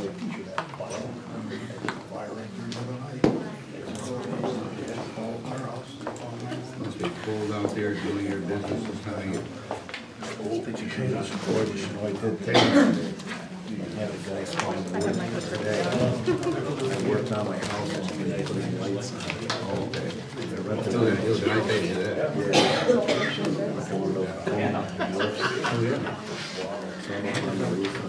Must be cold out there doing your business this time of year. Did you say this before? You know, I did take it. I had a guy calling me today. I worked on my house and putting lights on all day. Still gonna do it, I pay you that.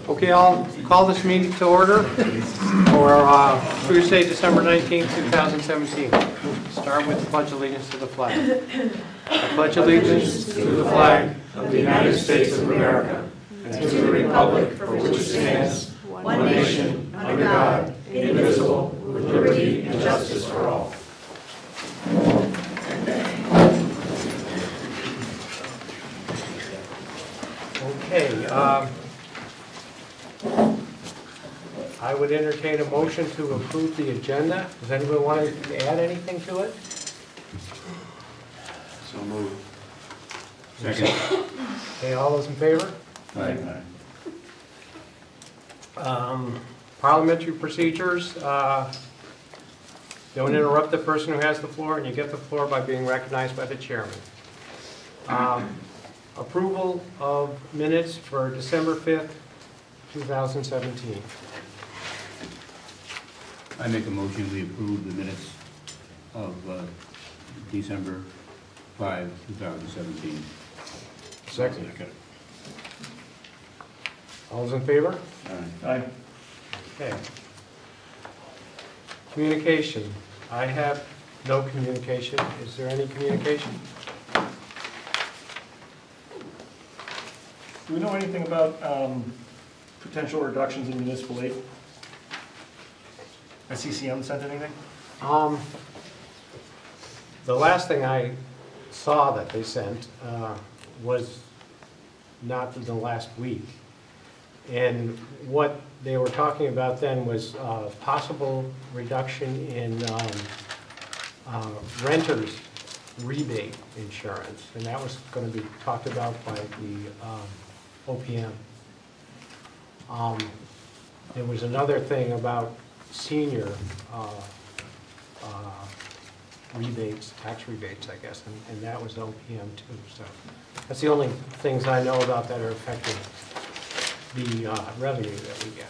Okay, I'll call this meeting to order for Tuesday, December 19th, 2017. Start with the Pledge of Allegiance to the flag. I pledge allegiance to the flag of the United States of America and to the republic for which it stands, one nation, under God, indivisible, with liberty and justice for all. Okay, I would entertain a motion to approve the agenda. Does anyone want to add anything to it? So moved. Second. Okay, all those in favor? Aye. Parliamentary procedures. Don't interrupt the person who has the floor, and you get the floor by being recognized by the chairman. Approval of minutes for December 5th, 2017. I make a motion, we approve the minutes of December 5, 2017. Second. All those in favor? Aye. Okay. Communication. I have no communication. Is there any communication? Do we know anything about potential reductions in municipal aid? Has CCM sent anything? The last thing I saw that they sent was not in the last week. And what they were talking about then was possible reduction in renters rebate insurance. And that was going to be talked about by the OPM. There was another thing about senior rebates, tax rebates, I guess, and that was OPM too. So that's the only things I know about that are affecting the revenue that we get.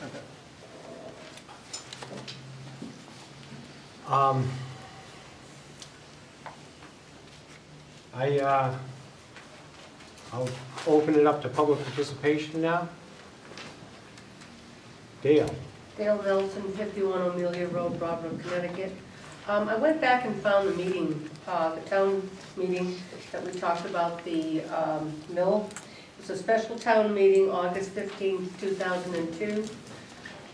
Okay. I'll open it up to public participation now. Dale. Dale Nelson, 51 Amelia Road, Broadbrook, Connecticut. I went back and found the meeting, the town meeting that we talked about the mill. It's a special town meeting, August 15, 2002.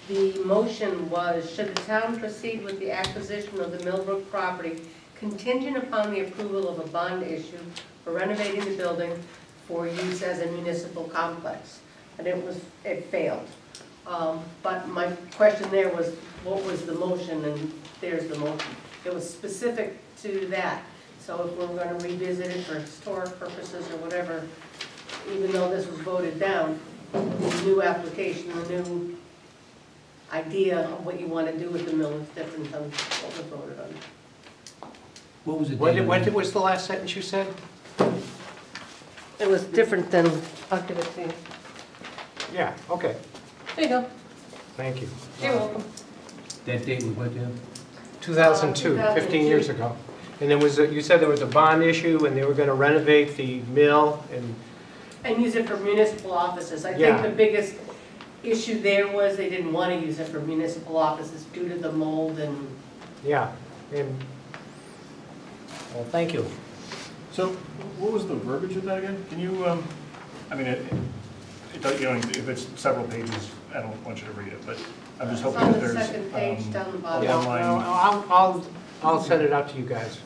The motion was, should the town proceed with the acquisition of the Millbrook property contingent upon the approval of a bond issue for renovating the building for use as a municipal complex? And it failed. But my question there was, what was the motion? And there's the motion. It was specific to that. So if we're going to revisit it for historic purposes or whatever, even though this was voted down, the new application, the new idea of what you want to do with the mill is different than what was voted on. What was it? When was the last sentence you said? It was different than, I'll give it to you. Yeah, okay. There you go. Thank you. You're welcome. That date was what, Dan? 2002, 15 years ago. And there was, you said there was a bond issue and they were going to renovate the mill and use it for municipal offices. I Yeah. think the biggest issue there was they didn't want to use it for municipal offices due to the mold and... yeah. And, well, thank you. So what was the verbiage of that again? Can you, I mean, you know, if it's several pages, I don't want you to read it, but I'm just hoping that there's... It's on the second page down the bottom. Yeah, online- I'll send it out to you guys.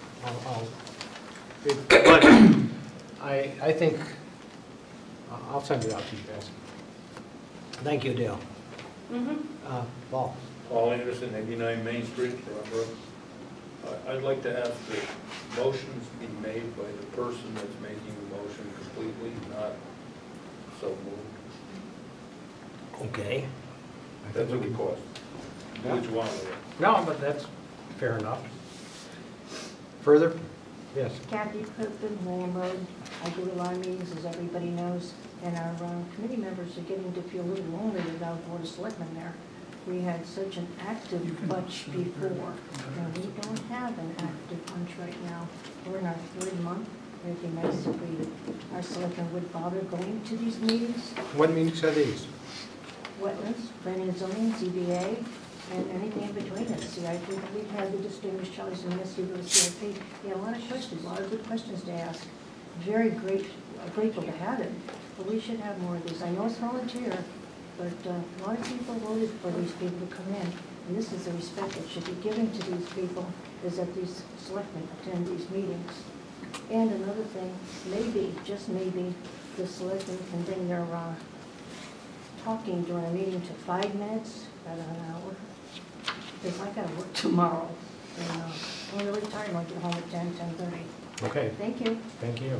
But I think I'll send it out to you guys. Thank you, Dale. Paul. Paul Anderson, 89 Main Street, Broadbrook. I'd like to ask that motions be made by the person that's making the motion completely, not so moved. Okay. That's a request. Which one of them? No, but that's fair enough. Further? Yes. Kathy Clifton, Lamb Road. I do a lot of meetings, as everybody knows, and our committee members are getting to feel a little lonely without Board of Selectmen there. We had such an active bunch before, and we don't have an active bunch right now. We're in our 3rd month. It'd be nice if our selectmen would bother going to these meetings. What meetings are these? Wetlands, planning and zoning, ZBA, and anything in between it. CIP, we've had the distinguished Charlie Szymanski go to CIP. He had a lot of questions, a lot of good questions to ask. Very grateful to have it, but we should have more of these. I know it's volunteer, but a lot of people voted for these people to come in, and this is the respect that should be given to these people, is that these selectmen attend these meetings. And another thing, maybe, just maybe, the selectmen can bring their talking during a meeting to 5 minutes rather than an hour. Because I gotta work tomorrow, and I'm really tired, I'll get home at 10:30. Okay, Thank you. thank you.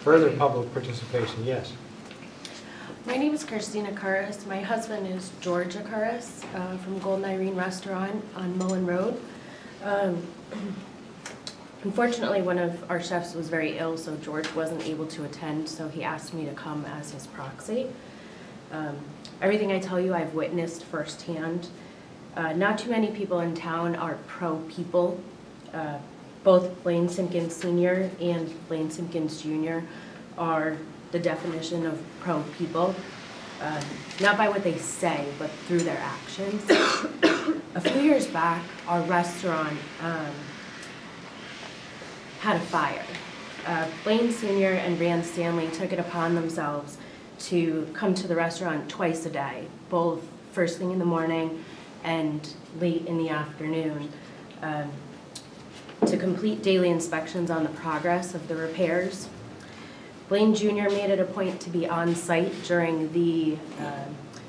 Further public participation, yes. My name is Christina Curris. My husband is George Curris from Golden Irene Restaurant on Mullen Road. Unfortunately, one of our chefs was very ill, so George wasn't able to attend, so he asked me to come as his proxy. Everything I tell you, I've witnessed firsthand. Not too many people in town are pro-people. Both Blaine Simpkins Sr. and Blaine Simpkins Jr. are the definition of pro-people. Not by what they say, but through their actions. A few years back, our restaurant had a fire. Blaine Sr. and Rand Stanley took it upon themselves to come to the restaurant twice a day, both first thing in the morning and late in the afternoon, to complete daily inspections on the progress of the repairs. Blaine Jr. made it a point to be on site during the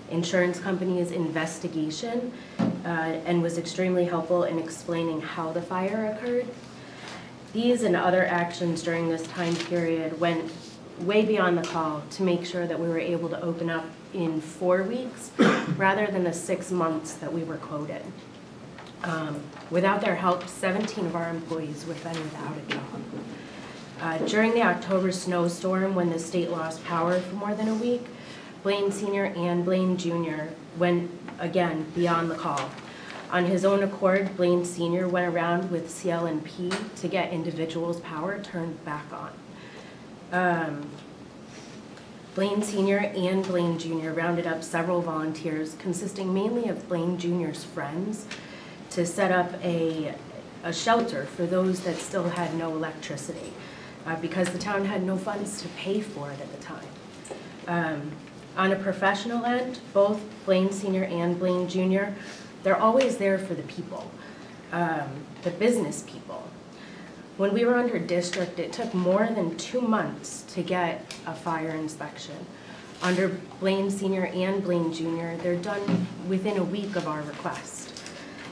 insurance company's investigation and was extremely helpful in explaining how the fire occurred. These and other actions during this time period went way beyond the call to make sure that we were able to open up in 4 weeks rather than the 6 months that we were quoted. Without their help, 17 of our employees would have been without a job. During the October snowstorm, when the state lost power for more than a week, Blaine Sr. and Blaine Jr. went, again, beyond the call. On his own accord, Blaine Sr. went around with CL&P to get individuals' power turned back on. Blaine Sr. and Blaine Jr. rounded up several volunteers, consisting mainly of Blaine Jr.'s friends, to set up a shelter for those that still had no electricity, because the town had no funds to pay for it at the time. On a professional end, both Blaine Sr. and Blaine Jr., they're always there for the people, the business people. When we were under district, it took more than 2 months to get a fire inspection. Under Blaine Sr. and Blaine Jr., they're done within a week of our request.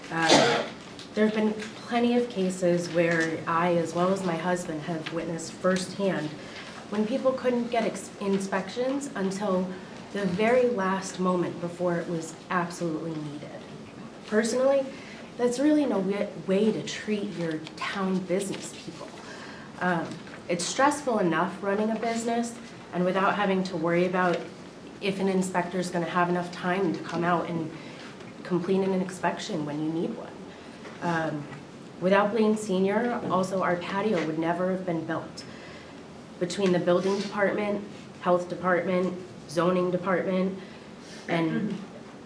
There have been plenty of cases where I, as well as my husband, have witnessed firsthand when people couldn't get inspections until the very last moment before it was absolutely needed. Personally, that's really no way to treat your town business people. It's stressful enough running a business and without having to worry about if an inspector is going to have enough time to come out and complete an inspection when you need one. Without Blaine Sr., also our patio would never have been built. Between the building department, health department, zoning department, and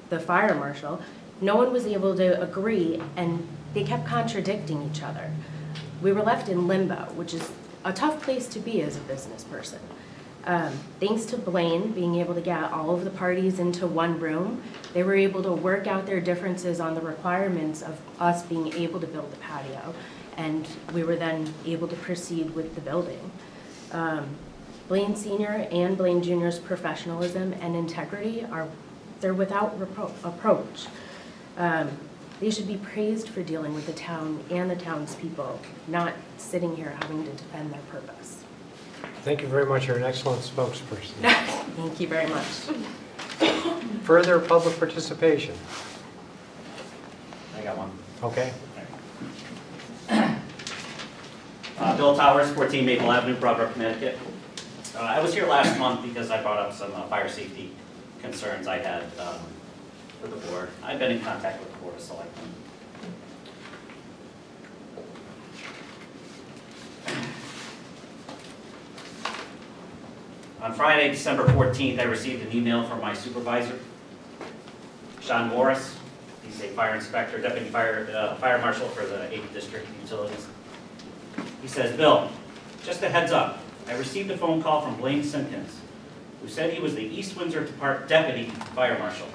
the fire marshal, no one was able to agree, and they kept contradicting each other. We were left in limbo, which is a tough place to be as a business person. Thanks to Blaine being able to get all of the parties into one room, they were able to work out their differences on the requirements of us being able to build the patio, and we were then able to proceed with the building. Blaine Sr. and Blaine Jr.'s professionalism and integrity they're without approach. They should be praised for dealing with the town and the townspeople, not sitting here having to defend their purpose. Thank you very much. You're an excellent spokesperson. Thank you very much. Further public participation? I got one. Okay. Bill Towers, 14 Maple Avenue, Broadbrook, Connecticut. I was here last month because I brought up some fire safety concerns I had with the board. I've been in contact with the Board of Selectmen. On Friday, December 14th, I received an email from my supervisor, Sean Morris. He's a fire inspector, deputy fire marshal for the 8th District Utilities. He says, Bill, just a heads up, I received a phone call from Blaine Simpkins, who said he was the East Windsor Deputy Fire Marshal.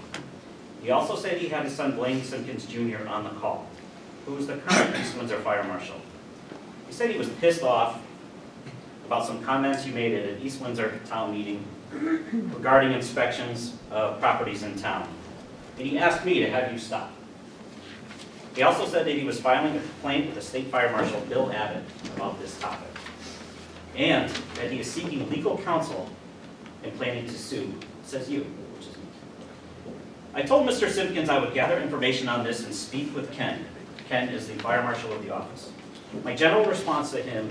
He also said he had his son Blaine Simpkins Jr. on the call, who is the current East Windsor Fire Marshal. He said he was pissed off about some comments you made at an East Windsor town meeting regarding inspections of properties in town. And he asked me to have you stop. He also said that he was filing a complaint with the State Fire Marshal, Bill Abbott, about this topic. And that he is seeking legal counsel and planning to sue, says you, which is me. I told Mr. Simpkins I would gather information on this and speak with Ken. Ken is the fire marshal of the office. My general response to him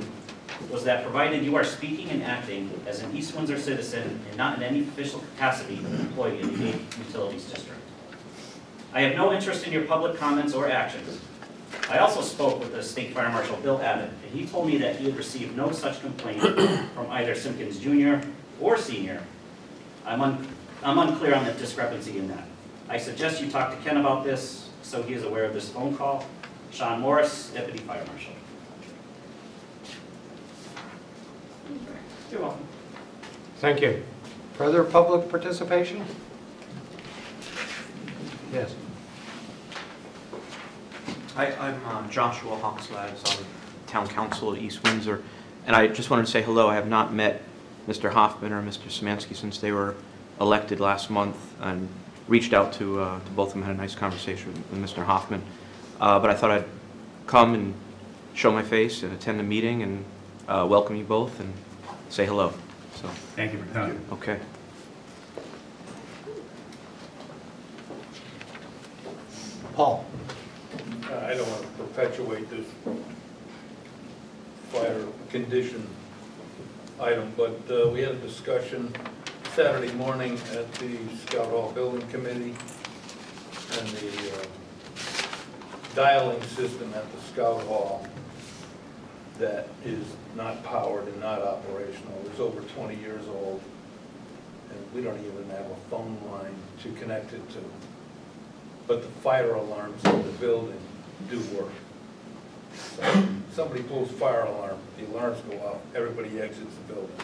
was that provided you are speaking and acting as an East Windsor citizen and not in any official capacity employed in the 8th Utilities District. I have no interest in your public comments or actions. I also spoke with the State Fire Marshal, Bill Abbott, and he told me that he had received no such complaint from either Simpkins Jr. or Sr. I'm unclear on the discrepancy in that. I suggest you talk to Ken about this so he is aware of this phone call. Sean Morris, Deputy Fire Marshal. You're welcome. Thank you. Further public participation? Yes. Hi, I'm Joshua Hawkslads. I'm Town Council at East Windsor. And I just wanted to say hello. I have not met Mr. Hoffman or Mr. Szymanski since they were elected last month, and reached out to both of them, had a nice conversation with Mr. Hoffman. But I thought I'd come and show my face and attend the meeting and welcome you both and say hello. So Thank you for coming. okay. Paul? I don't want to perpetuate this fire condition item, but we had a discussion Saturday morning at the Scout Hall Building Committee, and the dialing system at the Scout Hall that is not powered and not operational is over 20 years old, and we don't even have a phone line to connect it to. But the fire alarms in the building do work. So somebody pulls fire alarm, the alarms go off, everybody exits the building.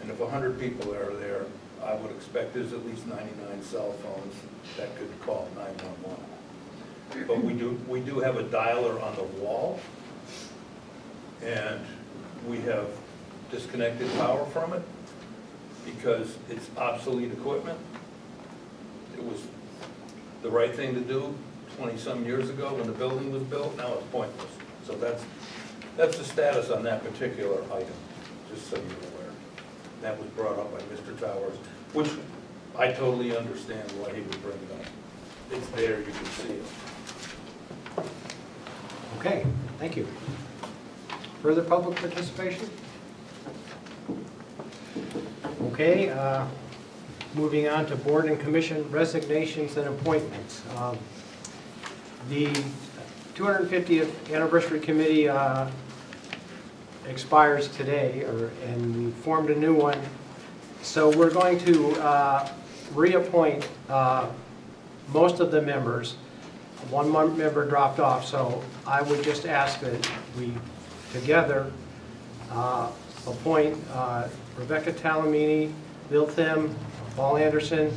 And if 100 people are there, I would expect there's at least 99 cell phones that could call 911. But we do have a dialer on the wall, and we have disconnected power from it because it's obsolete equipment. It was the right thing to do 20-some years ago when the building was built. Now it's pointless. So that's the status on that particular item, just so you're aware. That was brought up by Mr. Towers, which I totally understand why he would bring it up. It's there, you can see it. Okay, thank you. Further public participation? Okay, moving on to board and commission resignations and appointments. The 250th Anniversary Committee expires today, and we formed a new one. So we're going to reappoint most of the members. One member dropped off, so I would just ask that we together appoint Rebecca Talamini, Bill Thim, Paul Anderson,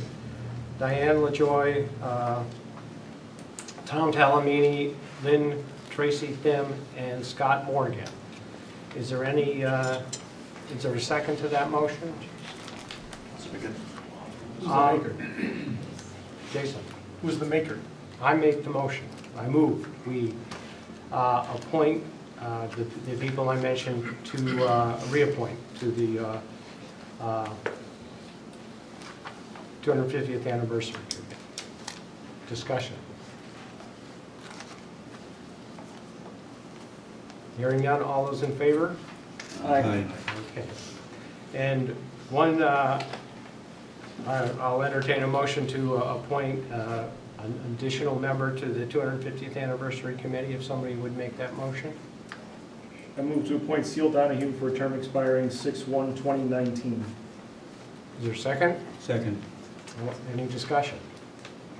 Diane LaJoy, Tom Talamini, Lynn Tracy Thim, and Scott Morgan. Is there any, is there a second to that motion? Jason? Who's the maker? I make the motion. I move. We appoint the people I mentioned to reappoint to 250th anniversary. Discussion. Hearing none, all those in favor? Aye. Okay. And one, I'll entertain a motion to appoint an additional member to the 250th Anniversary Committee, if somebody would make that motion. I move to appoint Seal Donahue for a term expiring 6/1/2019. Is there a second? Second. Any discussion?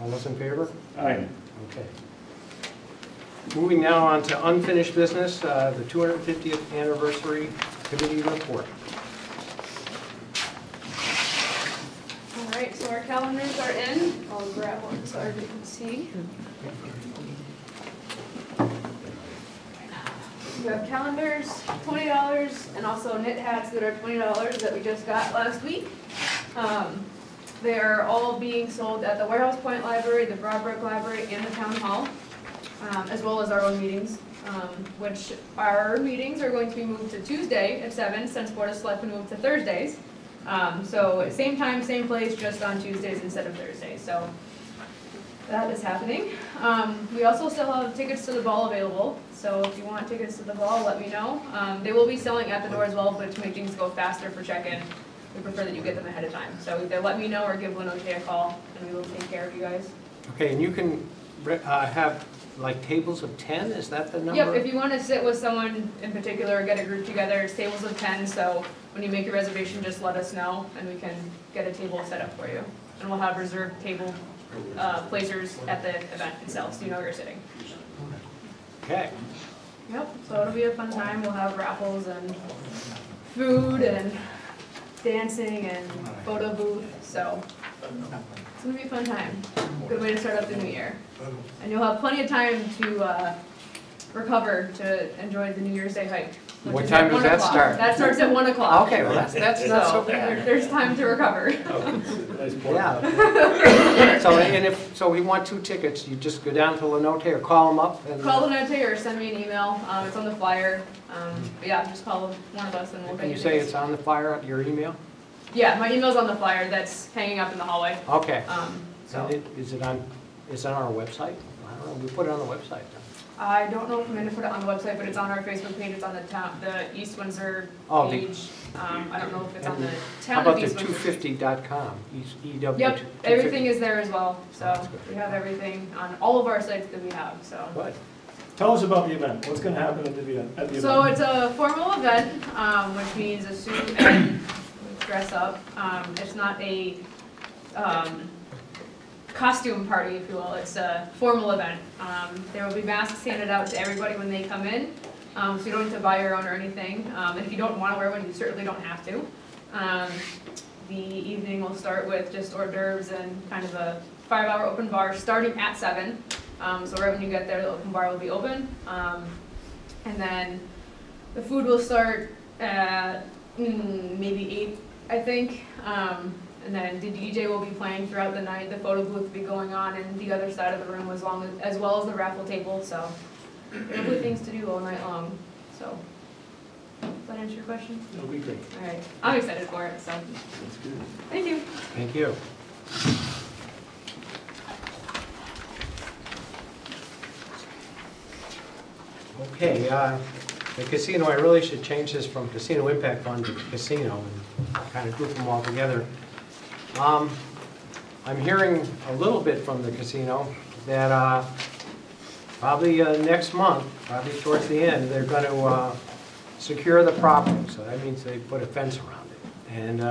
All those in favor? Aye. Okay. Moving now on to unfinished business, the 250th Anniversary Committee report. All right, so our calendars are in. I'll grab one so everybody can see. We have calendars, $20, and also knit hats that are $20 that we just got last week. They are all being sold at the Warehouse Point Library, the Broadbrook Library, and the Town Hall, as well as our own meetings, which our meetings are going to be moved to Tuesday at 7, since Board of Selectmen moved to Thursdays. So same time, same place, just on Tuesdays instead of Thursdays. So that is happening. We also still have tickets to the ball available. So if you want tickets to the ball, let me know. They will be selling at the door as well, but to make things go faster for check-in, we prefer that you get them ahead of time. So either let me know or give Lenote a call, and we will take care of you guys. Okay, and you can have like tables of 10, is that the number? Yep, if you want to sit with someone in particular or get a group together, it's tables of 10, so when you make your reservation, just let us know, and we can get a table set up for you. And we'll have reserved table placers at the event itself, so you know where you're sitting. Okay. Yep, so it'll be a fun time. We'll have raffles and food and dancing and photo booth, so it's gonna be a fun time. Good way to start up the new year. And you'll have plenty of time to recover to enjoy the New Year's Day hike. What time does that start? That starts at 1 o'clock. Okay, well, that's not so bad. There's time to recover. Yeah. So we want 2 tickets, you just go down to Lenote or call them up and. Call Lenote or send me an email. It's on the flyer. But yeah, just call one of us and we'll get Can you you say tickets. it's on the flyer at your email? Yeah, my email's on the flyer that's hanging up in the hallway. Okay. So Is it on our website? I don't know, we put it on the website. I don't know if I'm going to put it on the website, but it's on our Facebook page. It's on the East Windsor Oh, page. I don't know if it's on the How town of about the East Windsor. 250.com? EW. Yep, everything is there as well. So That's good. we have everything on all of our sites that we have. So. Good. Tell us about the event. What's going to happen at the event? So it's a formal event, which means a suit and dress up. It's not a costume party, if you will. It's a formal event. There will be masks handed out to everybody when they come in, so you don't have to buy your own or anything. And if you don't want to wear one, you certainly don't have to. The evening will start with just hors d'oeuvres and kind of a 5-hour open bar starting at 7. So right when you get there, the open bar will be open. And then the food will start at maybe 8, I think. And then the DJ will be playing throughout the night. The photo booth will be going on in the other side of the room as well as the raffle table. So there'll be things to do all night long. So does that answer your question? It'll be great. All right. I'm excited for it. So That's good. thank you. Thank you. Okay, the casino, I really should change this from Casino Impact Fund to casino and kind of group them all together. I'm hearing a little bit from the casino that probably next month, probably towards the end, they're going to secure the property. So that means they put a fence around it. And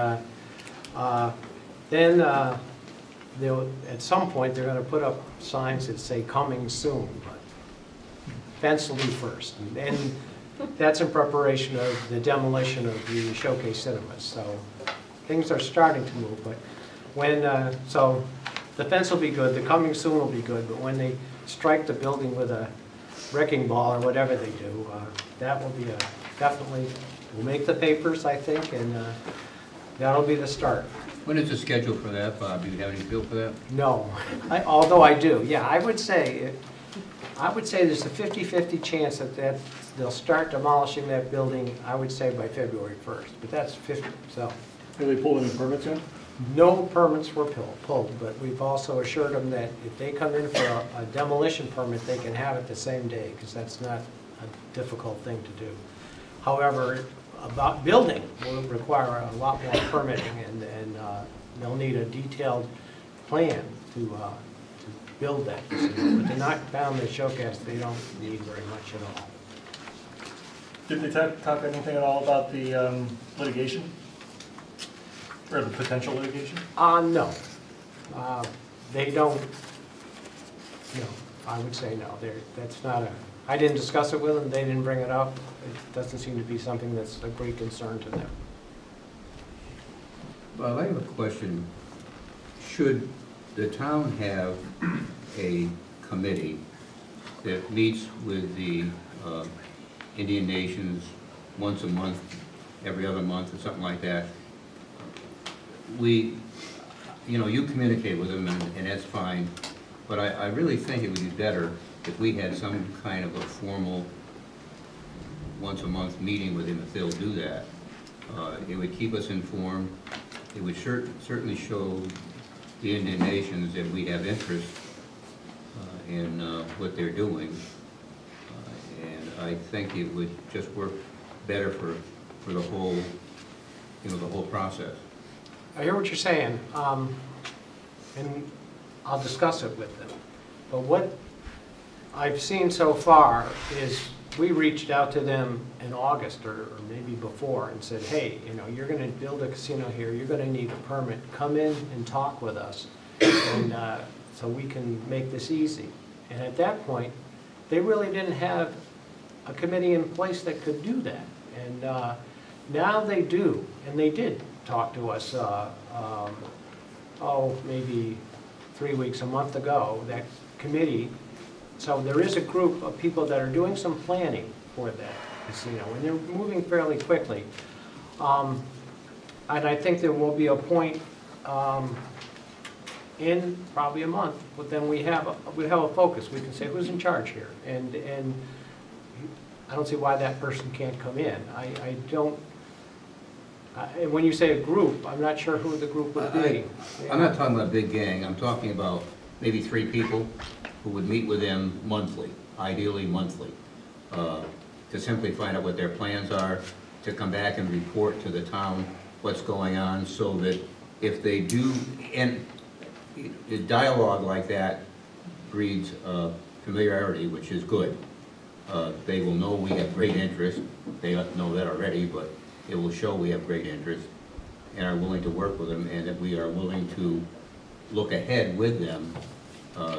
then they'll, at some point, they're going to put up signs that say coming soon, but fence will be first. And that's in preparation of the demolition of the Showcase Cinemas. So things are starting to move, but when, so the fence will be good, the coming soon will be good, but when they strike the building with a wrecking ball or whatever they do, that will be definitely, will make the papers, I think, and that'll be the start. When is the schedule for that, Bob? Do you have any feel for that? No, although I do, yeah, I would say there's a 50-50 chance that they'll start demolishing that building, I would say by February 1st, but that's 50, so. Have they pulled any permits in? No permits were pulled, but we've also assured them that if they come in for a demolition permit, they can have it the same day, because that's not a difficult thing to do. However, about building will require a lot more permitting, and they'll need a detailed plan to build that facility. But to knock down the showcase, they don't need very much at all. Did they talk anything at all about the litigation? Or the potential litigation? No. They don't, I would say no. That's not I didn't discuss it with them, they didn't bring it up. It doesn't seem to be something that's a great concern to them. Well, I have a question. Should the town have a committee that meets with the Indian nations once a month, every other month, or something like that? You communicate with them, and that's fine, but I really think it would be better if we had some kind of a formal once-a-month meeting with them, if they'll do that. It would keep us informed. It would certainly show the Indian nations that we have interest in what they're doing. And I think it would just work better for the whole, the whole process. I hear what you're saying, and I'll discuss it with them. But what I've seen so far is we reached out to them in August or maybe before and said, hey, you're going to build a casino here, you're going to need a permit. Come in and talk with us, and so we can make this easy. And at that point, they really didn't have a committee in place that could do that. And now they do, and they did talk to us, maybe 3 weeks, a month ago, that committee. So there is a group of people that are doing some planning for that casino, and they're moving fairly quickly. And I think there will be a point in probably a month, but then we have a focus. We can say who's in charge here, and I don't see why that person can't come in. I don't. And when you say a group, I'm not sure who the group would be. I'm not talking about a big gang. I'm talking about maybe 3 people who would meet with them monthly, ideally monthly, to simply find out what their plans are, to come back and report to the town what's going on, so that if they do, and a dialogue like that breeds familiarity, which is good. They will know we have great interest. They know that already, but it will show we have great interest and are willing to work with them, and that we are willing to look ahead with them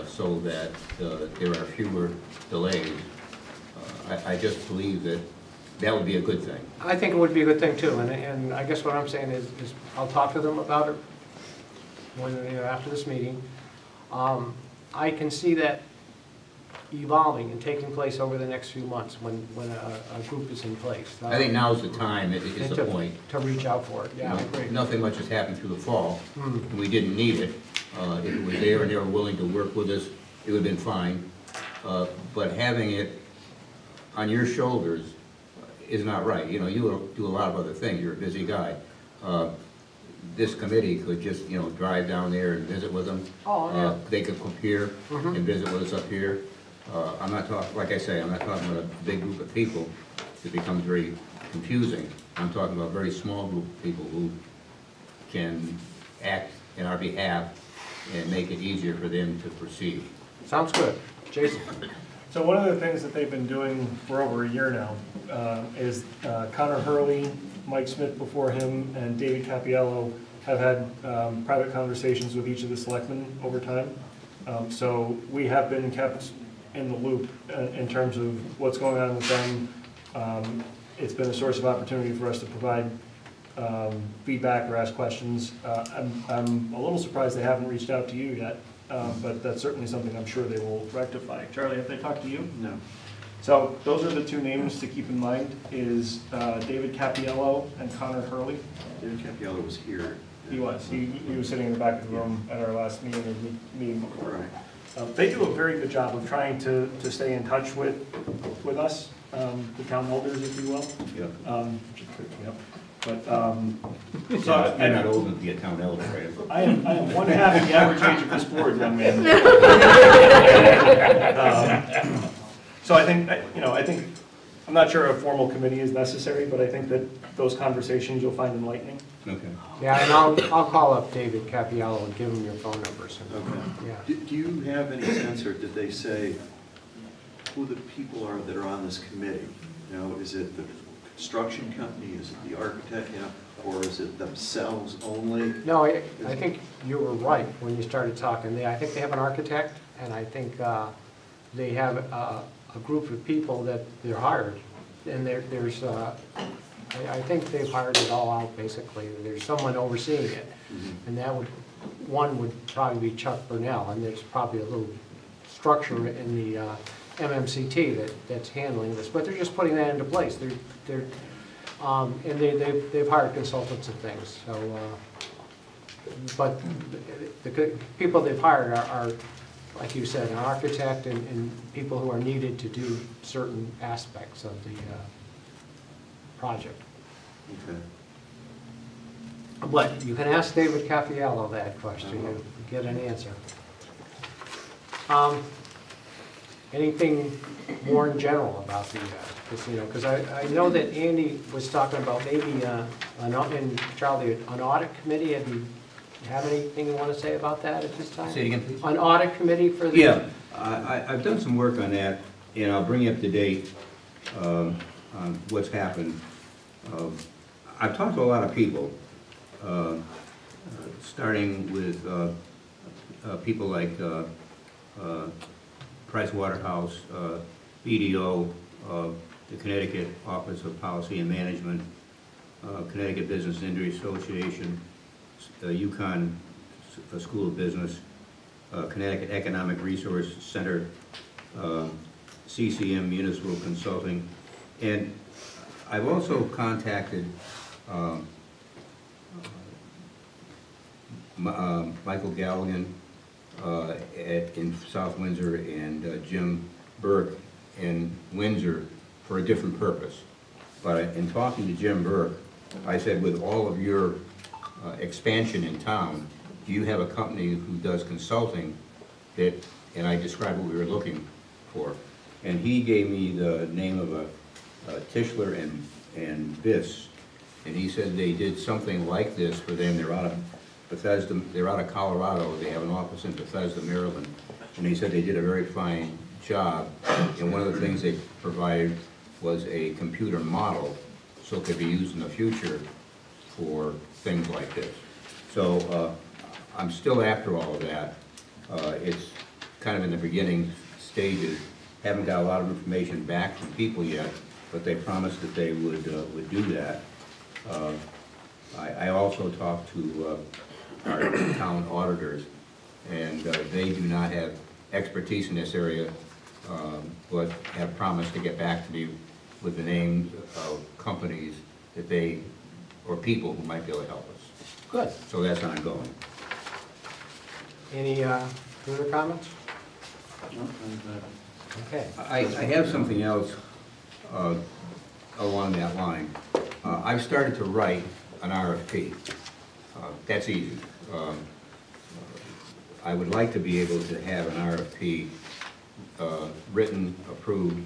so that there are fewer delays. I just believe that would be a good thing. I think it would be a good thing too, and I guess what I'm saying is I'll talk to them about it after this meeting. I can see that evolving and taking place over the next few months when a group is in place. I think now's the time, is the point. To reach out for it, yeah, I agree. Nothing much has happened through the fall, and we didn't need it. If it was there and they were willing to work with us, it would have been fine. But having it on your shoulders is not right. You do a lot of other things. You're a busy guy. This committee could just, drive down there and visit with them. Oh, yeah. They could come here and visit with us up here. I'm not talking, like I say, I'm not talking about a big group of people. It becomes very confusing. I'm talking about a very small group of people who can act in our behalf and make it easier for them to proceed. Sounds good. Jason? So one of the things that they've been doing for over a year now is Connor Hurley, Mike Smith before him, and David Capiello have had private conversations with each of the selectmen over time. So we have been kept in the loop in terms of what's going on with them. It's been a source of opportunity for us to provide feedback or ask questions. I'm a little surprised they haven't reached out to you yet, but that's certainly something I'm sure they will rectify. Charlie, have they talked to you? No. So those are the 2 names to keep in mind, is David Capiello and Connor Hurley. David Capiello was here. He was. He was sitting in the back of the room at our last meeting or meeting before. Right. They do a very good job of trying to stay in touch with us, the town elders, if you will. Yep. But, So you're not old enough to be a town elder, right? I am one half the average age of this board, young man. So I think, I'm not sure a formal committee is necessary, but I think that those conversations you'll find enlightening. Okay. Yeah, and I'll call up David Capiello and give him your phone numbers. Okay. Yeah. Do you have any sense, or did they say who the people are that are on this committee? You know, is it the construction company, is it the architect, or is it themselves only? No, I think you were right when you started talking. I think they have an architect, and I think they have a group of people that they're hired. And there's, I think they've hired it all out, basically. There's someone overseeing it. And that one would probably be Chuck Burnell, and there's probably a little structure in the MMCT that's handling this, but they're just putting that into place. And they've hired consultants and things. So, but the people they've hired are, like you said, an architect and people who are needed to do certain aspects of the project. Okay. But you can ask David Capiello that question and get an answer. Anything more in general about the casino? Because I know that Andy was talking about maybe, and Charlie, an audit committee. Have you have anything you want to say about that at this time? Say it again, please. An audit committee for the... Yeah, I've done some work on that, and I'll bring you up to date on what's happened. I've talked to a lot of people, starting with people like Price Waterhouse, BDO, the Connecticut Office of Policy and Management, Connecticut Business Industry Association, UConn School of Business, Connecticut Economic Resource Center, CCM Municipal Consulting, and I've also contacted Michael Galligan in South Windsor and Jim Burke in Windsor for a different purpose. But in talking to Jim Burke, I said, with all of your expansion in town, do you have a company who does consulting that, and I described what we were looking for. And he gave me the name of a Tischler and Biss, and he said they did something like this for them. They're out of Bethesda, they're out of Colorado, they have an office in Bethesda, Maryland, and he said they did a very fine job, and one of the things they provided was a computer model so it could be used in the future for things like this. So I'm still after all of that. It's kind of in the beginning stages. Haven't got a lot of information back from people yet, but they promised that they would do that. I also talked to our town auditors, and they do not have expertise in this area, but have promised to get back to me with the names of companies that they, or people who might be able to help us. Good. So that's ongoing. Any further comments? No, I'm good. Okay. I have something else along that line. I've started to write an RFP. That's easy. I would like to be able to have an RFP written, approved,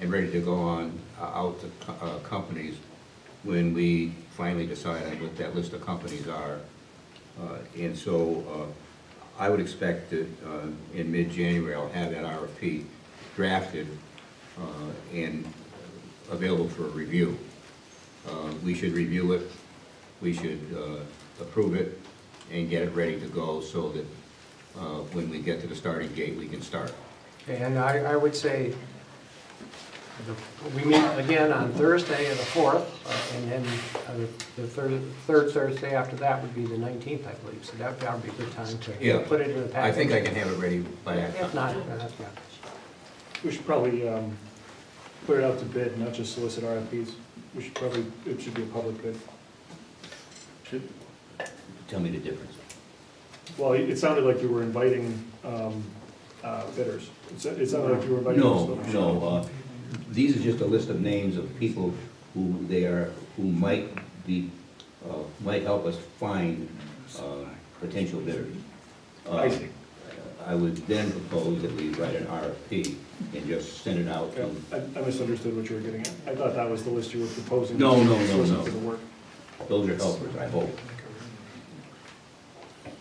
and ready to go on out to companies when we finally decide on what that list of companies are. And so I would expect that in mid-January I'll have that RFP drafted and available for review. We should review it, we should approve it, and get it ready to go so that when we get to the starting gate, we can start. And I would say, we meet again on Thursday the 4th, and then the third Thursday after that would be the 19th, I believe. So that would be a good time to put it in the package. I think I can have it ready by that time. If not, that's not. We should probably put it out to bid, not just solicit RFPs. We should probably, it should be a public bid. Tell me the difference. Well, it sounded like you were inviting bidders. It sounded like you were inviting... No. These are just a list of names of people who might might help us find potential bidders. I see. I would then propose that we write an RFP and just send it out Yeah, to, I misunderstood what you were getting at. I thought that was the list you were proposing. No, no, no, sources no. for the work. those are helpers, I hope.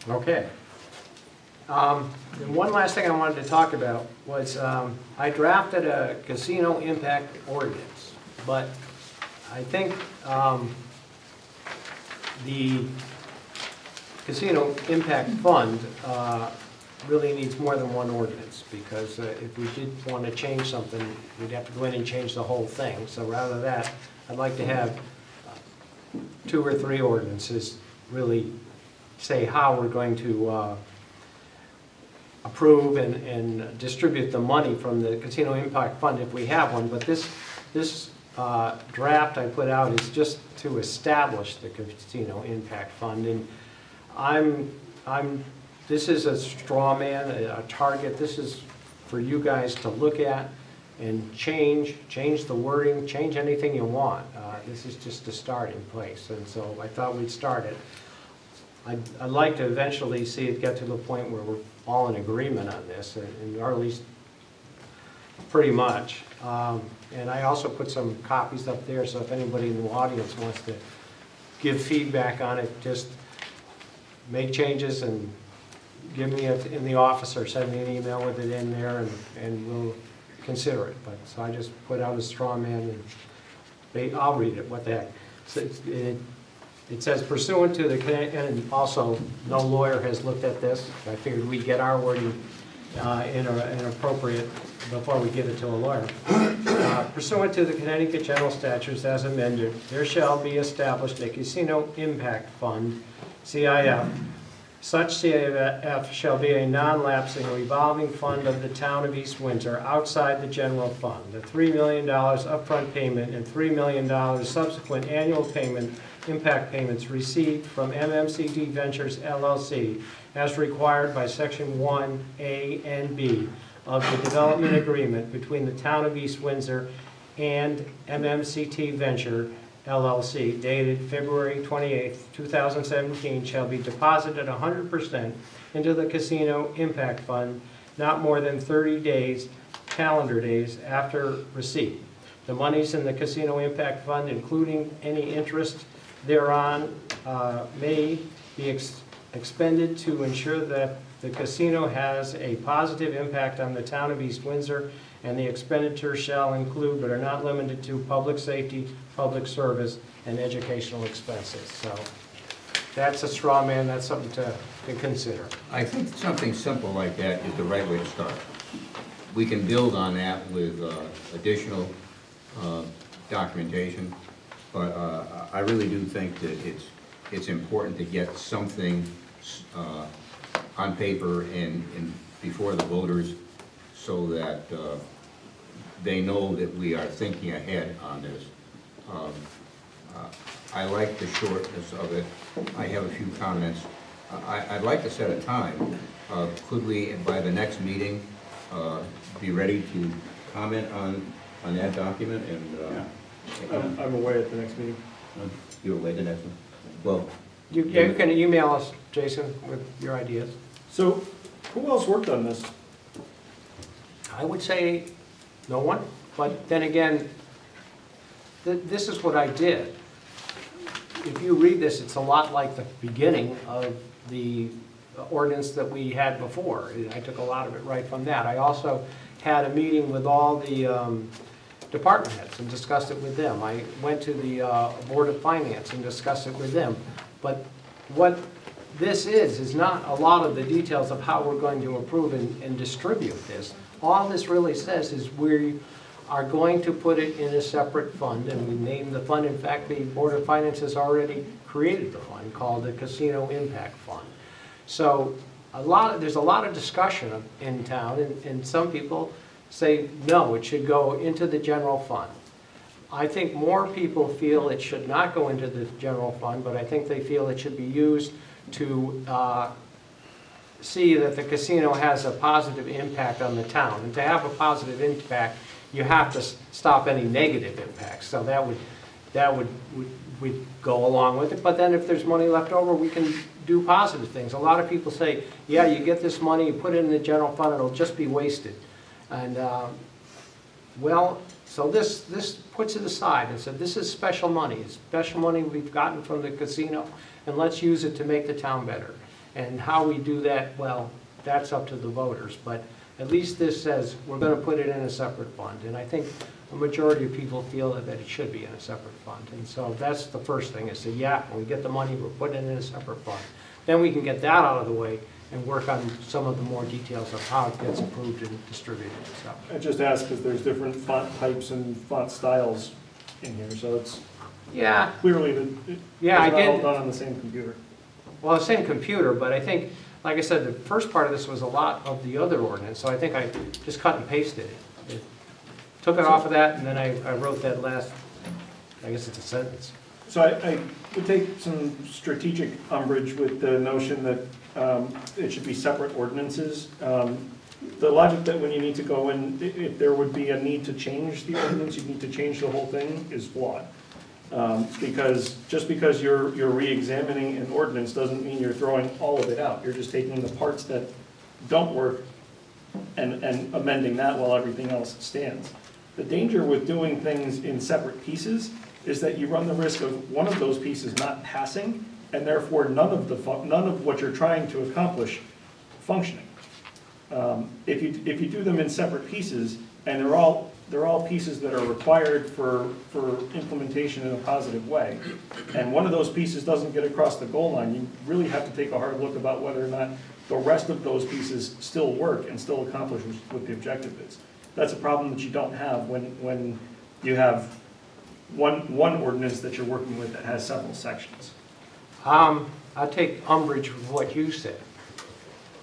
Okay. And one last thing I wanted to talk about was I drafted a casino impact ordinance, but I think the casino impact fund really needs more than one ordinance, because if we did want to change something, we'd have to go in and change the whole thing. So rather than that, I'd like to have 2 or 3 ordinances really say how we're going to approve and distribute the money from the Casino Impact Fund if we have one. But this draft I put out is just to establish the Casino Impact Fund. And this is a straw man, a target. This is for you guys to look at and change the wording, change anything you want. This is just a starting place, and so I thought we'd start it. I'd like to eventually see it get to the point where we're all in agreement on this, or at least pretty much. And I also put some copies up there, so if anybody in the audience wants to give feedback on it, just make changes and give me it in the office or send me an email with it in there, and we'll consider it. But so I just put out a straw man, and I'll read it. What the heck? So it says pursuant to the, and also no lawyer has looked at this. I figured we'd get our wording in appropriate before we give it to a lawyer. Pursuant to the Connecticut General Statutes as amended, there shall be established a Casino Impact Fund, CIF. Such CIF shall be a non-lapsing revolving fund of the town of East Windsor outside the general fund. The $3 million upfront payment and $3 million subsequent annual impact payments received from MMCD Ventures LLC as required by Section 1A and B of the development agreement between the town of East Windsor and MMCT Venture LLC dated February 28, 2017 shall be deposited 100% into the Casino Impact Fund not more than 30 days, calendar days after receipt. The monies in the Casino Impact Fund, including any interest thereon, may be expended to ensure that the casino has a positive impact on the town of East Windsor, and the expenditures shall include, but are not limited to, public safety, public service, and educational expenses. So that's a straw man. That's something to consider. I think something simple like that is the right way to start. We can build on that with additional documentation, but I really do think that it's important to get something on paper and before the voters, so that they know that we are thinking ahead on this. I like the shortness of it. I have a few comments. I'd like to set a time. Could we, by the next meeting, be ready to comment on that document? And I'm away at the next meeting. you're away the next one? Well, You can email us, Jason, with your ideas. So, who else worked on this? I would say no one, but then again, this is what I did. If you read this, it's a lot like the beginning of the ordinance that we had before. I took a lot of it right from that. I also had a meeting with all the department heads and discussed it with them. I went to the Board of Finance and discussed it with them. But what this is not a lot of the details of how we're going to approve and distribute this. All this really says is we are going to put it in a separate fund, and we named the fund. In fact, the Board of Finance has already created the fund called the Casino Impact Fund. So there's a lot of discussion in town, and some people say, no, it should go into the general fund. I think more people feel it should not go into the general fund, but I think they feel it should be used to see that the casino has a positive impact on the town. And to have a positive impact, you have to stop any negative impacts. So that would that we'd go along with it. But then if there's money left over, we can do positive things. A lot of people say, yeah, you get this money, you put it in the general fund, it'll just be wasted. And, well, so this puts it aside and said, this is special money. It's special money we've gotten from the casino, and let's use it to make the town better. And how we do that, well, that's up to the voters. But at least this says we're going to put it in a separate fund. And I think a majority of people feel that it should be in a separate fund. And so that's the first thing, is say, yeah, when we get the money, we're putting it in a separate fund. Then we can get that out of the way and work on some of the more details of how it gets approved and distributed. So. I just asked because there's different font types and font styles in here, so it's clearly it's not all done on the same computer. Well, the same computer, but I think, like I said, the first part of this was a lot of the other ordinance, so I think I just cut and pasted it. Took it off of that, and then I wrote that last, I guess it's a sentence. So I would take some strategic umbrage with the notion that it should be separate ordinances. The logic that when you need to go in, if there would be a need to change the ordinance, you need to change the whole thing, is flawed. Because just because you're re-examining an ordinance doesn't mean you're throwing all of it out. You're just taking the parts that don't work and amending that while everything else stands. The danger with doing things in separate pieces is that you run the risk of one of those pieces not passing, and therefore none of what you're trying to accomplish functioning. If you do them in separate pieces, and they're all pieces that are required for implementation in a positive way, and one of those pieces doesn't get across the goal line, you really have to take a hard look about whether or not the rest of those pieces still work and still accomplish what the objective is. That's a problem that you don't have when you have one ordinance that you're working with that has several sections. I take umbrage with what you said.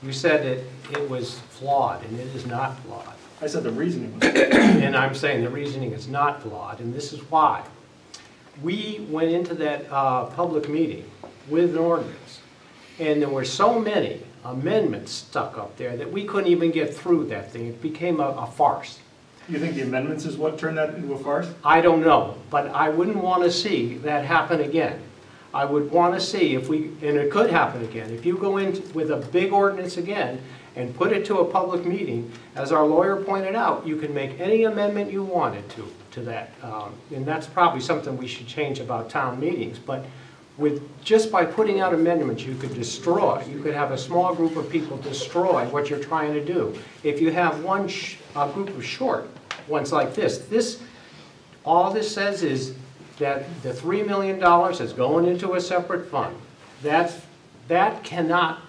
You said that it was flawed, and it is not flawed. I said the reasoning was flawed. And I'm saying the reasoning is not flawed, and this is why. We went into that public meeting with an ordinance, and there were so many amendments stuck up there that we couldn't even get through that thing. It became a farce. You think the amendments is what turned that into a farce? I don't know, but I wouldn't want to see that happen again. I would want to see if we, and it could happen again, if you go in with a big ordinance again and put it to a public meeting, as our lawyer pointed out, you can make any amendment you wanted to that. And that's probably something we should change about town meetings. But just by putting out amendments, you could destroy. You could have a small group of people destroy what you're trying to do. If you have one group of short ones like this, all this says is that the $3 million is going into a separate fund. That cannot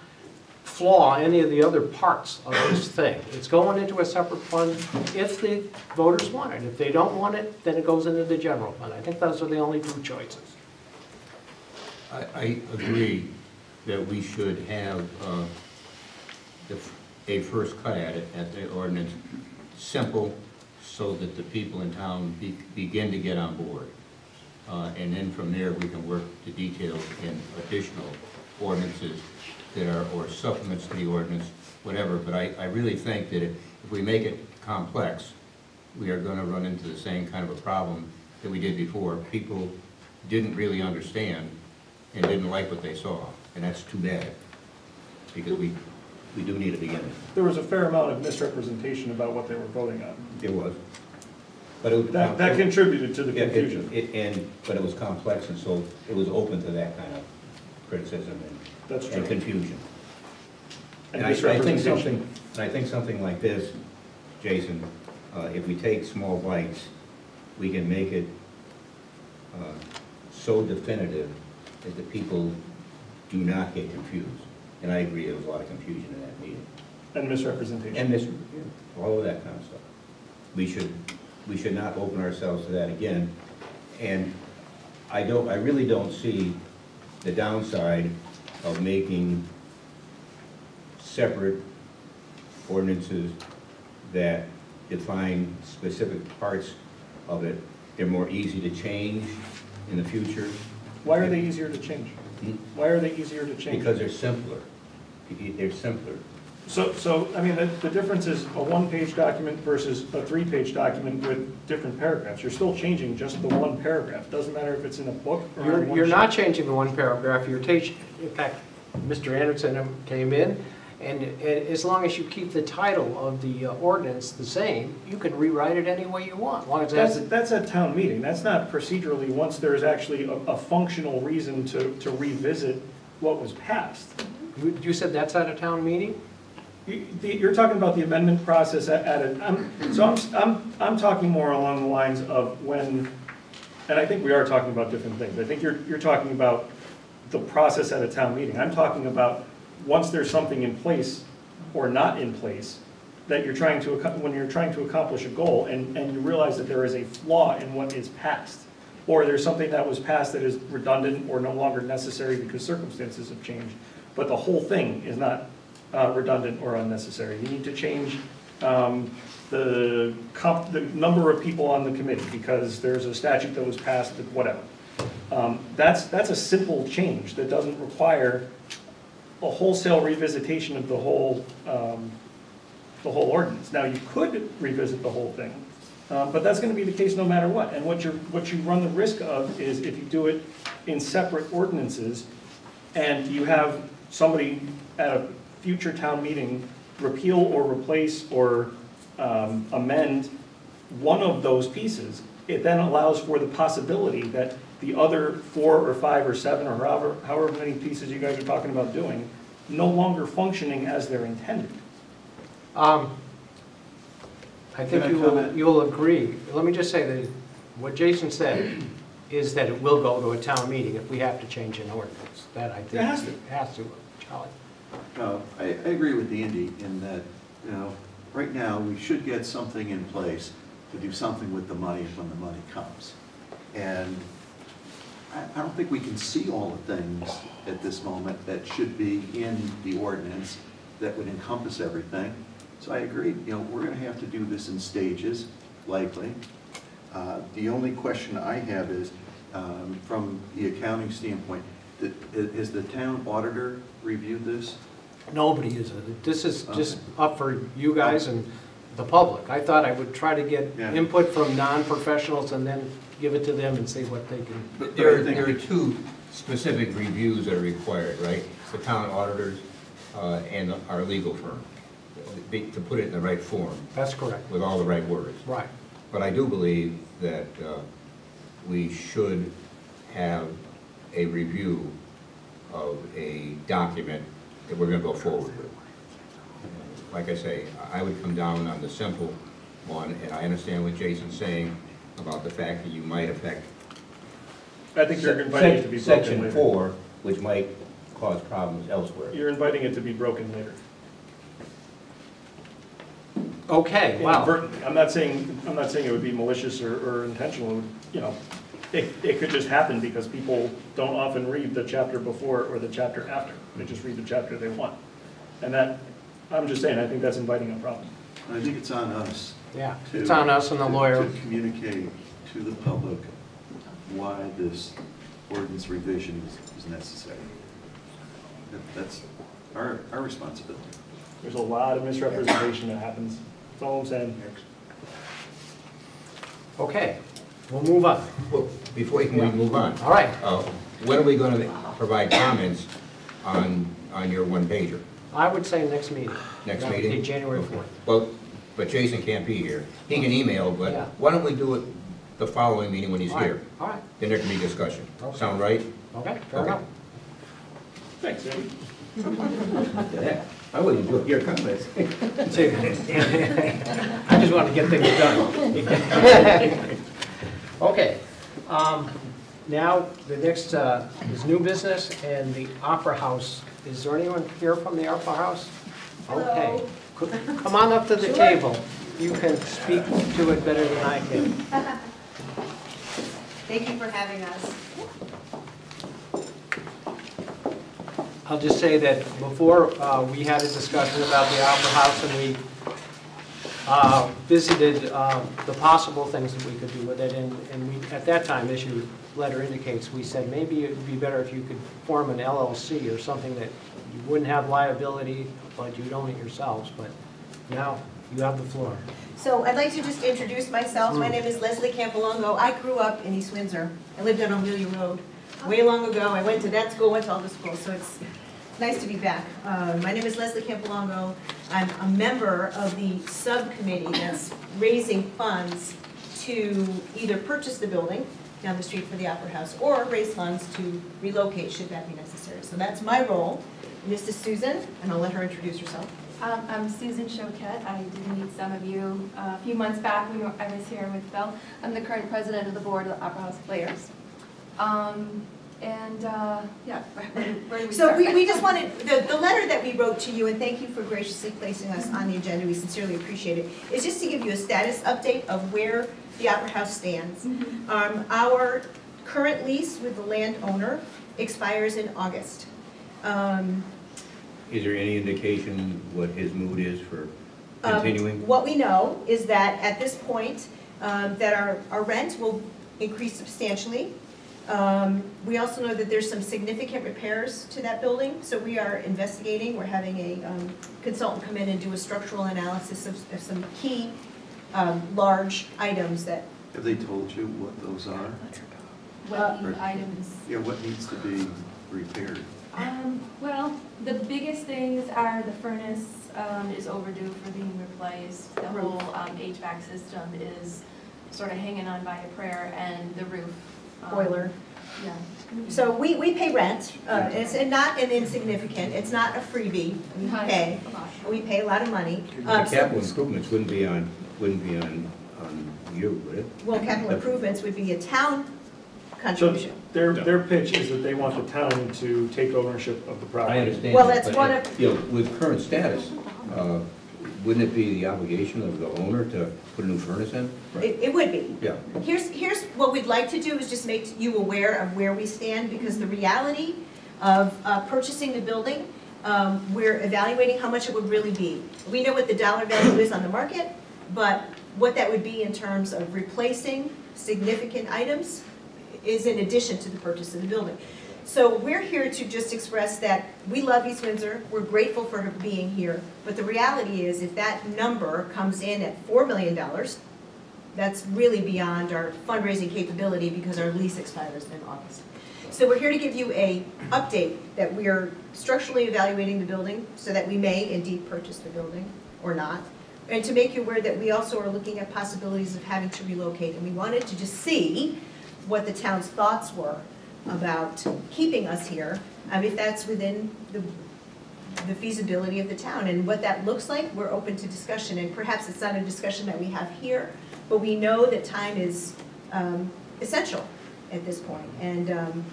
flaw any of the other parts of this thing. It's going into a separate fund if the voters want it. If they don't want it, then it goes into the general fund. I think those are the only two choices. I agree that we should have a first cut at it, at the ordinance, simple, so that the people in town begin to get on board. And then from there, we can work the details in additional ordinances that are, or supplements to the ordinance, whatever. But I really think that if we make it complex, we are going to run into the same kind of a problem that we did before. People didn't really understand and didn't like what they saw, and that's too bad, because we do need a beginning. There was a fair amount of misrepresentation about what they were voting on. It was. But it, that contributed to the confusion. But it was complex, and so it was open to that kind of criticism and confusion. And I think something like this, Jason, if we take small bites, we can make it so definitive that the people do not get confused. And I agree, there was a lot of confusion in that meeting. And misrepresentation. And all of that kind of stuff. We should not open ourselves to that again. And I really don't see the downside of making separate ordinances that define specific parts of it. They're more easy to change in the future. Why are they easier to change? Why are they easier to change? Because they're simpler. They're simpler. So, I mean, the difference is a one-page document versus a three-page document with different paragraphs. You're still changing just the one paragraph. Doesn't matter if it's in a book or on one You're sheet. not changing the one paragraph, you're teaching, in fact, Mr. Anderson came in, and as long as you keep the title of the ordinance the same, you can rewrite it any way you want, as long as that's. That's at town meeting. That's not procedurally, once there's actually a functional reason to revisit what was passed. You said that's at a town meeting? You're talking about the amendment process I'm talking more along the lines of when, and I think we are talking about different things. I think you're talking about the process at a town meeting. I'm talking about once there's something in place or not in place that you're trying to, when you're trying to accomplish a goal and you realize that there is a flaw in what is passed, or there's something that was passed that is redundant or no longer necessary because circumstances have changed, but the whole thing is not redundant or unnecessary. You need to change the number of people on the committee because there's a statute that was passed, whatever. That's a simple change that doesn't require a wholesale revisitation of the whole ordinance. Now, you could revisit the whole thing, but that's going to be the case no matter what. And what you run the risk of is if you do it in separate ordinances and you have somebody at a future town meeting repeal or replace or amend one of those pieces, it then allows for the possibility that the other 4 or 5 or 7 or however many pieces you guys are talking about doing no longer functioning as they're intended. I think you'll agree. Let me just say that what Jason said is that it will go to a town meeting if we have to change an ordinance. That I think. It has to. It has to, Charlie. I agree with Andy in that, right now, we should get something in place to do something with the money when the money comes. And I don't think we can see all the things at this moment that should be in the ordinance that would encompass everything. So I agree, we're going to have to do this in stages, likely. The only question I have is, from the accounting standpoint, has the town auditor reviewed this? Nobody is. This is just up for you guys and the public. I thought I would try to get input from non-professionals and then give it to them and see what they can. But there are 2 specific reviews that are required, right? The town auditors and our legal firm, to put it in the right form. That's correct. With all the right words. Right. But I do believe that we should have a review of a document that we're going to go forward with. Like I say, I would come down on the simple one, and I understand what Jason's saying about the fact that you might affect I think you're inviting it to be broken Section later. 4, which might cause problems elsewhere. You're inviting it to be broken later. Okay, wow. Inadvertently. I'm not saying it would be malicious or intentional. It could just happen because people don't often read the chapter before or the chapter after. They just read the chapter they want. And that, I'm just saying, I think that's inviting a problem. I think it's on us. Yeah, it's on us and the lawyer. To communicate to the public why this ordinance revision is necessary. That's our responsibility. There's a lot of misrepresentation that happens. That's all I'm saying. Okay, we'll move on. Well, before we move on. All right. When are we going to provide comments on your one-pager? I would say next meeting. Next That would meeting? be January 4th. Well, but Jason can't be here. He can email, but Yeah. why don't we do it the following meeting when he's All right, here? all right. Then there can be discussion. Okay. Sound right? Okay, fair Okay. enough. Thanks, Andy. Yeah. I wouldn't do it. Your comments. See, I just want to get things done. Okay, now the next is new business and the Opera House. Is there anyone here from the Opera House? Okay, come on up to the table. You can speak to it better than I can. Thank you for having us. I'll just say that before we had a discussion about the Opera House and we visited the possible things that we could do with it, and we, at that time, as your letter indicates, we said maybe it would be better if you could form an LLC or something that you wouldn't have liability, but you'd own it yourselves, but now you have the floor. So I'd like to just introduce myself. My name is Leslie Campolongo. I grew up in East Windsor. I lived on Amelia Road way long ago. I went to that school, went to all the schools, so it's nice to be back. My name is Leslie Campolongo. I'm a member of the subcommittee that's raising funds to either purchase the building down the street for the Opera House or raise funds to relocate should that be necessary. So that's my role. And this is Susan, and I'll let her introduce herself. I'm Susan Choquette. I did meet some of you a few months back when I was here with Bill. I'm the current president of the board of the Opera House Players. Yeah, where do we So start? we just wanted, the letter that we wrote to you, and thank you for graciously placing us on the agenda, we sincerely appreciate it, is just to give you a status update of where the Opera House stands. Our current lease with the landowner expires in August. Is there any indication what his mood is for continuing? What we know is that at this point, that our rent will increase substantially. We also know that there's some significant repairs to that building, so we are investigating. We're having a consultant come in and do a structural analysis of some key large items that. Have they told you what those are? What the items? Yeah, what needs to be repaired? Well, the biggest things are the furnace is overdue for being replaced. The whole HVAC system is sort of hanging on by a prayer, and the roof. Boiler. Yeah. So we pay rent. It's not an insignificant. It's not a freebie. We pay. We pay a lot of money. The capital improvements wouldn't be on you, would it? Well, capital improvements would be a town So contribution. their pitch is that they want the town to take ownership of the property. I understand. Well, that, that's but, one of- you know, with current status, wouldn't it be the obligation of the owner to put a new furnace in? It would be. Yeah. Here's what we'd like to do is just make you aware of where we stand, because the reality of purchasing the building, we're evaluating how much it would really be. We know what the dollar value is on the market, but what that would be in terms of replacing significant items is in addition to the purchase of the building. So we're here to just express that we love East Windsor, we're grateful for her being here, but the reality is if that number comes in at $4 million, that's really beyond our fundraising capability because our lease expires in August. So we're here to give you an update that we are structurally evaluating the building so that we may indeed purchase the building or not, and to make you aware that we also are looking at possibilities of having to relocate, and we wanted to just see what the town's thoughts were about keeping us here, if that's within the feasibility of the town. And what that looks like, we're open to discussion. And perhaps it's not a discussion that we have here, but we know that time is essential at this point. And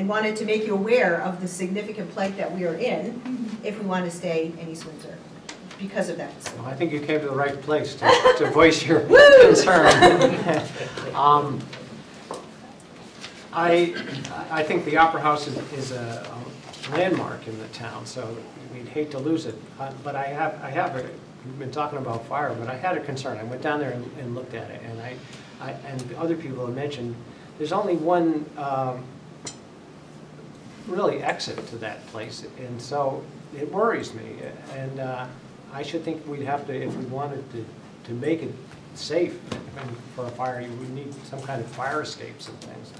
wanted to make you aware of the significant plight that we are in if we want to stay in East Windsor because of that. Well, I think you came to the right place to voice your concern. I think the Opera House is a landmark in the town, so we'd hate to lose it. But we've been talking about fire, but I had a concern. I went down there and looked at it, and other people have mentioned, there's only one really exit to that place, and so it worries me. And I should think we'd have to, if we wanted to make it safe for a fire, you would need some kind of fire escapes and things.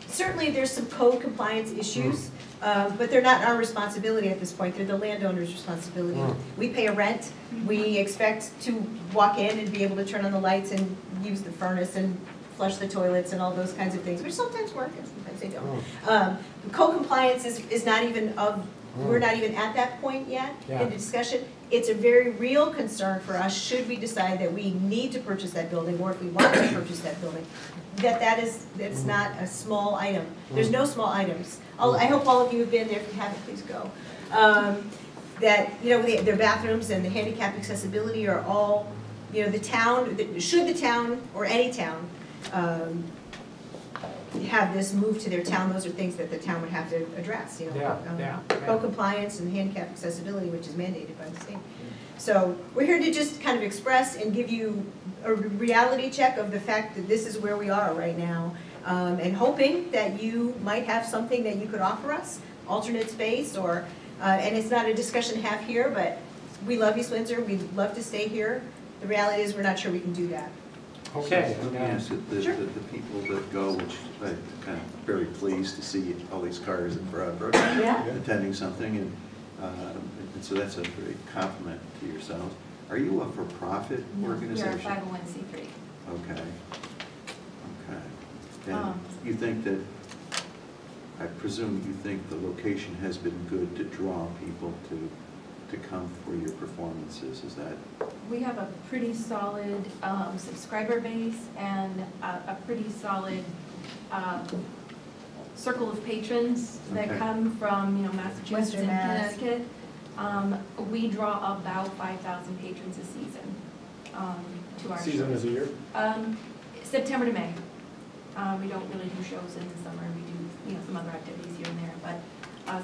Certainly, there's some code compliance issues, but they're not our responsibility at this point. They're the landowner's responsibility. We pay a rent. We expect to walk in and be able to turn on the lights and use the furnace and flush the toilets and all those kinds of things, which sometimes work and sometimes they don't. Code compliance is not even we're not even at that point yet in the discussion. It's a very real concern for us should we decide that we need to purchase that building, or if we want to purchase that building, that's not a small item. There's no small items. I hope all of you have been there. If you haven't, please go. Their bathrooms and the handicap accessibility are all, the town, should the town or any town have this moved to their town, those are things that the town would have to address, you know. Co-compliance and handicap accessibility, which is mandated by the state. So we're here to just kind of express and give you a reality check of the fact that this is where we are right now, and hoping that you might have something that you could offer us, alternate space, or, and it's not a discussion half here, but we love East Windsor, we'd love to stay here. The reality is we're not sure we can do that. Okay. Let me ask you, the people that go, which I'm kind of very pleased to see all these cars in Broadbrook attending something, and so that's a great compliment to yourselves. Are you a for-profit organization? You're a 501c3. Okay. And you think that, I presume you think the location has been good to draw people to come for your performances, is that? We have a pretty solid subscriber base and a pretty solid circle of patrons that come from, you know, Massachusetts and Connecticut. We draw about 5,000 patrons a season to our Season shows. is a year? September to May. We don't really do shows in the summer. We do, you know, some other activities here and there, but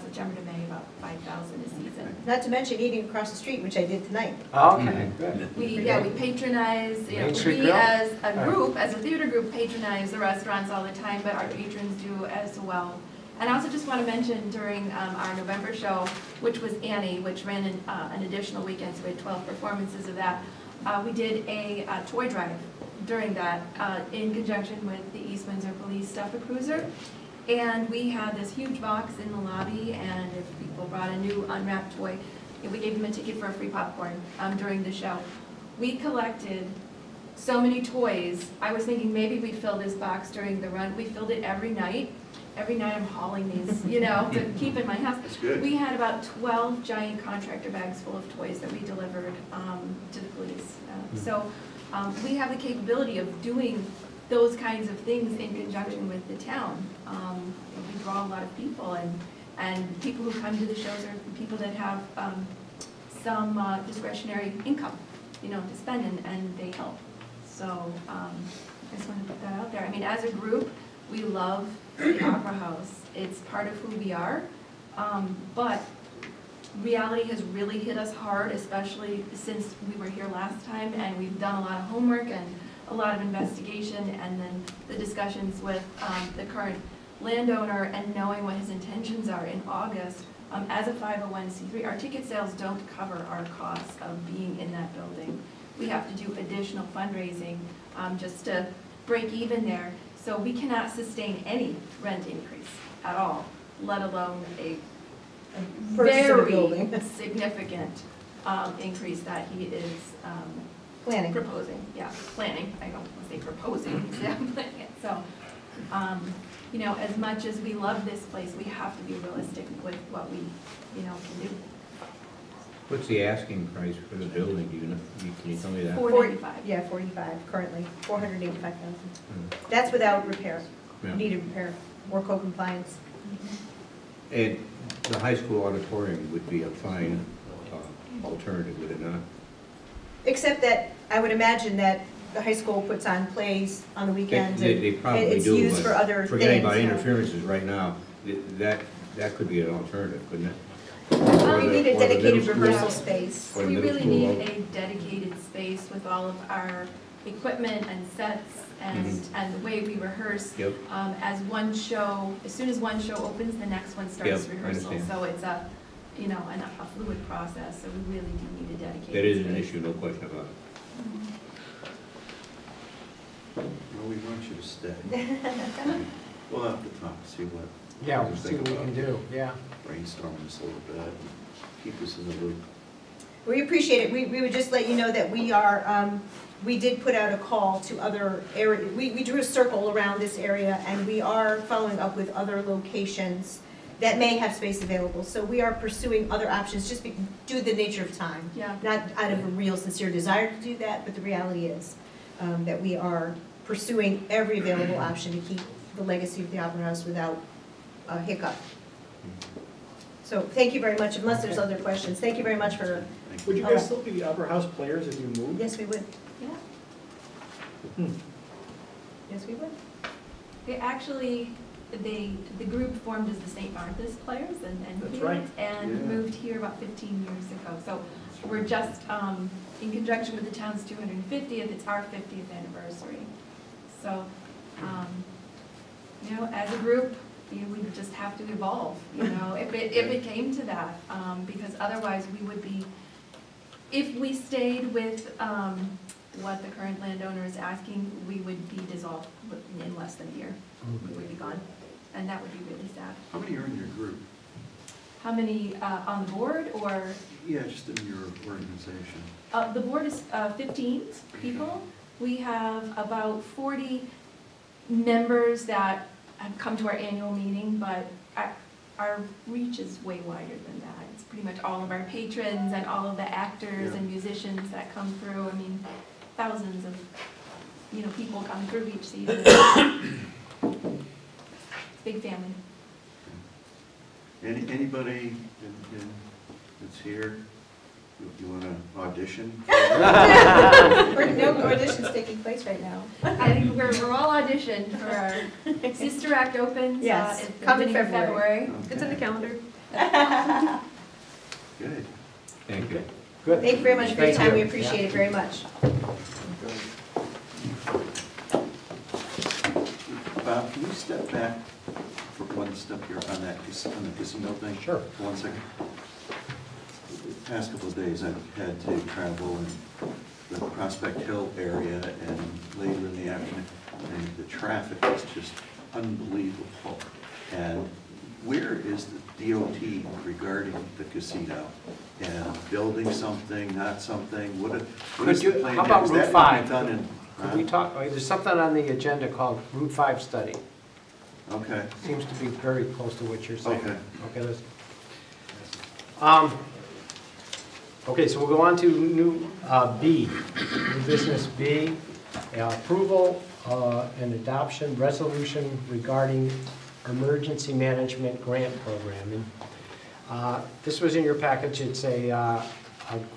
September to May, about 5,000 a season. Not to mention eating across the street, which I did tonight. Okay, good. We patronize, you know, Main Street we Grill? as a group, as a theater group, patronize the restaurants all the time, but our patrons do as well. And I also just want to mention during our November show, which was Annie, which ran an additional weekend, so we had 12 performances of that, we did a toy drive during that in conjunction with the East Windsor Police Stuffer Cruiser. And we had this huge box in the lobby, and if people brought a new unwrapped toy, we gave them a ticket for a free popcorn during the show. We collected so many toys. I was thinking maybe we'd fill this box during the run. We filled it every night. Every night I'm hauling these, you know, to keep in my house. That's good. We had about 12 giant contractor bags full of toys that we delivered to the police. So we have the capability of doing those kinds of things in conjunction with the town. We draw a lot of people, and people who come to the shows are people that have some discretionary income, you know, to spend, and they help. So I just want to put that out there. I mean, as a group, we love the Opera House. It's part of who we are, but reality has really hit us hard, especially since we were here last time, and we've done a lot of homework and a lot of investigation, and then the discussions with the current landowner and knowing what his intentions are in August. As a 501c3, our ticket sales don't cover our costs of being in that building. We have to do additional fundraising just to break even there. So we cannot sustain any rent increase at all, let alone a very significant increase that he is Planning. proposing. Yeah, planning. I don't want to say proposing, he's planning it. So, you know, as much as we love this place, we have to be realistic with what we, you know, can do. What's the asking price for the building, do you know, can you tell me that? $495. Yeah, 45 currently, 485,000. That's without repair, Yeah. needed repair, or co-compliance. And the high school auditorium would be a fine alternative, would it not? Except that I would imagine that the high school puts on plays on the weekends. They and probably it's do, used for other but forgetting things, about you know. interferences right now, that could be an alternative, couldn't it? We need a Or the dedicated middle school. rehearsal space. Or the We middle really school. need a dedicated space with all of our equipment and sets and the way we rehearse. Yep. As one show, as soon as one show opens, the next one starts Yep, I rehearsal. understand. So it's a, you know, a fluid process, so we really do need a dedicated space. That is an issue, no question about it. Well, we want you to stay. We'll have to talk, see what. Yeah, what we'll see what we can do, yeah. Brainstorm this a little bit, and keep us in the loop. We appreciate it. We would just let you know that we are, we did put out a call to other areas. We drew a circle around this area, and we are following up with other locations that may have space available. So we are pursuing other options, just due to the nature of time. Yeah. Not out of a real sincere desire to do that, but the reality is that we are pursuing every available option to keep the legacy of the Opera House without a hiccup. So thank you very much, unless there's other questions. Thank you very much for, Would you guys still be the Opera House players if you moved? yes, we would. Yeah. Yes, we would. They actually, the group formed as the St. Martha's Players and That's Kids, right. and Yeah. moved here about 15 years ago. So we're just, in conjunction with the town's 250th, it's our 50th anniversary. So, you know, as a group, we would just have to evolve, you know, if it came to that, because otherwise we would be, if we stayed with what the current landowner is asking, we would be dissolved in less than a year. We would be gone, and that would be really sad. How many are in your group? How many on the board, or? Yeah, just in your organization. The board is 15 people. We have about 40 members that have come to our annual meeting, but our reach is way wider than that. It's pretty much all of our patrons and all of the actors and musicians that come through. I mean, thousands of, you know, people come through each season. It's a big family. Anybody that's here, you want to audition? No auditions taking place right now. I think we're all auditioned for our Sister Act opens Yes, at the come in beginning of February. February. It's in the calendar. Good. Thank you. Good. Thank you very much for your Thank time, you. we appreciate it very much. Bob, can you step back for one step here on that, on the casino thing? Sure. For 1 second. The past couple of days, I've had to travel in the Prospect Hill area and later in the afternoon, and the traffic is just unbelievable. And where is the DOT regarding the casino? And building something, not something, what is the plan? How about Is Route that 5? done in? Could we talk, there's something on the agenda called Route 5 study. Okay, Seems to be very close to what you're saying. okay. Okay, let's. Okay, so we'll go on to new B, new business B, approval and adoption resolution regarding emergency management grant programming. This was in your package. It's a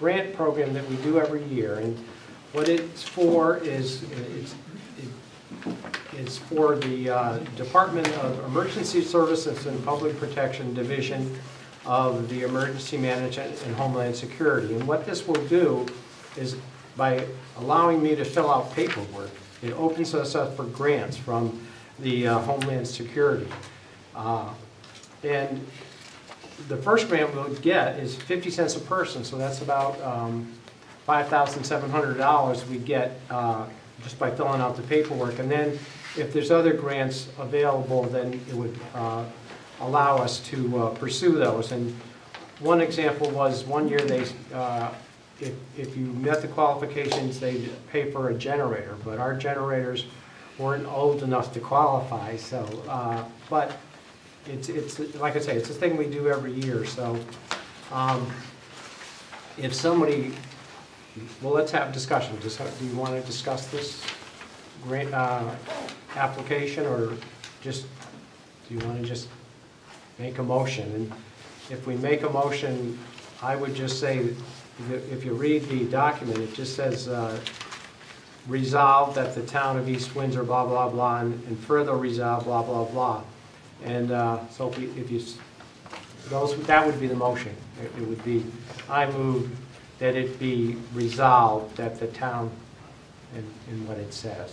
grant program that we do every year, and what it's for is it's for the Department of Emergency Services and Public Protection Division of the Emergency Management and Homeland Security. And what this will do is, by allowing me to fill out paperwork, it opens us up for grants from the Homeland Security. And the first grant we'll get is 50 cents a person, so that's about $5,700 we get just by filling out the paperwork. And then if there's other grants available, then it would allow us to pursue those. And one example was, one year they, if you met the qualifications, they'd pay for a generator, but our generators weren't old enough to qualify. So, but it's like I say, it's a thing we do every year. So, if somebody, well, let's have a discussion. Do you want to discuss this grant application, or just do you want to just make a motion? And if we make a motion, I would just say, if you read the document, it just says resolved that the town of East Windsor, blah, blah, blah, and further resolve, blah, blah, blah. And so if you, that would be the motion. It would be, I move that it be resolved that the town, in what it says.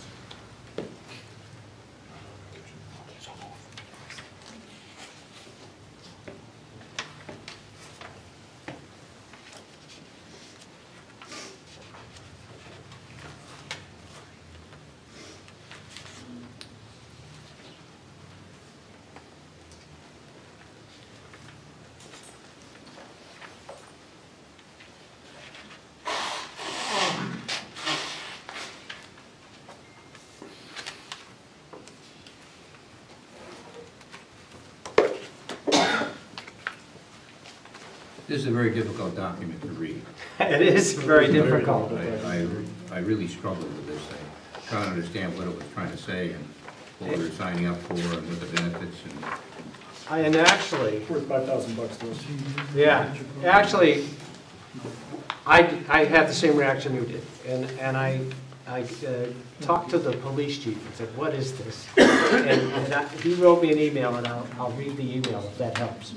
This is a very difficult document to read. It is very difficult. I really struggled with this thing, trying to understand what it was trying to say and what we were signing up for and what the benefits and. And actually, Worth $5,000 to us. yeah, actually, I had the same reaction you did, and I I talked to the police chief and said, what is this? And he wrote me an email, and I'll read the email if that helps.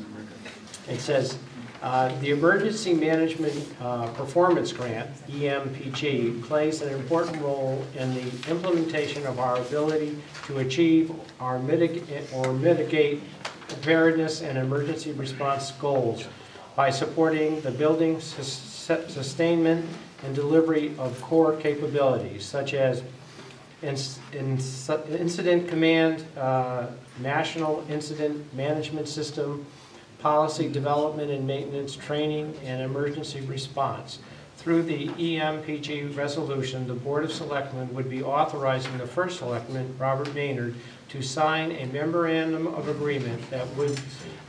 It says, the Emergency Management Performance Grant, EMPG, plays an important role in the implementation of our ability to achieve or mitigate preparedness and emergency response goals by supporting the building sustainment and delivery of core capabilities such as Incident Command, National Incident Management System, policy development and maintenance, training, and emergency response. Through the EMPG resolution, the Board of Selectmen would be authorizing the first Selectman, Robert Maynard, to sign a memorandum of agreement that would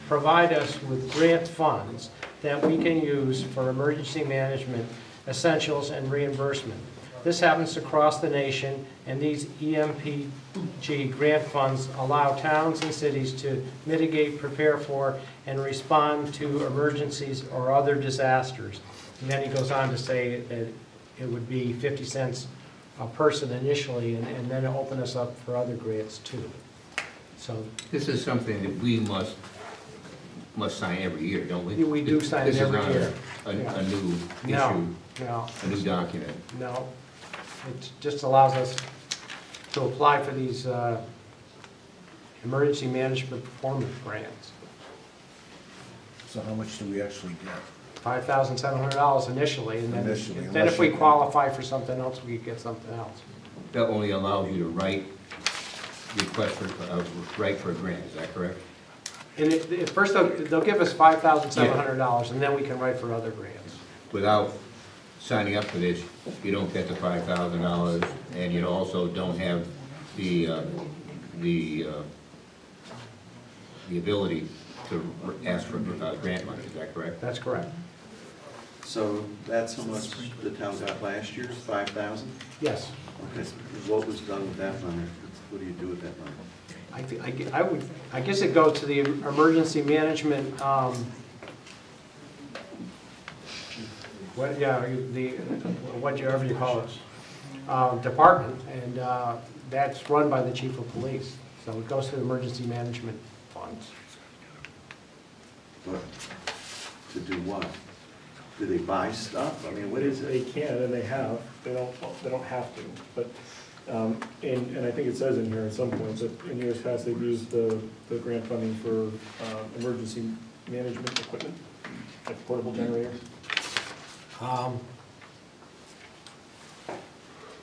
provide us with grant funds that we can use for emergency management essentials and reimbursement. This happens across the nation, and these EMPG grant funds allow towns and cities to mitigate, prepare for, and respond to emergencies or other disasters. And then he goes on to say that it would be 50 cents a person initially, and then open us up for other grants too. So This is something that we must sign every year, don't we? we do sign it every year. This is not a new No, issue, no, a new document. no. It just allows us to apply for these emergency management performance grants. So how much do we actually get? $5,700 initially, and then Initially, then if we qualify for something else, we could get something else. That only allows you to write write for a grant, is that correct? And at first, they'll give us $5,700, and then we can write for other grants. Without signing up for this, you don't get the $5,000, and you also don't have the ability to ask for grant money, is that correct? That's correct. So that's how much the town got last year, 5,000? Yes. Okay, what was done with that money? What do you do with that money? I guess it goes to the emergency management, whatever you call it, department, and that's run by the chief of police. So it goes to the emergency management funds. But to do what? Do they buy stuff? I mean, what is They it? can, and they have, they don't have to, but, and I think it says in here at some points that in years past, they've used the grant funding for emergency management equipment, like portable generators.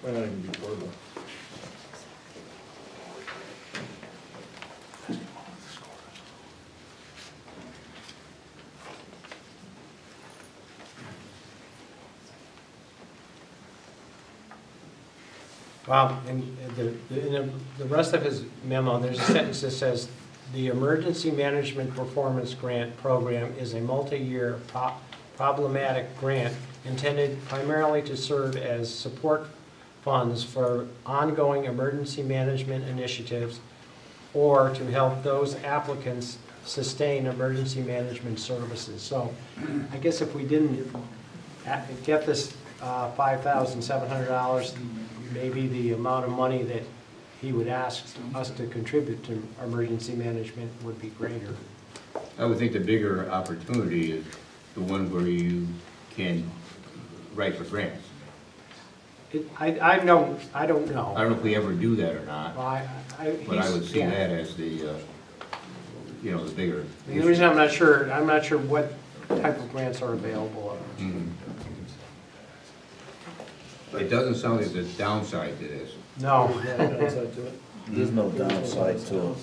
Might not even be portable. And in the rest of his memo, there's a sentence that says, the Emergency Management Performance Grant Program is a multi-year problematic grant intended primarily to serve as support funds for ongoing emergency management initiatives or to help those applicants sustain emergency management services. So I guess if we didn't get this $5,700, maybe the amount of money that he would ask us to contribute to emergency management would be greater. I would think the bigger opportunity is the one where you can write for grants. I don't know. I don't know if we ever do that or not, Well, but I would see yeah. that as the, the bigger The issue. reason I'm not sure what type of grants are available. Mhm. It doesn't sound like there's a downside to this. No. Downside to it. There's no downside to it.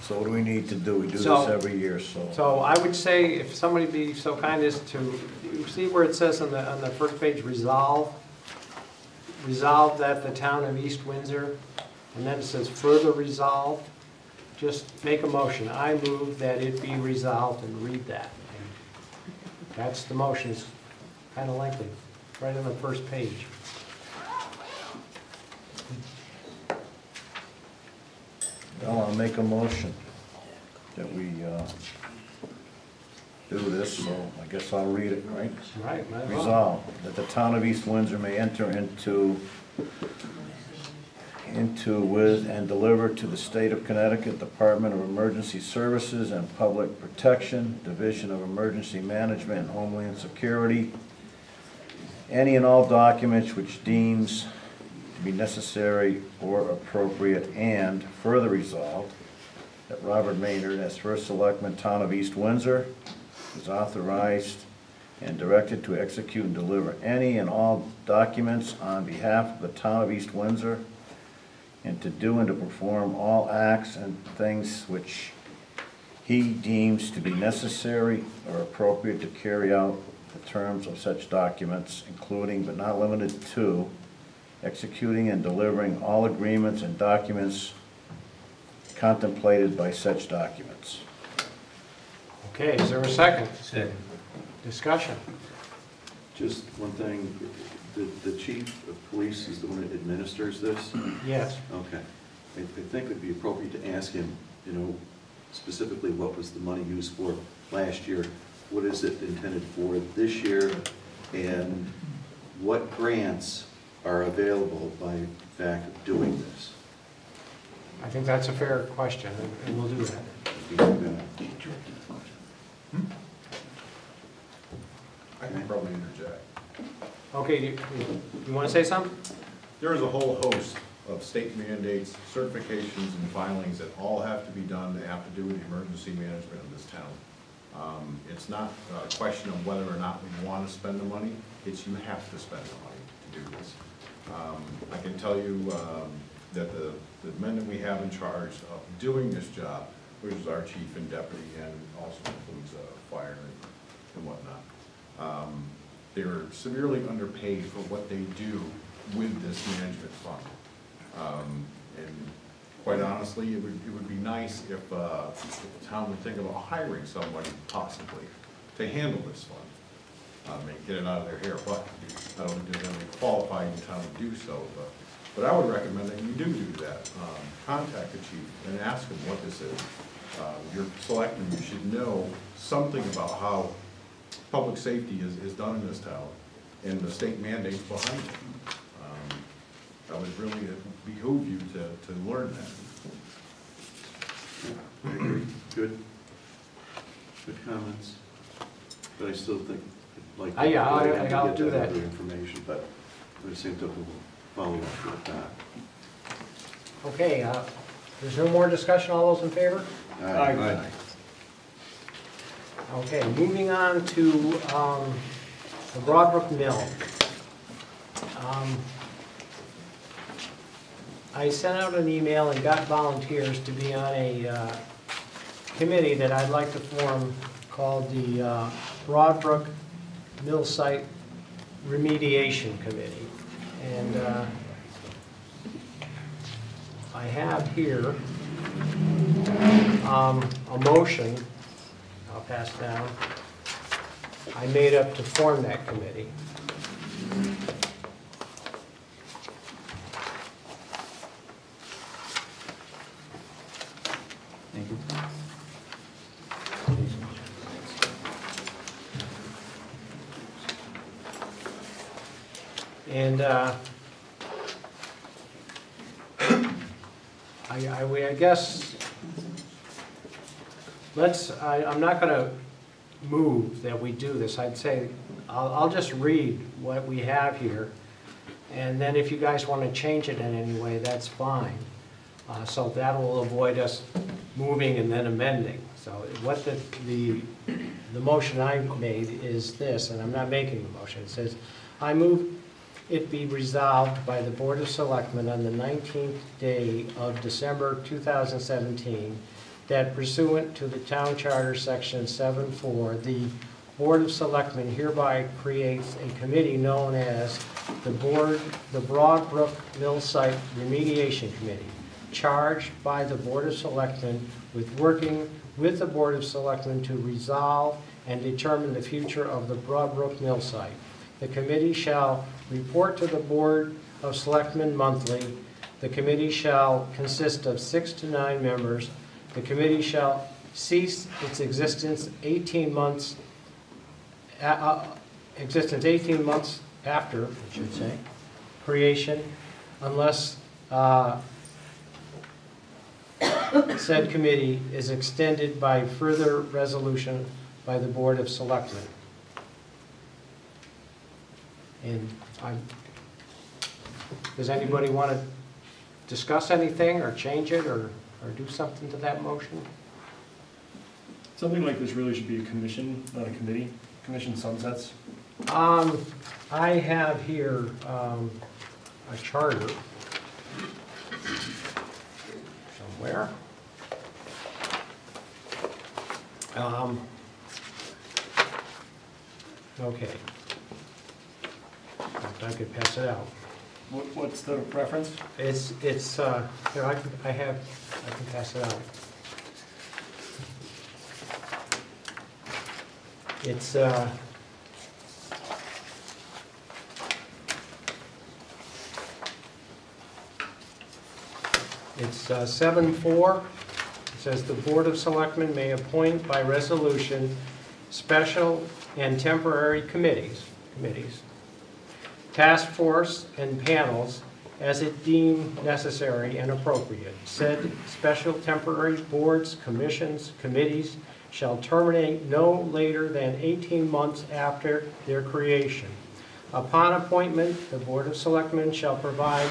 So what do we need to do? We do this So- every year, so. So I would say if somebody be so kind as to, you see where it says on the first page, resolve that the town of East Windsor, and then it says further resolved, just make a motion. I move that it be resolved, and read that. And that's the motion. It's kind of lengthy, right on the first page. Well, I'll make a motion that we do this, so I guess I'll read it, right? Right, might as well. Resolved that the town of East Windsor may enter into with and deliver to the State of Connecticut Department of Emergency Services and Public Protection, Division of Emergency Management and Homeland Security, any and all documents which deems to be necessary or appropriate, and further resolved that Robert Maynard, as first selectman, town of East Windsor, is authorized and directed to execute and deliver any and all documents on behalf of the town of East Windsor, and to do and to perform all acts and things which he deems to be necessary or appropriate to carry out the terms of such documents, including but not limited to executing and delivering all agreements and documents contemplated by such documents. Okay, is there a second? Second. Discussion. Just one thing, the chief of police is the one that administers this? Yes. Okay. I think it'd be appropriate to ask him, you know, specifically what was the money used for last year? What is it intended for this year? And what grants are available by fact of doing this? I think that's a fair question, and we'll do that. I can probably interject. Okay, you want to say something? There is a whole host of state mandates, certifications, and filings that all have to be done that have to do with the emergency management of this town. It's not a question of whether or not we want to spend the money, it's you have to spend the money to do this. I can tell you that the men that we have in charge of doing this job, which is our chief and deputy, and also includes fire and whatnot, they're severely underpaid for what they do with this management fund. And quite honestly, it would be nice if the town would think about hiring somebody possibly to handle this fund. Maybe get it out of their hair, but I don't think there's any qualified in town to do so. But I would recommend that you do that. Contact the chief and ask him what this is. Your selectmen, you should know something about how public safety is done in this town and the state mandates behind it. I would really behoove you to learn that. I agree. Good comments. But I still think, like, Yeah, I'll do that. Other information, but at the same time, we'll follow up with that. Okay, there's no more discussion, all those in favor? Aye. Okay, moving on to the Broadbrook Mill. I sent out an email and got volunteers to be on a committee that I'd like to form called the Broadbrook Mill Site Remediation Committee. And I have here a motion, I'll pass down, I made up to form that committee. Thank you. And I guess, I'm not going to move that we do this. I'd say, I'll just read what we have here, and then if you guys want to change it in any way, that's fine. So that will avoid us moving and then amending. So what the motion I made is this, and I'm not making the motion. It says, I move it be resolved by the Board of Selectmen on the 19th day of December 2017 that pursuant to the Town Charter Section 7.4, the Board of Selectmen hereby creates a committee known as the Broadbrook Mill Site Remediation Committee, charged by the Board of Selectmen with working with the Board of Selectmen to resolve and determine the future of the Broadbrook Mill Site. The committee shall report to the Board of Selectmen monthly. The committee shall consist of 6 to 9 members. The committee shall cease its existence 18 months, existence 18 months after, I should say, creation, unless said committee is extended by further resolution by the Board of Selectmen. And does anybody want to discuss anything or change it or do something to that motion? Something like this really should be a commission, not a committee. Commission sunsets. I have here a charter somewhere. Okay. I could pass it out. What's the reference? It's here, I can pass it out. It's it's 7-4. It says the Board of Selectmen may appoint by resolution special and temporary committees, task force, and panels as it deemed necessary and appropriate. Said special temporary boards, commissions, committees shall terminate no later than 18 months after their creation. Upon appointment, the Board of Selectmen shall provide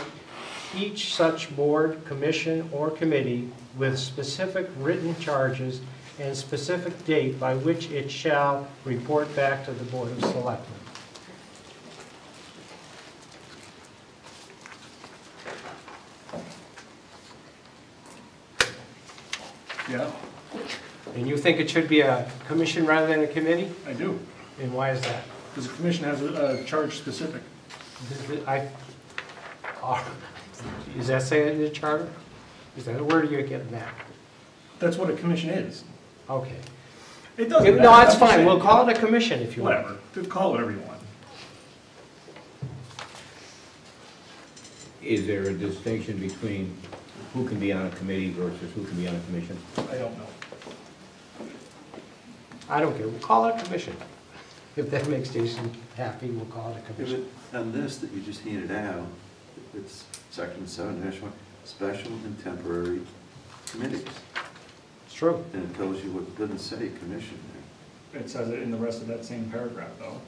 each such board, commission, or committee with specific written charges and specific date by which it shall report back to the Board of Selectmen. Yeah, And you think it should be a commission rather than a committee? I do. And why is that? Because the commission has a charge specific. Is that saying in the charter? Is that, where do you get that? That's what a commission is. Okay. It doesn't matter. No, that's I'm just fine, saying. we'll call it a commission if you want. Whatever, call it whatever you want. Is there a distinction between who can be on a committee versus who can be on a commission? I don't know. I don't care, we'll call it a commission. If that makes Jason happy, we'll call it a commission. On this that you just handed out, it's section 7-1, special and temporary committees. It's true. And it tells you what, it doesn't say commission there. It says it in the rest of that same paragraph, though.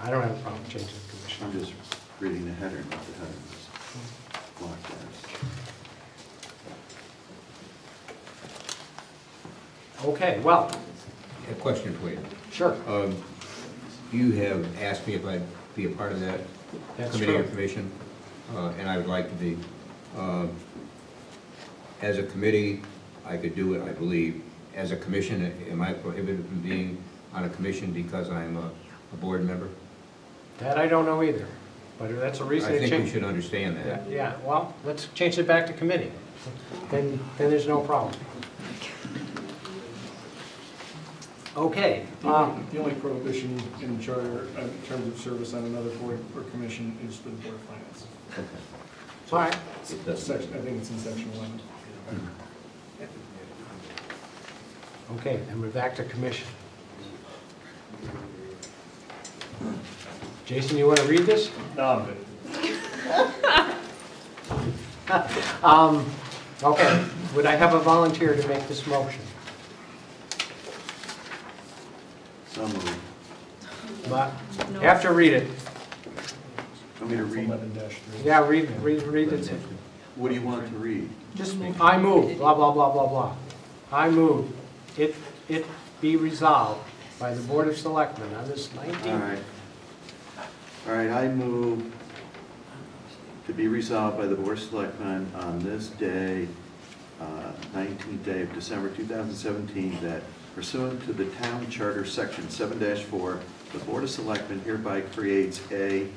I don't have a problem changing the commission. I'm just reading the header, not the header. Block that. Okay, well, A question for you. sure. You have asked me if I'd be a part of that That's committee or true. commission, and I would like to be. As a committee, I could do it, I believe. As a commission, am I prohibited from being on a commission because I'm a board member? That I don't know either, but that's a reason to I think we change. should understand that. Yeah, well, let's change it back to committee. Then there's no problem. Okay. The only prohibition in charter in terms of service on another board or commission is for the Board of Finance. Okay. All right. It doesn't- Section, I think it's in section 11. Okay, and we're back to commission. Jason, you want to read this? No, I'm good. Okay, would I have a volunteer to make this motion? So moved. But, you have to read it. Want me to read? 11-3. Yeah, read it. What do you want to read? Just, I move, blah, blah, blah, blah, blah. I move, it be resolved by the Board of Selectmen on this 19th. All right, I move to be resolved by the Board of Selectmen on this day, 19th day of December 2017, that pursuant to the Town Charter Section 7-4, the Board of Selectmen hereby creates a,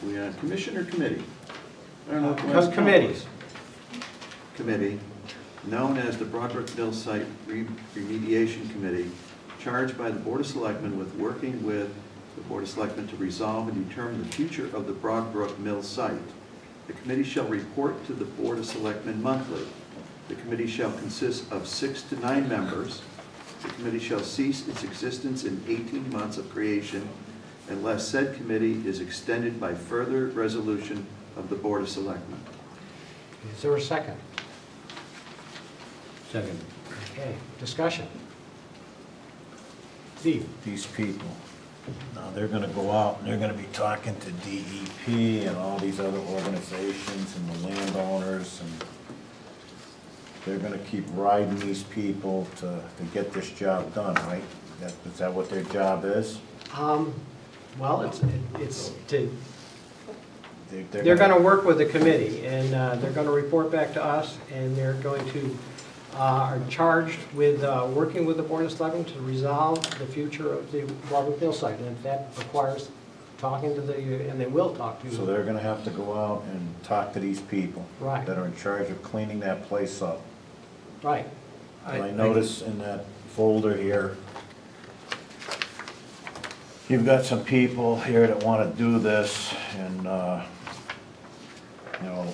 we on commission or committee? I don't know. what the last Committee. was. Committee, known as the Broadbrook Mill Site Remediation Committee, charged by the Board of Selectmen with working with the Board of Selectmen to resolve and determine the future of the Broadbrook Mill site. The committee shall report to the Board of Selectmen monthly. The committee shall consist of 6 to 9 members. The committee shall cease its existence in 18 months of creation unless said committee is extended by further resolution of the Board of Selectmen. Is there a second? Second. Okay, discussion. Steve? These people, now they're gonna go out and they're gonna be talking to DEP and all these other organizations and the landowners, and they're gonna keep riding these people to get this job done, right? Is that what their job is? Well, it's to, they're gonna work with the committee, and they're gonna report back to us, and they're going to, are charged with working with the Board of Selectmen to resolve the future of the Broadbrook Mill site, and if that requires talking to the, and they will talk to you. So they're gonna have to go out and talk to these people. Right. That are in charge of cleaning that place up. Right. And I notice in that folder here, you've got some people here that want to do this, and, you know,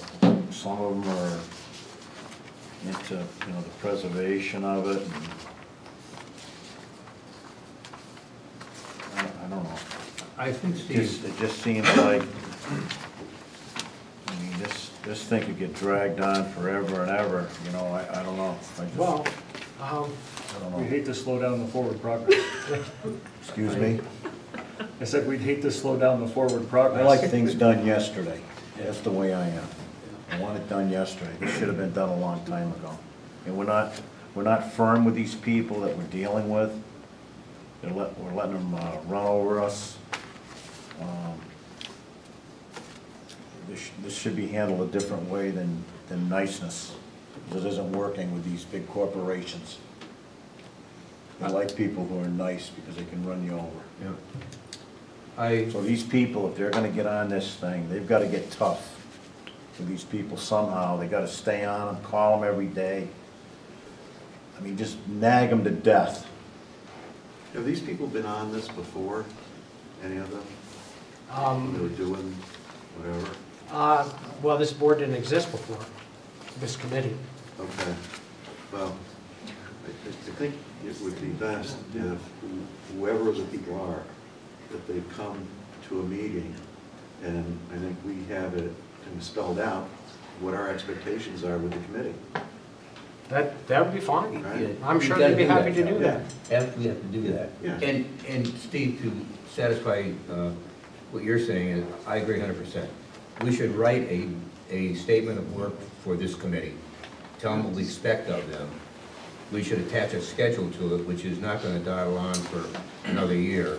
some of them are into, you know, the preservation of it. And I don't know. I think, It just seems like, I mean, this thing could get dragged on forever and ever, you know, I don't know. Well, I don't We know. hate to slow down the forward progress. Excuse me? I said we'd hate to slow down the forward progress. I like things done yesterday. That's the way I am. I want it done yesterday. This should have been done a long time ago. And we're not firm with these people that we're dealing with. We're letting them run over us. This should be handled a different way than niceness. Because it isn't working with these big corporations. They like people who are nice because they can run you over. Yeah. So these people, if they're gonna get on this thing, they've gotta get tough with these people somehow. They gotta stay on them, call them every day. I mean, just nag them to death. Have these people been on this before, any of them? They were doing whatever? well, this board didn't exist before, this committee. Okay, well, I think it would be best if whoever the people are, that they come to a meeting, and I think we have it spelled out what our expectations are with the committee. That would be fine. Right. I'm sure they'd be happy to do that. We have to do that. Yeah. And Steve, to satisfy what you're saying, is I agree 100%. We should write a statement of work for this committee. Tell them what we expect of them. We should attach a schedule to it, which is not going to dawdle on for another year.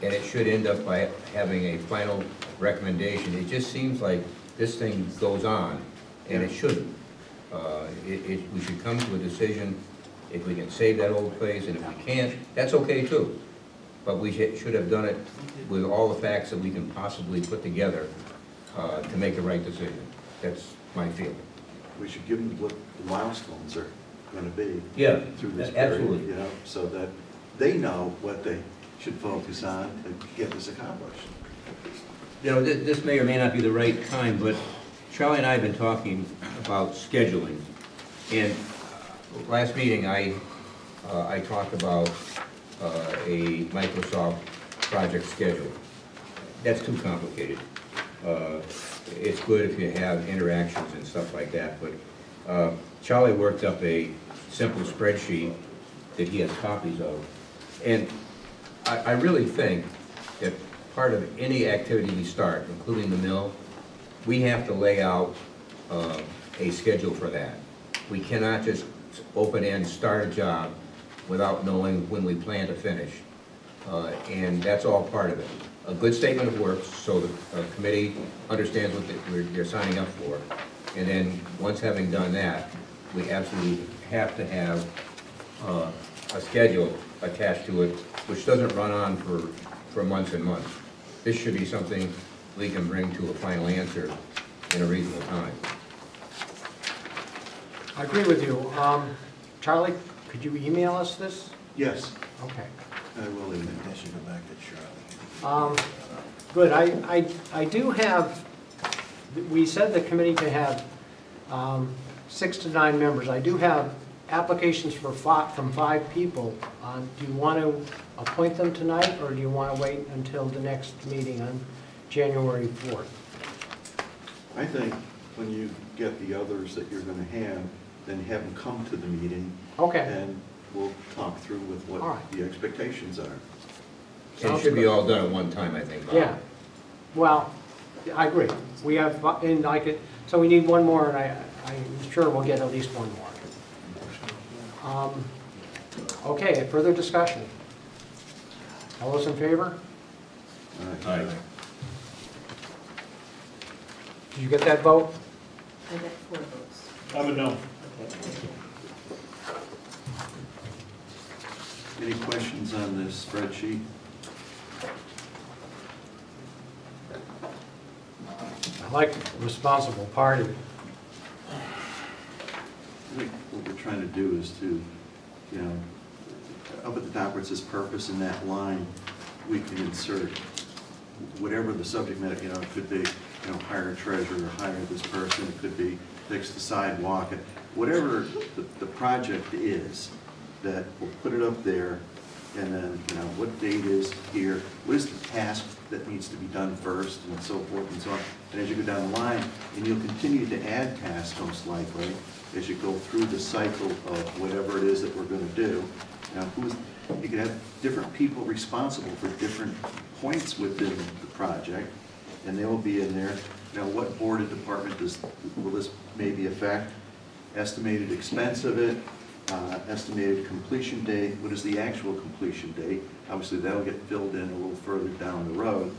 And it should end up by having a final recommendation. It just seems like this thing goes on, and it shouldn't. We should come to a decision if we can save that old place, and if we can't, that's okay too. But we should have done it with all the facts that we can possibly put together to make the right decision. That's my feeling. We should give them what the milestones are going to be. Yeah, through this absolutely. period, you know, so that they know what they should focus on to get this accomplished. You know, this may or may not be the right time, but Charlie and I have been talking about scheduling. And last meeting, I talked about a Microsoft project schedule. That's too complicated. It's good if you have interactions and stuff like that, but Charlie worked up a simple spreadsheet that he has copies of. And I really think that part of any activity we start, including the mill, we have to lay out a schedule for that. We cannot just open-end start a job without knowing when we plan to finish. And that's all part of it. A good statement of work so the committee understands what they're signing up for. And then, once having done that, we absolutely have to have a schedule attached to it, which doesn't run on for months and months. This should be something we can bring to a final answer in a reasonable time. I agree with you. Charlie, could you email us this? Yes, Okay. I will email. I should go back to Charlie. Good, I do have, we said the committee can have 6 to 9 members. I do have applications from 5 people. Do you want to appoint them tonight, or do you want to wait until the next meeting on January 4th? I think when you get the others that you're gonna have, then have them come to the meeting. Okay. And we'll talk through with All what right. the expectations are. It should be all done at one time, I think, Bob. Yeah, well, I agree. We have, and so we need one more, and I'm sure we'll get at least one more. Okay, further discussion? All those in favor? All right. Aye. Did you get that vote? I got 4 votes. I'm a no. Any questions on this spreadsheet? I like responsible party. I think what we're trying to do is to, up at the top where it says purpose in that line, we can insert whatever the subject matter, it could be, hire a treasurer, hire this person, it could be fix the sidewalk, whatever the project is, that we'll put it up there, and then, what date is here, what is the task that needs to be done first, and so forth and so on. And as you go down the line, and you'll continue to add tasks most likely, as you go through the cycle of whatever it is that we're gonna do. You can have different people responsible for different points within the project, and they will be in there. What board or department will this maybe affect? Estimated expense of it, estimated completion date, what is the actual completion date? Obviously, that'll get filled in a little further down the road.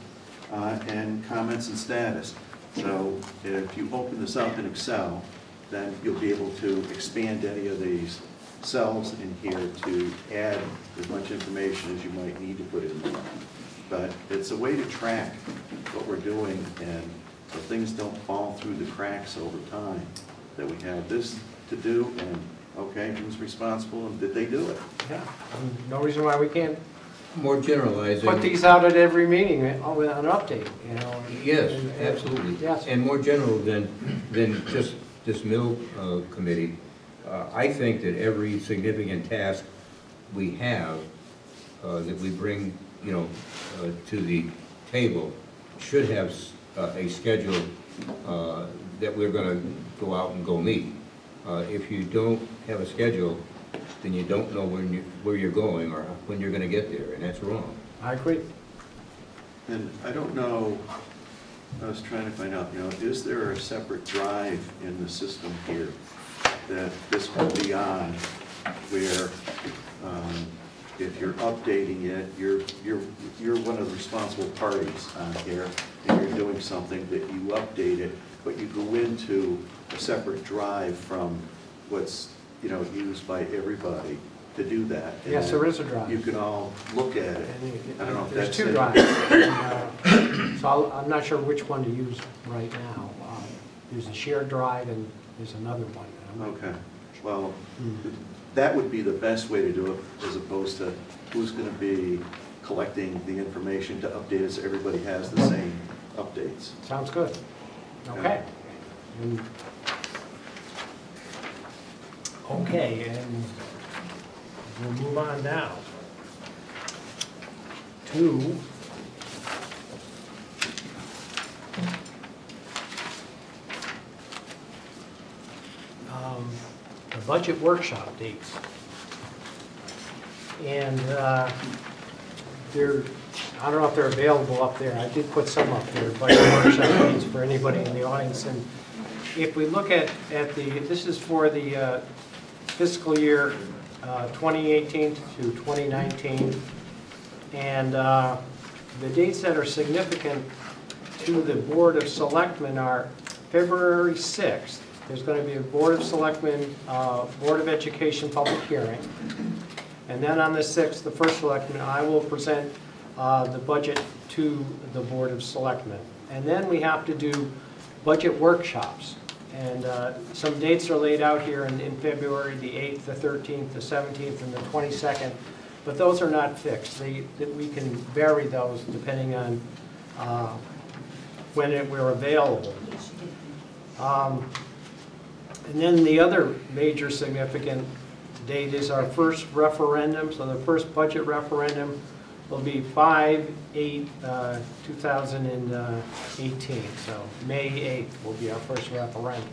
And comments and status. So if you open this up in Excel, then you'll be able to expand any of these cells in here to add as much information as you might need to put in there. But it's a way to track what we're doing, and so things don't fall through the cracks over time, that we have this to do, and okay, who's responsible, and did they do it? Yeah, no reason why we can't More generalizing. put these out at every meeting with an update, Yes, absolutely. Yes. And more general than just this mill committee, I think that every significant task we have, that we bring, to the table, should have a schedule that we're going to go out and go meet. If you don't have a schedule, then you don't know where you're going or when you're going to get there, and that's wrong. I agree. And I don't know, I was trying to find out, is there a separate drive in the system here that this will be on, where if you're updating it, you're one of the responsible parties on here, and you're doing something that you update it, but you go into a separate drive from what's used by everybody to do that. And Yes, there is a drive. you can all look at it. I don't know if There's that's 2 it. drives. So I'm not sure which one to use right now. There's a shared drive and there's another one. Okay, well, that would be the best way to do it, as opposed to who's going to be collecting the information to update it so everybody has the same updates. Sounds good. Okay. Okay, and we'll move on now to the budget workshop dates. And I don't know if they're available up there. I did put some up there, budget workshop dates for anybody in the audience. And if we look at this is for the fiscal year 2018 to 2019. And the dates that are significant to the Board of Selectmen are February 6th. There's going to be a Board of Selectmen, Board of Education public hearing. And then on the 6th, the first Selectman, I will present the budget to the Board of Selectmen. And then we have to do budget workshops. And some dates are laid out here in February, the 8th, the 13th, the 17th, and the 22nd. but those are not fixed. That we can vary those depending on when we're available. And then the other major significant date is our first referendum. So the first budget referendum will be 5/8/2018. So May 8th will be our first referendum.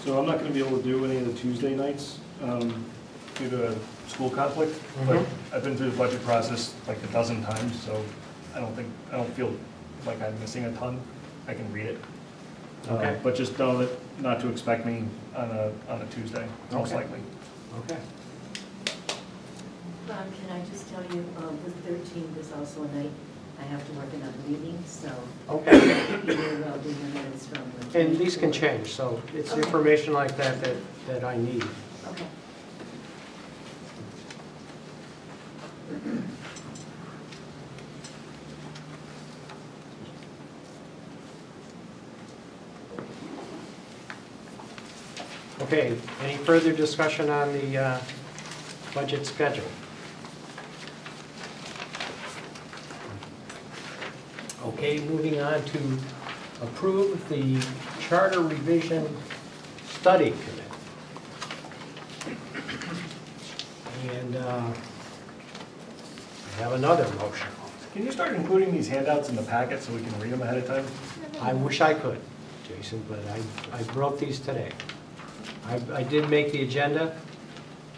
So I'm not going to be able to do any of the Tuesday nights due to a school conflict, but I've been through the budget process like a dozen times, so I don't feel like I'm missing a ton. I can read it. Okay. But just know that not to expect me on a Tuesday, most likely. Okay. Bob, can I just tell you, the 13th is also a night I have to work another meeting, so. Okay. You may well do the minutes from the. And these can change, so it's information like that I need. Okay. Okay, any further discussion on the budget schedule? Okay, moving on to approve the Charter Revision Study Committee. And I have another motion. Can you start including these handouts in the packet so we can read them ahead of time? I wish I could, Jason, but I wrote these today. I did make the agenda.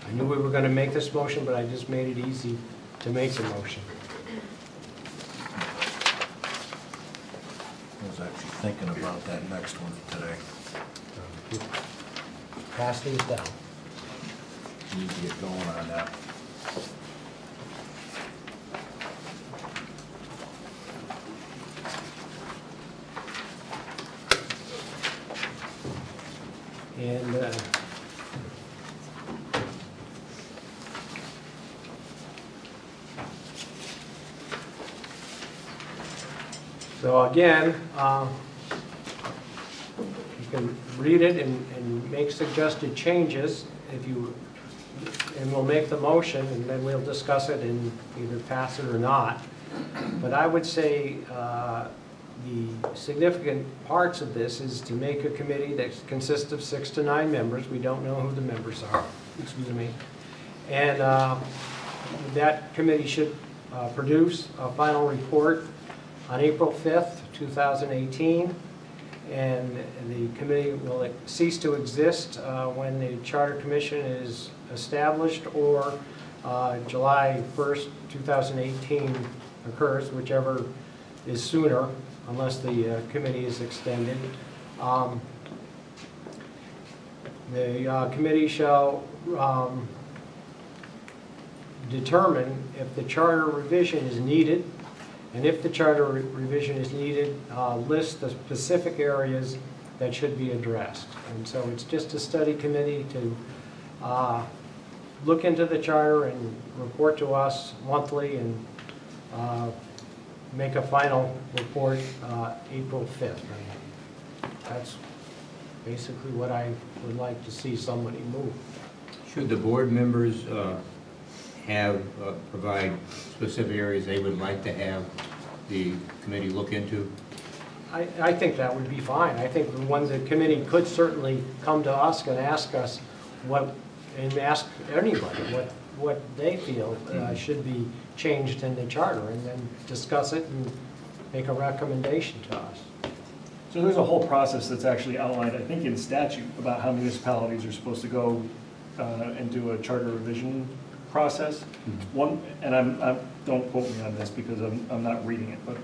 I knew we were going to make this motion, but I just made it easy to make the motion. I was actually thinking about that next one today. Pass these down. Need to get going on that. And so again, you can read it and make suggested changes if you, and we'll make the motion and then we'll discuss it and either pass it or not. But I would say the significant parts of this is to make a committee that consists of 6 to 9 members. We don't know who the members are, excuse me. And that committee should produce a final report on April 5th, 2018. And the committee will cease to exist when the Charter Commission is established or July 1st, 2018 occurs, whichever is sooner, unless the committee is extended. The committee shall determine if the charter revision is needed, and if the charter revision is needed, list the specific areas that should be addressed. And so it's just a study committee to look into the charter and report to us monthly and make a final report April 5th. And that's basically what I would like to see somebody move. Should the board members provide specific areas they would like to have the committee look into? I think that would be fine. I think the committee could certainly come to us and ask us and ask anybody what they feel should be changed in the charter, and then discuss it and make a recommendation to us. So there's a whole process that's actually outlined, I think, in statute about how municipalities are supposed to go and do a charter revision process. One, and I'm don't quote me on this because I'm not reading it, but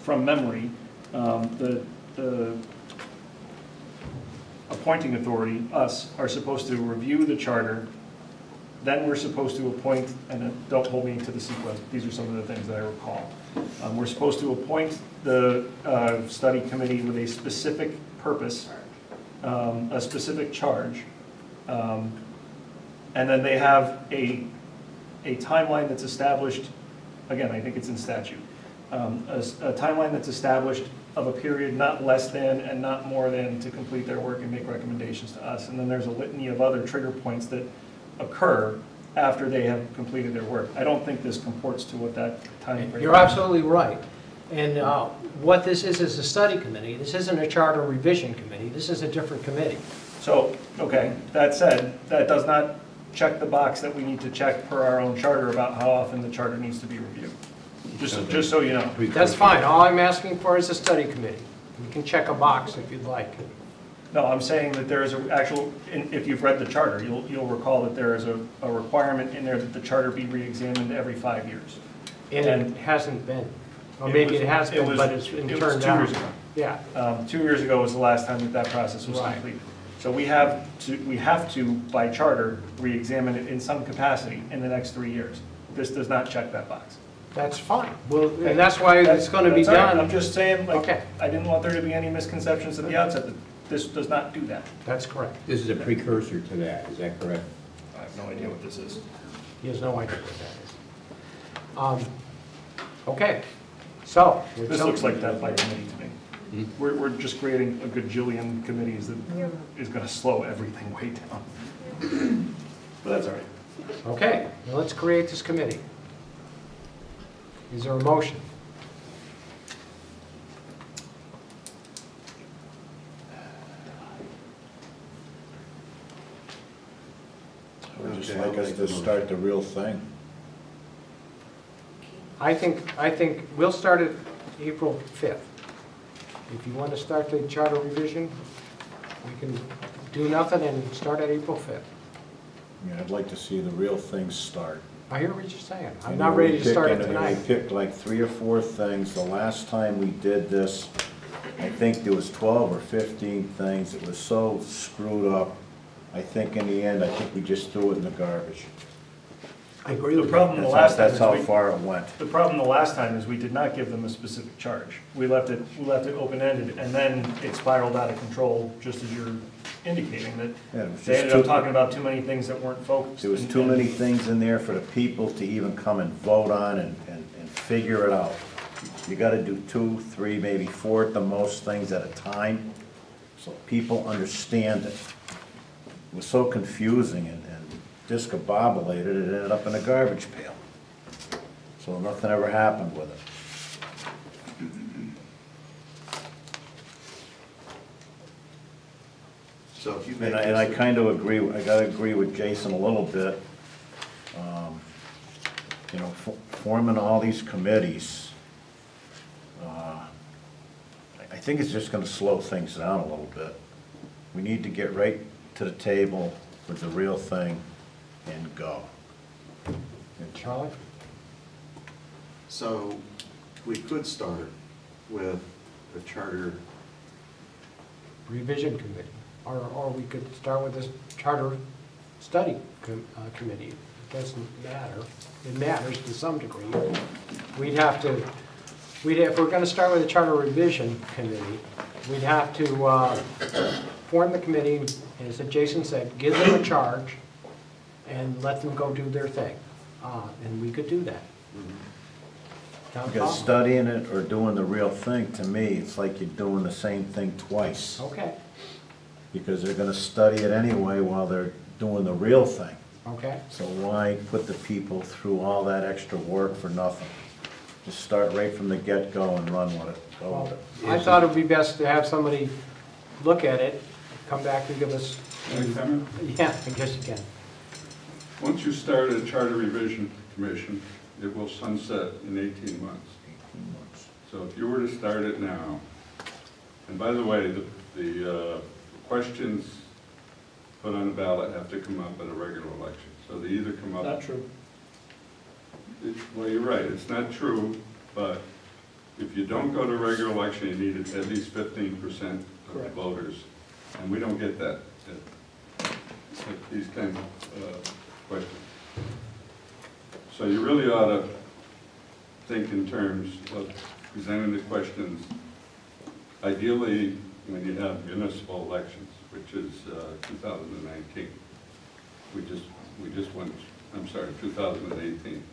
from memory, the appointing authority, us, are supposed to review the charter. Then we're supposed to appoint, and don't hold me to the sequence, these are some of the things that I recall. We're supposed to appoint the study committee with a specific purpose, a specific charge, and then they have a timeline that's established, again, I think it's in statute, a timeline that's established of a period not less than and not more than to complete their work and make recommendations to us. And then there's a litany of other trigger points that occur after they have completed their work. I don't think this comports to what that time frame. You're absolutely right. And what this is a study committee. This isn't a charter revision committee. This is a different committee. So, okay, that said, that does not check the box that we need to check per our own charter about how often the charter needs to be reviewed. Just so you know. That's fine. All I'm asking for is a study committee. You can check a box if you'd like. No, I'm saying that there is an actual, if you've read the charter, you'll recall that there is a requirement in there that the charter be re-examined every 5 years. And it hasn't been. Or maybe it has been, but it's been turned down. 2 years ago. Yeah. 2 years ago was the last time that process was Right. completed. So we have to, by charter, re-examine it in some capacity in the next 3 years. This does not check that box. That's fine. Well, and that's why it's going to be That's all right. done. I'm just saying, like, Okay. I didn't want there to be any misconceptions at the outset that this does not do that. That's correct. This is a precursor to that, is that correct? I have no idea what this is. He has no idea what that is. Okay. So. This looks like that by committee to me. We're just creating a gajillion committees that is going to slow everything way down. But that's all right. Okay, well, let's create this committee. Is there a motion? I would just Okay, like I'll us make to the motion. start the real thing. I think we'll start it April 5th. If you want to start the charter revision, we can do nothing and start at April 5th. Yeah, I'd like to see the real thing start. I hear what you're saying. I'm And not we ready to pick- start it and tonight. We picked like 3 or 4 things. The last time we did this, I think there was 12 or 15 things. It was so screwed up. I think in the end, I think we just threw it in the garbage. I agree The with problem the That's last how- time That's how is far it went. the problem the last time is we did not give them a specific charge. We left it open-ended, and then it spiraled out of control, just as you're indicating, that Yeah, it was they just ended up too- talking about too many things that weren't focused. There was too many things in there for the people to even come and vote on and figure it out. You gotta do 2, 3, maybe 4 at the most things at a time, so people understand it. It was so confusing and discombobulated, it ended up in a garbage pail. So nothing ever happened with it. So if you make And I this, kind of agree, I gotta agree with Jason a little bit. You know, forming all these committees, I think it's just gonna slow things down a little bit. We need to get right to the table with the real thing and go. Charlie? so we could start with a charter, Revision committee. Or we could start with this charter study committee. It doesn't matter. It matters to some degree. If we're going to start with a charter revision committee, we'd have to form the committee, and as Jason said, give them a charge and let them go do their thing. And we could do that. Not a Because problem. studying it or doing the real thing, to me, it's like you're doing the same thing twice. Okay, Because they're gonna study it anyway while they're doing the real thing. okay. So why put the people through all that extra work for nothing? Just start right from the get-go and run with it. Go Well, with it. I thought it would be best to have somebody look at it, come back and give us, Any comment? yeah, I guess you can. Once you start a charter revision commission, it will sunset in 18 months. 18 months. So if you were to start it now, and by the way, the questions put on the ballot have to come up at a regular election. So they either come up. Not true. Well, you're right, it's not true, but if you don't go to regular election, you need at least 15% of the Correct. voters. And we don't get that at these kinds of questions. So you really ought to think in terms of presenting the questions, ideally when you have municipal elections, which is 2019. We just went, I'm sorry, 2018.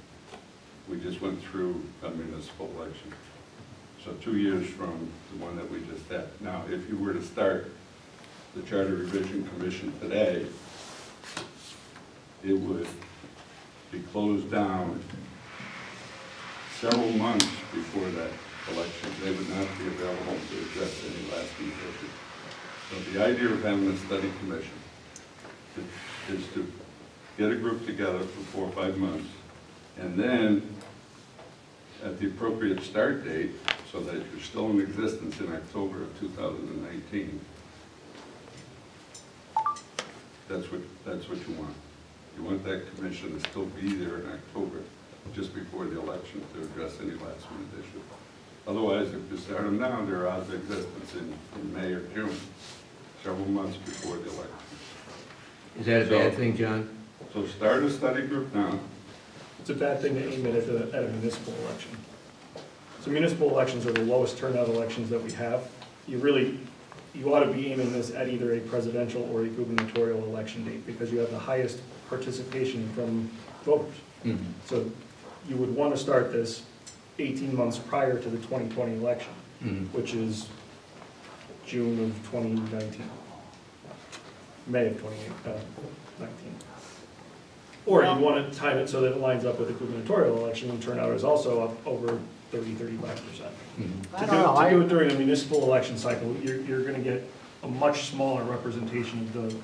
We just went through a municipal election. So 2 years from the one that we just had. Now, if you were to start the Charter Revision Commission today, it would be closed down several months before that election. They would not be available to address any lasting issues. So the idea of having a study commission is to get a group together for 4 or 5 months, and then at the appropriate start date, so that you're still in existence in October of 2019, that's what you want. You want that commission to still be there in October, just before the election, to address any last minute issue. Otherwise, if you start them now, they're out of existence in May or June, several months before the election. Is that a bad thing, John? So start a study group now. It's a bad thing to aim it at a municipal election. So municipal elections are the lowest turnout elections that we have. You ought to be aiming this at either a presidential or a gubernatorial election date, because you have the highest participation from voters. Mm-hmm. So you would want to start this 18 months prior to the 2020 election, which is June of 2019, May of 2019. Or you want to time it so that it lines up with the gubernatorial election, and turnout is also up over 30–35%. I don't know. To do it during a municipal election cycle, you're going to get a much smaller representation of the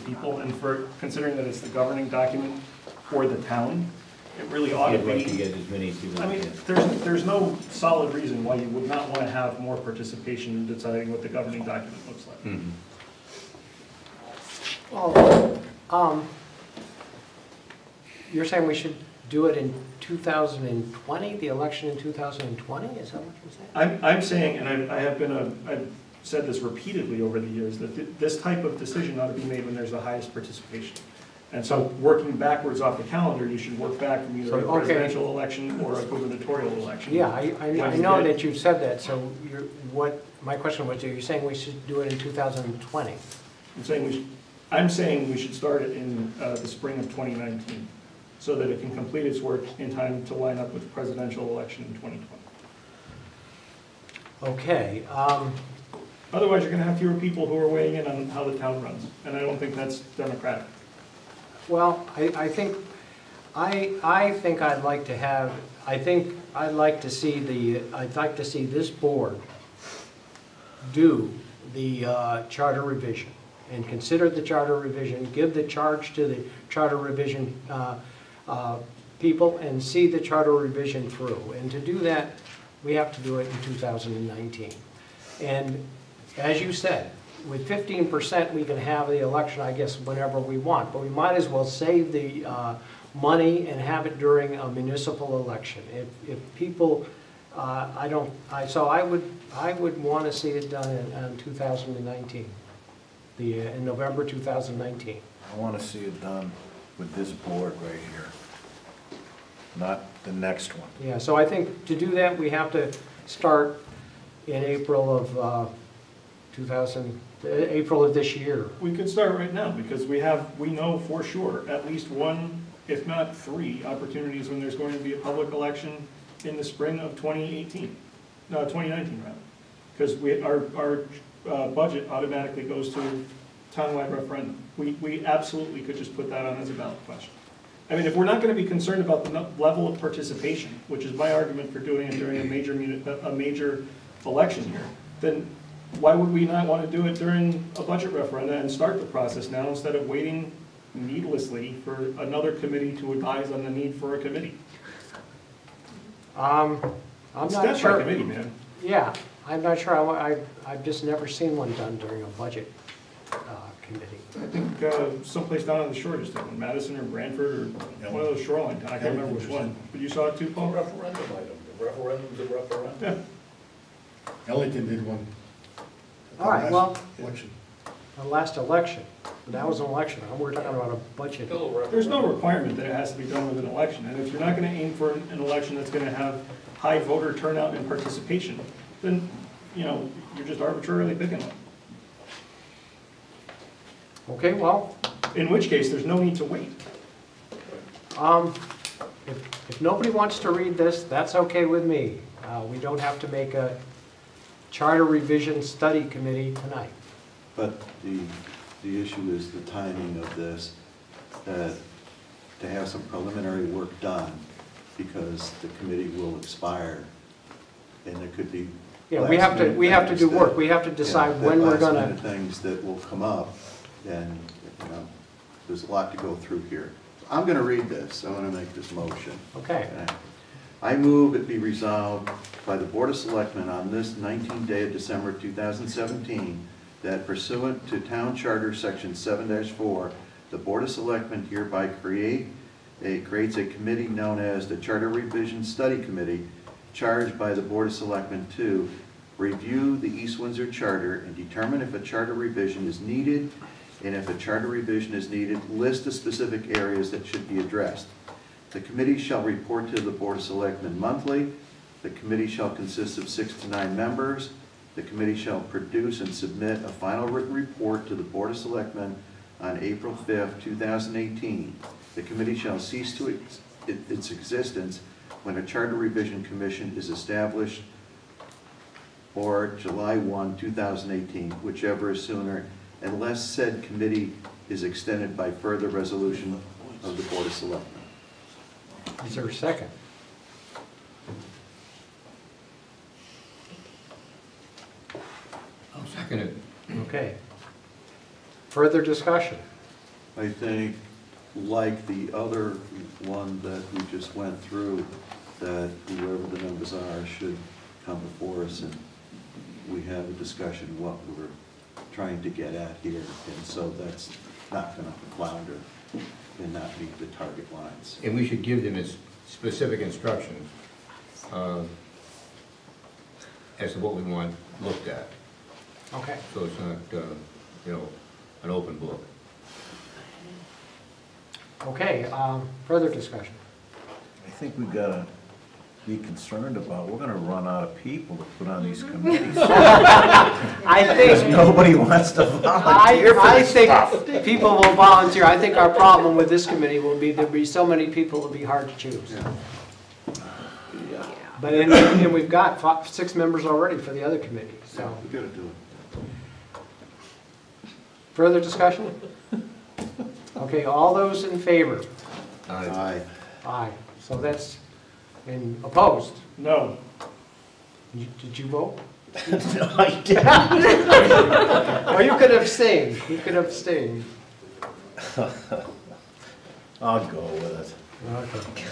people, and for considering that it's the governing document for the town, it really ought to be. To get as many people. I mean, there's no solid reason why you would not want to have more participation in deciding what the governing document looks like. Well, you're saying we should do it in 2020, the election in 2020? Is that what you're saying? I'm saying, and I've said this repeatedly over the years, that this type of decision ought to be made when there's the highest participation. And so working backwards off the calendar, you should work back from either a presidential election or a gubernatorial election. Yeah, I know that you've said that, so my question was, are you saying we should do it in 2020? I'm saying we should start it in the spring of 2019, so that it can complete its work in time to line up with the presidential election in 2020. Okay. Otherwise, you're going to have fewer people who are weighing in on how the town runs, and I don't think that's democratic. Well, I think I'd like to have, I'd like to see this board do the charter revision, and consider the charter revision, give the charge to the charter revision people, and see the charter revision through. And to do that, we have to do it in 2019. And as you said, with 15%, we can have the election, I guess, whenever we want, but we might as well save the money and have it during a municipal election. If people, so I would want to see it done in 2019, in November 2019. I want to see it done with this board right here, not the next one. Yeah, so I think to do that, we have to start in April of April of this year. We could start right now, because we know for sure at least one, if not 3, opportunities when there's going to be a public election in the spring of 2019 rather. Because our budget automatically goes to townwide referendum. We absolutely could just put that on as a ballot question. I mean, if we're not going to be concerned about the level of participation, which is my argument for doing it during a major election year, then why would we not want to do it during a budget referendum and start the process now, instead of waiting needlessly for another committee to advise on the need for a committee? I'm It's not death sure. by committee, man. Yeah, I'm not sure. I've just never seen one done during a budget committee. I think someplace down on the shore just did one, Madison or Branford or one of those shoreline towns. I can't remember which one. But you saw it too, Paul? Referendum item. The referendum's a referendum. Yeah. Ellington did one. All right, well, Election. the last election, that was an election. We're talking about a budget. There's no requirement that it has to be done with an election. And if you're not going to aim for an election that's going to have high voter turnout and participation, then, you're just arbitrarily picking one. Okay, well. In which case, there's no need to wait. If nobody wants to read this, that's okay with me. We don't have to make a charter revision study committee tonight. But the issue is the timing of this, that to have some preliminary work done, because the committee will expire, and there could be Yeah, we have to do work. We have to decide when we're gonna. last-minute things that will come up, and, you know, there's a lot to go through here. I'm gonna read this, I wanna make this motion. Okay. I move it be resolved by the Board of Selectmen on this 19th day of December 2017 that pursuant to Town Charter Section 7-4, the Board of Selectmen hereby creates a committee known as the Charter Revision Study Committee, charged by the Board of Selectmen to review the East Windsor Charter and determine if a charter revision is needed, and if a charter revision is needed, list the specific areas that should be addressed. The committee shall report to the Board of Selectmen monthly. The committee shall consist of 6 to 9 members. The committee shall produce and submit a final written report to the Board of Selectmen on April 5th, 2018. The committee shall cease to its existence when a Charter Revision Commission is established, or July 1, 2018, whichever is sooner, unless said committee is extended by further resolution of the Board of Selectmen. Is there a second? I'll second it. Okay. Further discussion? I think, like the other one that we just went through, that whoever the numbers are should come before us and we have a discussion what we're trying to get at here, and so that's not going to flounder and not meet the target lines. And we should give them specific instructions as to what we want looked at. Okay. So it's not, you know, an open book. Okay, further discussion? I think we've got to be concerned about, we're going to run out of people to put on these committees. I Because think, nobody wants to volunteer for I this think stuff. people will volunteer. I think our problem with this committee will be there'll be so many people it'll be hard to choose. Yeah. But and we've got 6 members already for the other committee, so. We've got to do it. Further discussion? Okay, all those in favor? Aye. Aye. So that's, and opposed? No. Did you vote? No, I didn't. Or you could abstain. You could abstain. I'll go with it. Okay.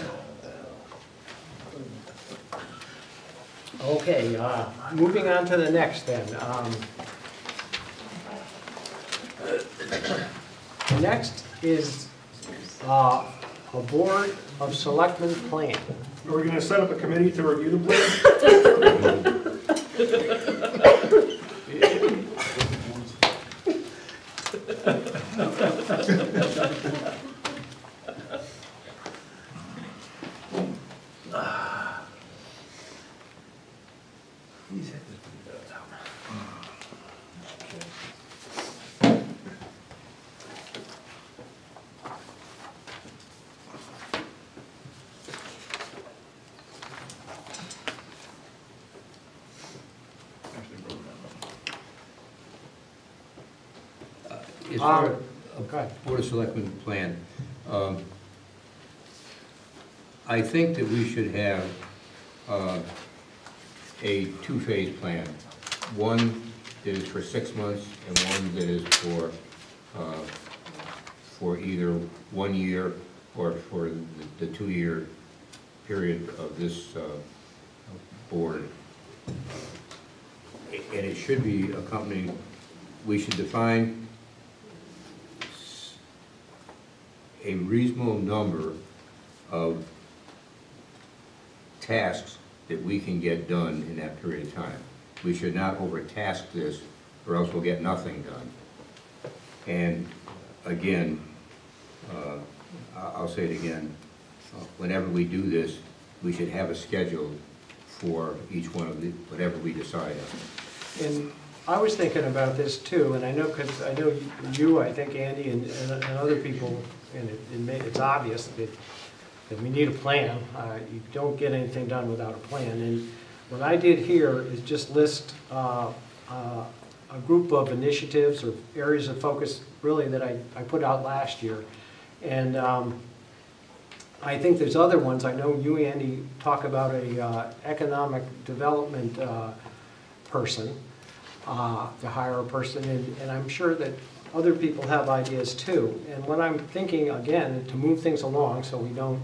Okay, moving on to the next then. The next is a Board of Selectmen plan. Are we going to set up a committee to review the plan? Is there Okay. a Board of Selectmen plan? I think that we should have a 2-phase plan. One that is for 6 months and one that is for either 1 year or for the 2-year period of this board. And it should be accompanied, we should define a reasonable number of tasks that we can get done in that period of time. We should not overtask this, or else we'll get nothing done. And again, I'll say it again, whenever we do this, we should have a schedule for each one of the, whatever we decide on. And I was thinking about this too, and I know, because I know you, I think Andy and other people, and it's obvious that we need a plan. You don't get anything done without a plan. And What I did here is just list a group of initiatives or areas of focus really that I put out last year. And I think there's other ones. I know you, Andy, talk about a economic development person, to hire a person, and I'm sure that other people have ideas too. And what I'm thinking, again, to move things along so we don't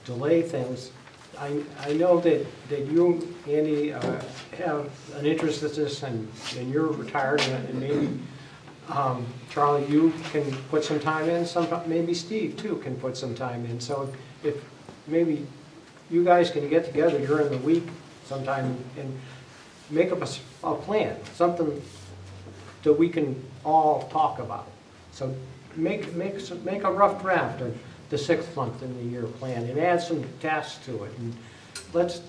delay things, I know that you, Andy, have an interest in this, and you're retired, and maybe Charlie, you can put some time in, maybe Steve too can put some time in. So if maybe you guys can get together during the week sometime and make up a plan, something that we can all talk about. So make a rough draft of the 6th month in the year plan and add some tasks to it. And let's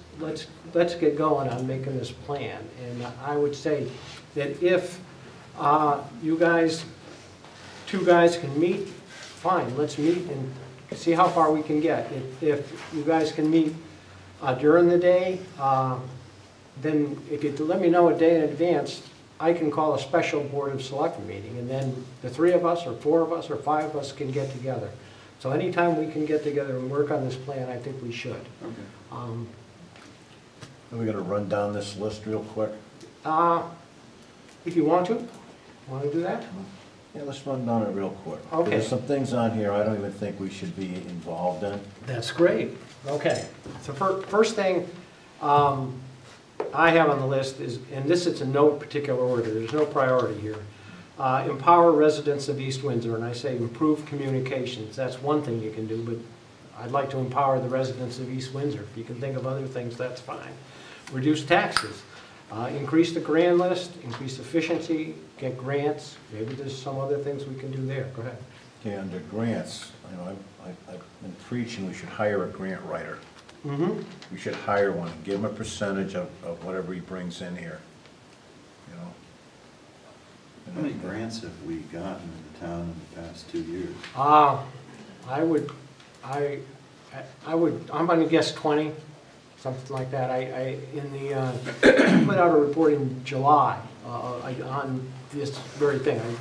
get going on making this plan. And I would say that if you guys, 2 guys can meet, fine, let's meet and see how far we can get. If you guys can meet during the day, then if you let me know a day in advance, I can call a special Board of Selectmen meeting, and then the 3 of us or 4 of us or 5 of us can get together. So anytime we can get together and work on this plan, I think we should. Okay. Are we going to run down this list real quick? If you want to do that? Yeah, let's run down it real quick. Okay. There's some things on here I don't even think we should be involved in. That's great. Okay. So first thing I have on the list is, and this is in no particular order, there's no priority here. Empower residents of East Windsor, and I say improve communications. That's one thing you can do, but I'd like to empower the residents of East Windsor. If you can think of other things, that's fine. Reduce taxes. Increase the grant list, increase efficiency, get grants. Maybe there's some other things we can do there. Go ahead. Okay, under grants, you know, I've been preaching we should hire a grant writer. Mm-hmm. We should hire one and give him a percentage of whatever he brings in here, you know. How many grants have we gotten in the town in the past 2 years? I'm going to guess 20, something like that. I put out a report in July on this very thing. I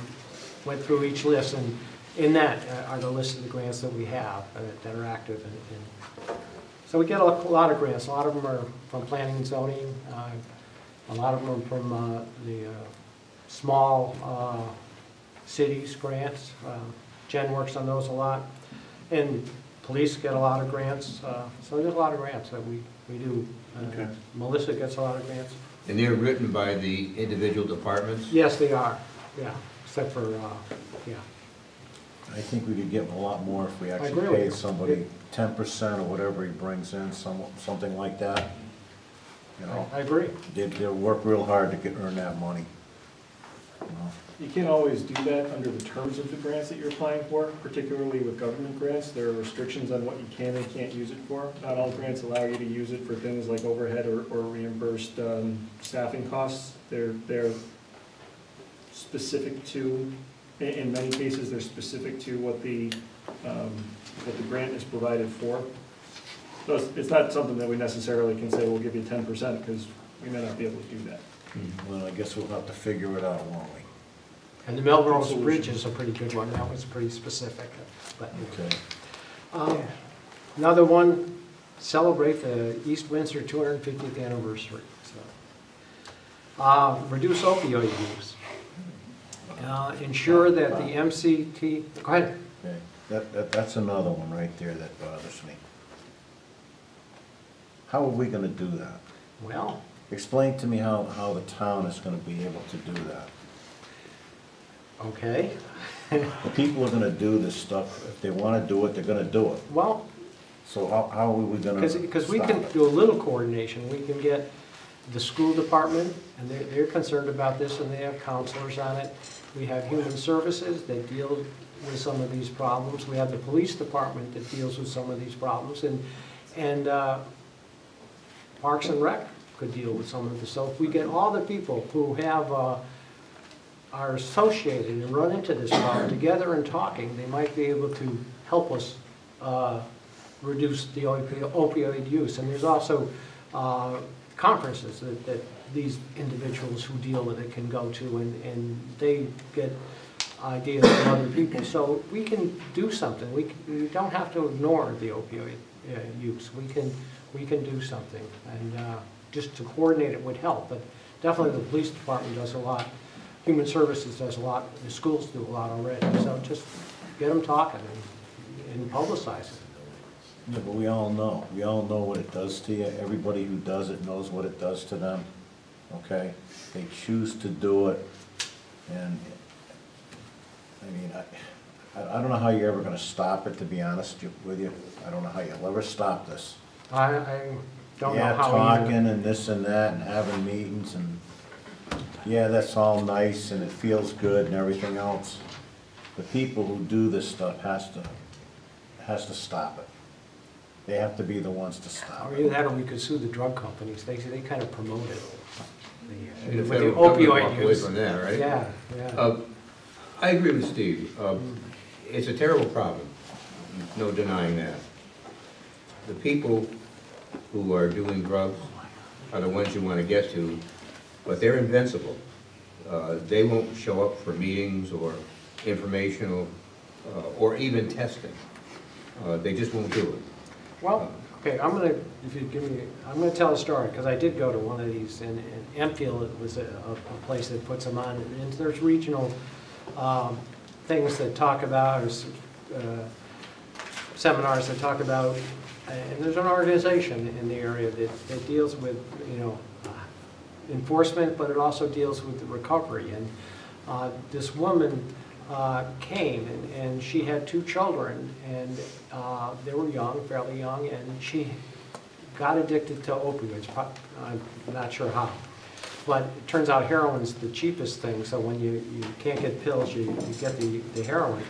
went through each list, and in that are the list of the grants that we have that are active. So we get a lot of grants. A lot of them are from planning and zoning. A lot of them are from the small cities grants. Jen works on those a lot. And police get a lot of grants. So there's a lot of grants that we do. Okay. Melissa gets a lot of grants. And they're written by the individual departments? Yes, they are. Yeah, except for, yeah. I think we could get a lot more if we agree actually with paid you. somebody 10% or whatever he brings in, something like that. You know, I agree. they'll work real hard to earn that money. You know. You can't always do that under the terms of the grants that you're applying for, particularly with government grants. There are restrictions on what you can and can't use it for. Not all grants allow you to use it for things like overhead or reimbursed staffing costs. They're specific to, in many cases, they're specific to what the grant is provided for. So it's not something that we necessarily can say, we'll give you 10%, because we may not be able to do that. Well, I guess we'll have to figure it out, won't we? And the Melrose Bridge is a pretty good one. That was pretty specific. But, Okay. another one, celebrate the East Windsor 250th anniversary. So, reduce opioid use. Ensure that the MCT, go ahead. Okay. That's another one right there that bothers me. How are we gonna do that? Well, Explain to me how the town is gonna be able to do that. okay. The people are gonna do this stuff. If they wanna do it, they're gonna do it. Well, So how are we gonna because we stop can it? do a little coordination. We can get the school department, and they're concerned about this, and they have counselors on it. We have human services that deal with some of these problems. We have the police department that deals with some of these problems, and Parks and Rec could deal with some of this. So if we get all the people who have are associated and run into this problem together and talking, they might be able to help us reduce the opioid use. And there's also conferences that these individuals who deal with it can go to, and they get ideas from other people. So we can do something. We don't have to ignore the opioid use. We can do something, and just to coordinate it would help. But definitely the police department does a lot. Human Services does a lot. The schools do a lot already. So just get them talking and publicize it. Yeah, but we all know. We all know what it does to you. Everybody who does it knows what it does to them. Okay? They choose to do it. And, I mean, I don't know how you're ever going to stop it, to be honest with you. I don't know how you'll ever stop this. I don't know how talking and this and that and having meetings and, yeah, that's all nice and it feels good and everything else. The people who do this stuff has to stop it. They have to be the ones to stop Or it. either that, or we could sue the drug companies. They kind of promote it. The With the federal government walk opioid away use. from that, right? Yeah. I agree with Steve. It's a terrible problem, no denying that. The people who are doing drugs are the ones you want to get to, but they're invincible. They won't show up for meetings or informational or even testing. They just won't do it. Well, okay, I'm gonna tell a story, because I did go to one of these in Enfield. It was a place that puts them on, and there's regional things that talk about, or seminars that talk about, and there's an organization in the area that deals with, enforcement, but it also deals with the recovery. And this woman came, and she had 2 children, and they were young, fairly young, and she got addicted to opioids. I'm not sure how. But it turns out heroin's the cheapest thing, so when you can't get pills, you get the heroin.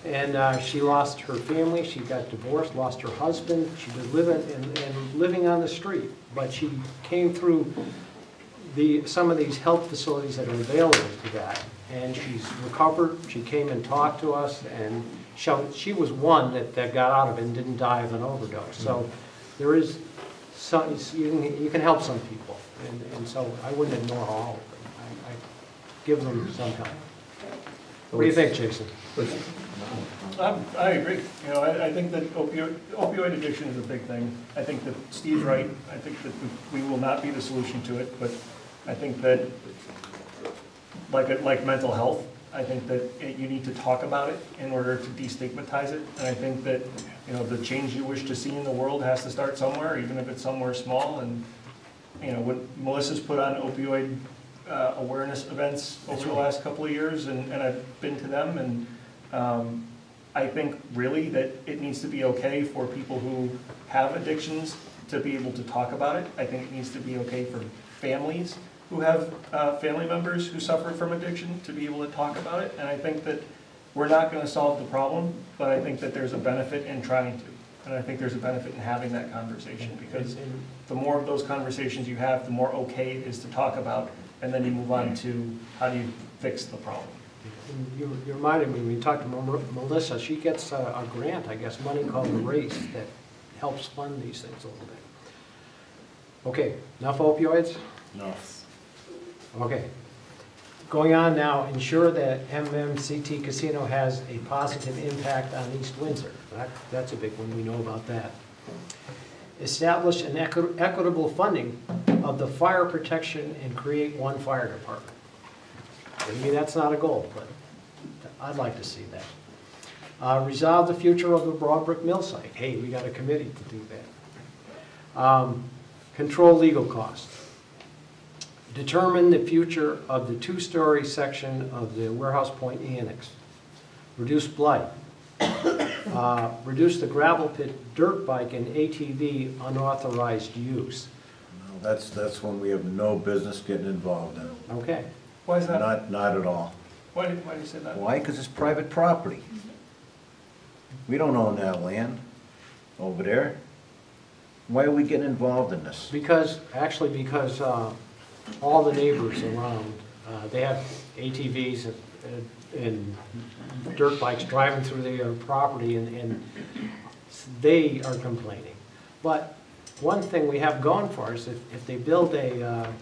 And she lost her family, she got divorced, lost her husband, she was living on the street. But she came through some of these health facilities that are available to that. And she's recovered, she came and talked to us, and she was one that got out of it and didn't die of an overdose. So there is some, you can help some people. And so I wouldn't ignore all of them. I give them some help. What do you think, Jason? I agree. I think that opioid addiction is a big thing. I think that Steve's right. I think that we will not be the solution to it, but I think that, like mental health, I think that you need to talk about it in order to destigmatize it. And I think that, the change you wish to see in the world has to start somewhere, even if it's somewhere small. And when Melissa's put on opioid awareness events over the last couple of years, and I've been to them, and I think really that it needs to be okay for people who have addictions to be able to talk about it. I think it needs to be okay for families who have family members who suffer from addiction to be able to talk about it. And I think that we're not going to solve the problem, but I think that there's a benefit in trying to. And I think there's a benefit in having that conversation, because the more of those conversations you have, the more okay it is to talk about, and then you move on to how do you fix the problem. You reminded me, when you talked to Melissa, she gets a grant, I guess, money called the RACE, that helps fund these things a little bit. Okay, enough opioids? No. Okay. Going on now, ensure that MMCT Casino has a positive impact on East Windsor. That's a big one, we know about that. Establish an equitable funding of the fire protection and create one fire department. Maybe that's not a goal, but I'd like to see that. Resolve the future of the Broadbrook Mill site. Hey, we got a committee to do that. Control legal costs. Determine the future of the 2-story section of the Warehouse Point Annex. Reduce blight. Reduce the gravel pit, dirt bike, and ATV unauthorized use. No, that's one we have no business getting involved in. Okay. Why is that? Not at all. Why do you say that? Why? Because it's private property. We don't own that land over there. Why are we getting involved in this? Because all the neighbors around, they have ATVs and dirt bikes driving through their property, and they are complaining. But one thing we have going for us, if they build a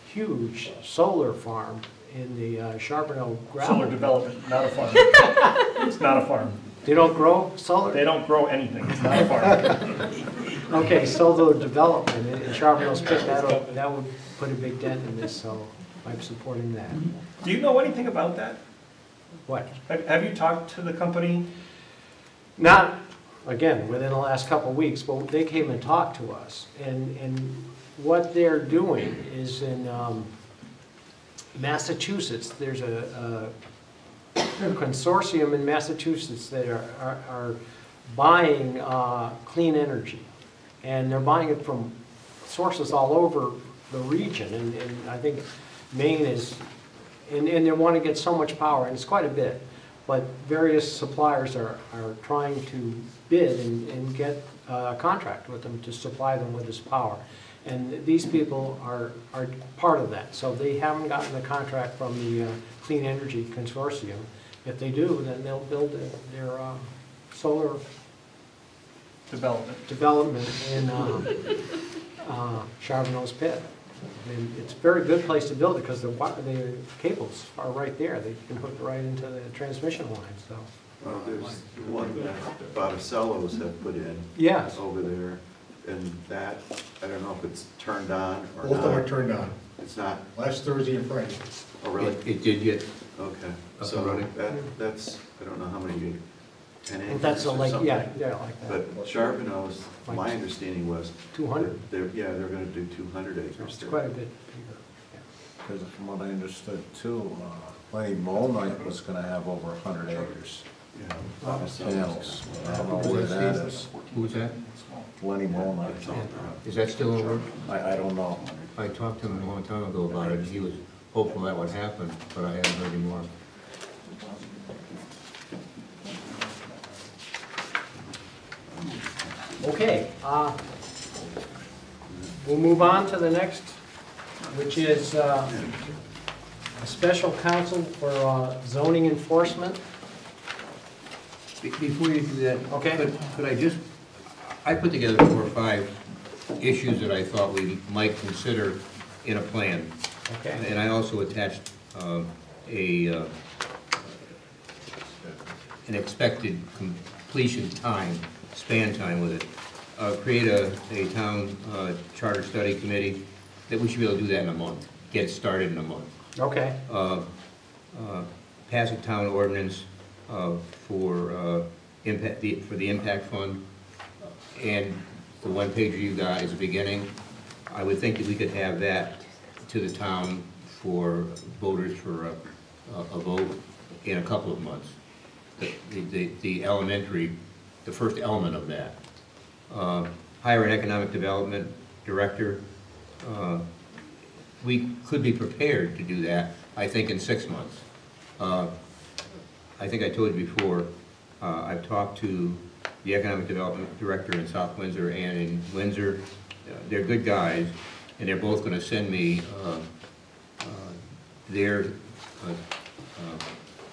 huge solar farm in the Charbonneau gravel. Solar development, not a farm. It's not a farm. They don't grow solar? They don't grow anything, it's not a farm. Okay, solar development in Charbonneau's pit, that would put a big dent in this, so I'm supporting that. Do you know anything about that? What? Have you talked to the company? Not, again, within the last couple of weeks, but they came and talked to us. And what they're doing is in Massachusetts, there's a consortium in Massachusetts that are buying clean energy. And they're buying it from sources all over the region. And I think Maine is, and they want to get so much power, and it's quite a bit. But various suppliers are trying to bid and get a contract with them to supply them with this power. And these people are part of that. So they haven't gotten the contract from the Clean Energy Consortium. If they do, then they'll build their solar development in Charbonneau's pit. And it's a very good place to build it because the cables are right there. They can hook it right into the transmission line. So. Well, there's one that Botticello's have put in. Yes. Over there, and that, I don't know if it's turned on or not. Both of them are turned on. It's not? Last Thursday and Friday. Oh, really? It did get Okay. up So and running. that's, I don't know how many, 10 acres That's or like, something? yeah, like that. But Charbonneau's, my understanding was. 200. They're gonna do 200 acres. It's there. quite a bit bigger. Because from what I understood too, Lenny Molnight was gonna have over 100 acres. Yeah. Panels. I don't know where that is. Who's that? Lenny Molnight. Is that still in work? I don't know. I talked to him a long time ago about it, and he was hopeful that would happen, but I haven't heard any more. Okay, we'll move on to the next, which is a special counsel for zoning enforcement. Before you do that, Okay. could I just, I put together 4 or 5 issues that I thought we might consider in a plan. Okay. And I also attached an expected completion time, span time with it. Create a town charter study committee, that we should be able to do that in a month, get it started in a month. Okay. Pass a town ordinance for the impact fund, and the one pager you got is a beginning. I would think that we could have that to the town for voters for a vote in a couple of months. The elementary, the first element of that. Hire an economic development director. We could be prepared to do that, I think, in 6 months. I think I told you before, I've talked to the economic development director in South Windsor and in Windsor. They're good guys, and they're both going to send me their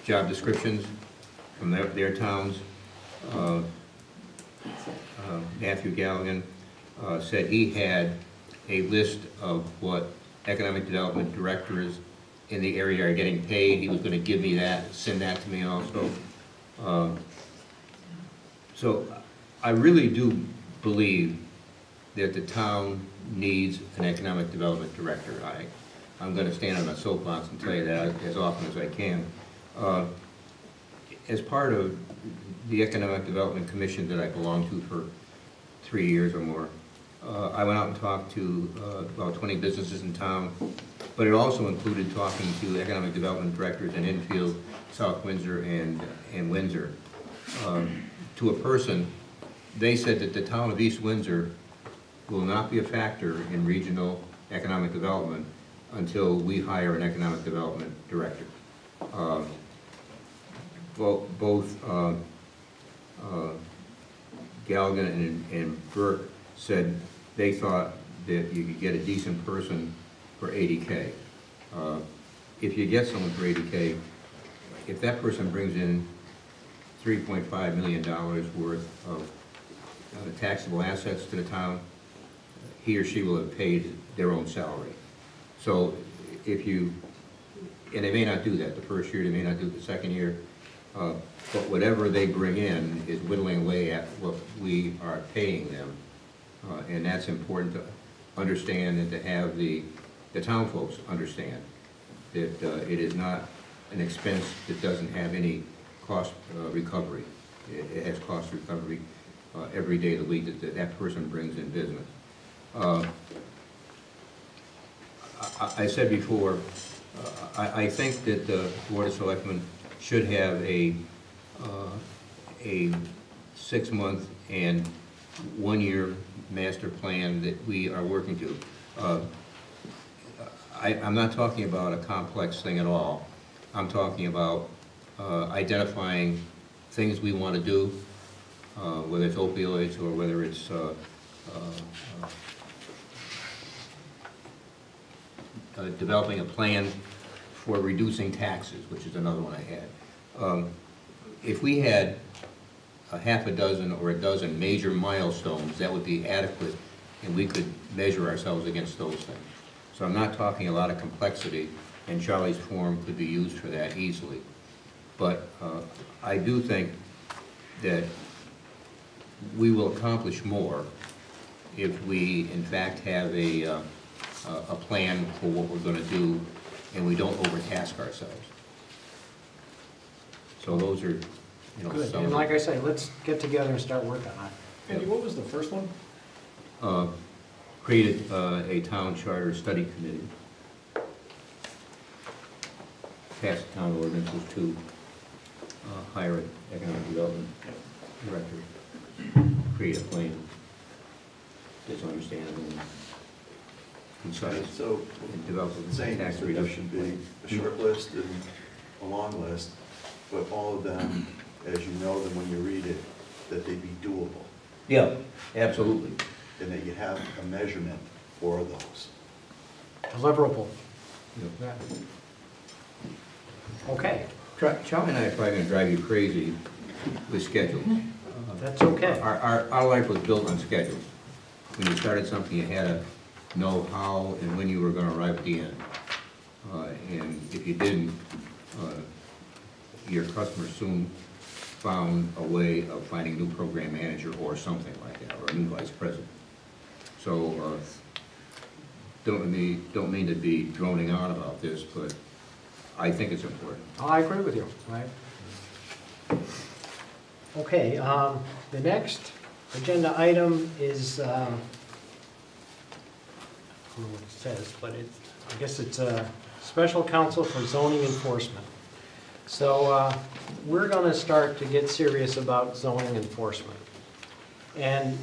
job descriptions from their towns. Matthew Galligan said he had a list of what economic development directors in the area are getting paid. He was going to give me that, send that to me also. So I really do believe that the town needs an economic development director. I'm going to stand on my soapbox and tell you that as often as I can. As part of the Economic Development Commission that I belonged to for 3 years or more, I went out and talked to about 20 businesses in town, but it also included talking to economic development directors in Enfield, South Windsor, and Windsor. To a person, they said that the town of East Windsor will not be a factor in regional economic development until we hire an economic development director. Well, both Galligan and Burke said they thought that you could get a decent person for $80K. If you get someone for $80K, if that person brings in $3.5 million worth of taxable assets to the town, he or she will have paid their own salary. So if you, and they may not do that the first year, they may not do it the second year, but whatever they bring in is whittling away at what we are paying them. And that's important to understand and to have the town folks understand that it is not an expense that doesn't have any cost recovery. It has cost recovery every day of the week that that person brings in business. I said before, I think that the Board of Selectmen should have a 6-month and 1-year master plan that we are working to. I'm not talking about a complex thing at all. I'm talking about identifying things we want to do, whether it's opioids or whether it's developing a plan for reducing taxes, which is another one I had. If we had a half a dozen or a dozen major milestones, that would be adequate, and we could measure ourselves against those things. So I'm not talking a lot of complexity, and Charlie's form could be used for that easily. But I do think that we will accomplish more if we, in fact, have a plan for what we're going to do, and we don't overtask ourselves. So those are, you know, Good, some and like I say, let's get together and start working on it. Andy, what was the first one? Created a town charter study committee. Passed town ordinances to hire an economic development director, create a plan that's understandable and concise, So, and develop a saying tax there reduction should be plan. a short list and a long list, but all of them, as you know them when you read it, that they be doable, Yeah, absolutely. and that you have a measurement for those. Deliverable. Yeah. Okay, Charlie and I are probably going to drive you crazy with schedules. that's okay. Our life was built on schedules. When you started something, you had to know how and when you were going to arrive at the end. And if you didn't, your customer soon found a way of finding a new program manager or something like that, or a new vice president. So don't mean to be droning on about this, but I think it's important. I agree with you, right? Okay, the next agenda item is, I don't know what it says, but I guess it's a special counsel for zoning enforcement. So we're going to start to get serious about zoning enforcement. And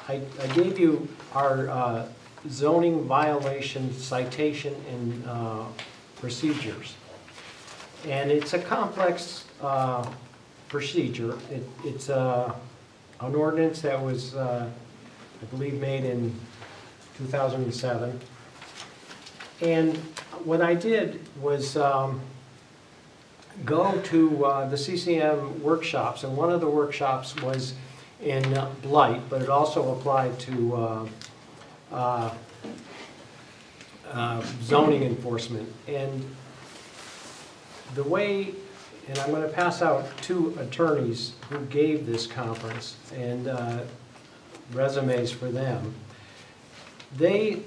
I gave you our zoning violation citation and procedures. And it's a complex procedure. It's an ordinance that was, I believe, made in 2007. And what I did was go to the CCM workshops, and one of the workshops was in blight, but it also applied to zoning enforcement. And the way, and I'm going to pass out 2 attorneys who gave this conference and resumes for them. They,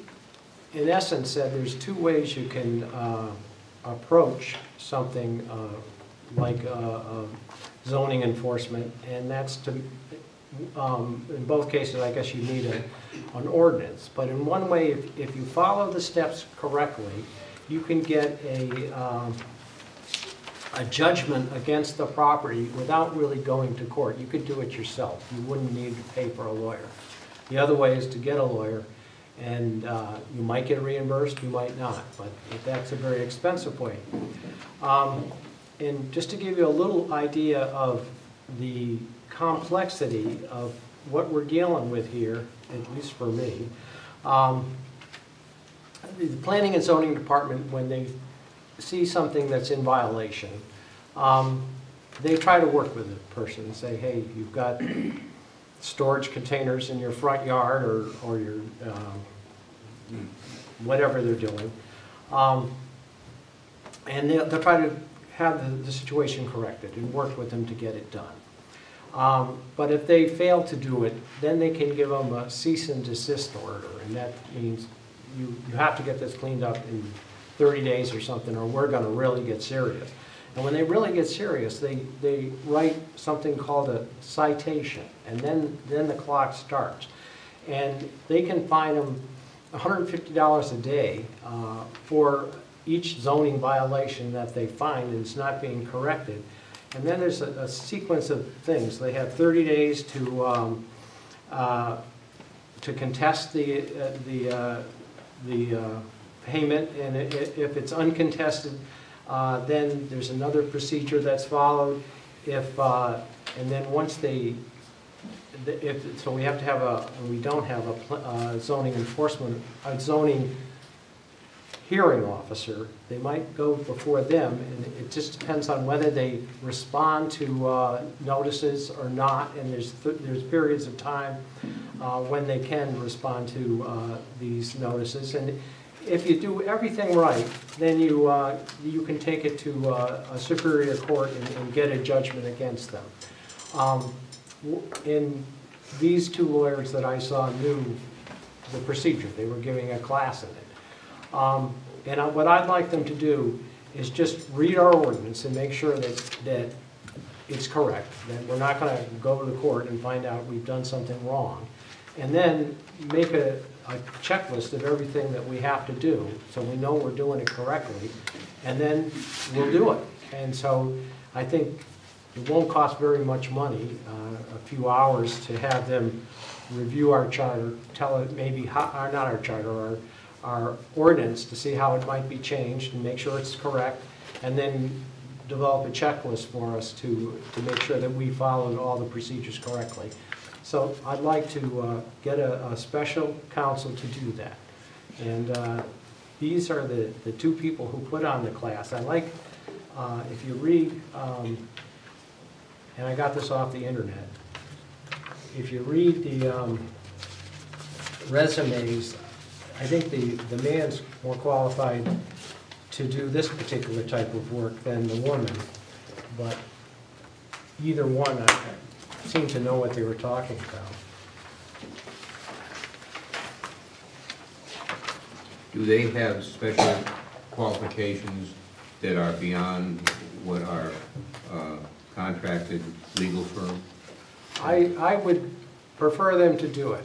in essence, said there's 2 ways you can approach something like zoning enforcement, and that's to, in both cases, I guess you need an ordinance. But in one way, if you follow the steps correctly, you can get a judgment against the property without really going to court. You could do it yourself. You wouldn't need to pay for a lawyer. The other way is to get a lawyer, and you might get reimbursed, you might not, but that's a very expensive way. And just to give you a little idea of the complexity of what we're dealing with here, at least for me, the Planning and Zoning Department, when they see something that's in violation, they try to work with the person and say, hey, you've got storage containers in your front yard or your, whatever they're doing. And they'll try to have the situation corrected and work with them to get it done. But if they fail to do it, then they can give them a cease and desist order, and that means you have to get this cleaned up in 30 days or something, or we're gonna really get serious. And when they really get serious, they write something called a citation, and then the clock starts. And they can fine them $150 a day for each zoning violation that they find and it's not being corrected. And then there's a sequence of things. They have 30 days to contest the payment, and if it's uncontested, then there's another procedure that's followed. And then once so we have to have we don't have a zoning enforcement, a zoning hearing officer. They might go before them, and it just depends on whether they respond to notices or not, and there's periods of time when they can respond to these notices. And if you do everything right, then you can take it to a superior court and get a judgment against them. In these two lawyers that I saw knew the procedure. They were giving a class in it. And what I'd like them to do is just read our ordinance and make sure that it's correct, that we're not going to go to the court and find out we've done something wrong. And then make a checklist of everything that we have to do so we know we're doing it correctly, and then we'll do it. And so I think it won't cost very much money, a few hours, to have them review our charter, tell it maybe how, not our charter, our ordinance, to see how it might be changed and make sure it's correct, and then develop a checklist for us to make sure that we followed all the procedures correctly. So I'd like to get a special counsel to do that. And these are the two people who put on the class. I like, if you read, and I got this off the internet, if you read the resumes, I think the man's more qualified to do this particular type of work than the woman, but either one I seem to know what they were talking about. Do they have special qualifications that are beyond what our contracted legal firm? I would prefer them to do it.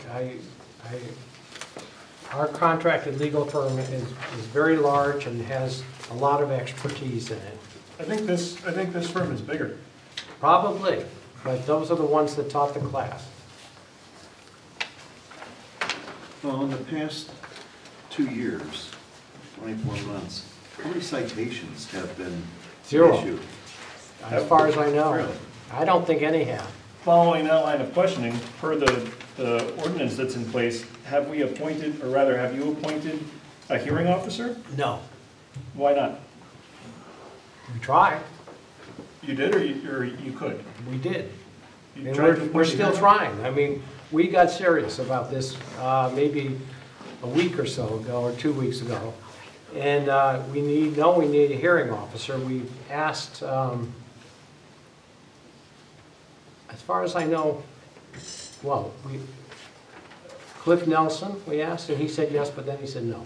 Our contracted legal firm is very large and has a lot of expertise in it. I think this firm is bigger. Probably, but those are the ones that taught the class. Well, in the past 2 years, 24 months, how many citations have been Zero. issued? As far as I know. Really? I don't think any have. Following that line of questioning, per the ordinance that's in place, have we appointed, or rather, have you appointed a hearing officer? No. Why not? We tried. You did, or you could? We did. You And tried to we're appoint a still hearing trying. I mean, we got serious about this maybe a week or so ago, or 2 weeks ago. And we need a hearing officer. We've asked, as far as I know, well, Cliff Nelson, we asked, and he said yes, but then he said no.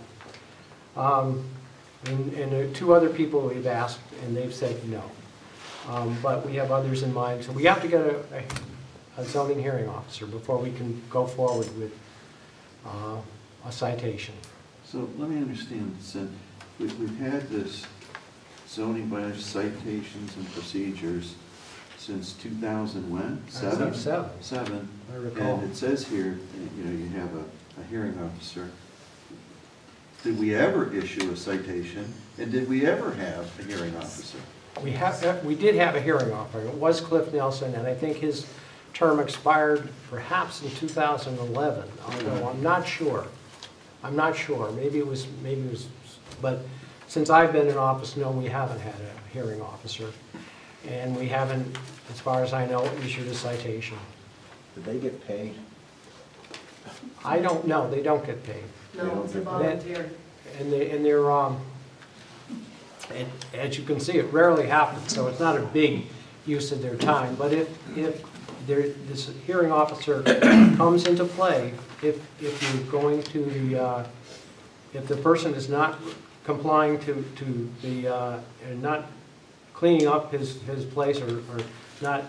And 2 other people we've asked, and they've said no. But we have others in mind, so we have to get a zoning hearing officer before we can go forward with a citation. So let me understand, so we've had this zoning by citations and procedures since 2000 when? Seven? Seven. I recall. And it says here, you have a hearing officer. Did we ever issue a citation, and did we ever have a hearing officer? We did have a hearing officer. It was Cliff Nelson, and I think his term expired perhaps in 2011, although I'm not sure. I'm not sure. Maybe it was, but since I've been in office, no, we haven't had a hearing officer. And we haven't, as far as I know, issued a citation. Did they get paid? I don't know, they don't get paid. No, it's a volunteer. And they're, and as you can see, it rarely happens, so it's not a big use of their time. But if this hearing officer comes into play, if you're going to the, if the person is not complying to the, and not cleaning up his place or not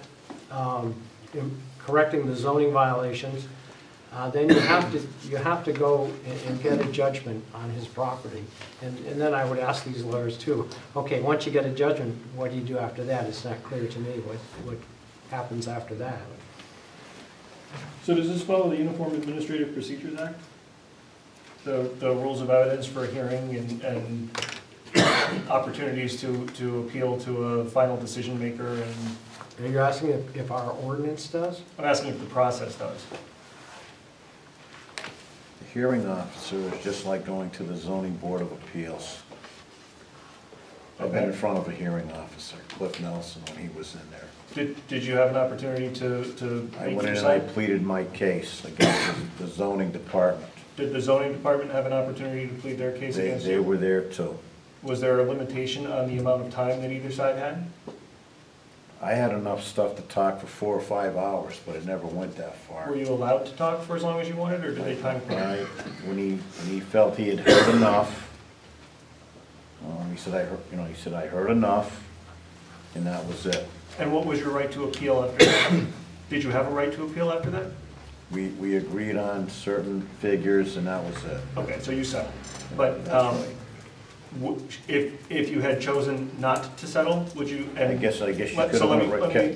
correcting the zoning violations, then you have to go and get a judgment on his property. And then I would ask these lawyers too, okay, once you get a judgment, what do you do after that? It's not clear to me what happens after that. So does this follow the Uniform Administrative Procedures Act? The rules of evidence for a hearing and opportunities to appeal to a final decision maker, and Are you asking if our ordinance does? I'm asking if the process does. The hearing officer is just like going to the zoning board of appeals. I've been in front of a hearing officer, Cliff Nelson, when he was in there. Did you have an opportunity to I make went in your and I side? pleaded my case against the zoning department. Did the zoning department have an opportunity to plead their case against They you? were there too. Was there a limitation on the amount of time that either side had? I had enough stuff to talk for 4 or 5 hours, but it never went that far. Were you allowed to talk for as long as you wanted, or did they time frame? When he felt he had heard enough, he said, I heard enough, and that was it. And what was your right to appeal after that? Did you have a right to appeal after that? We agreed on certain figures, and that was it. Okay, so you settled. But if you had chosen not to settle, would you? I guess you could have So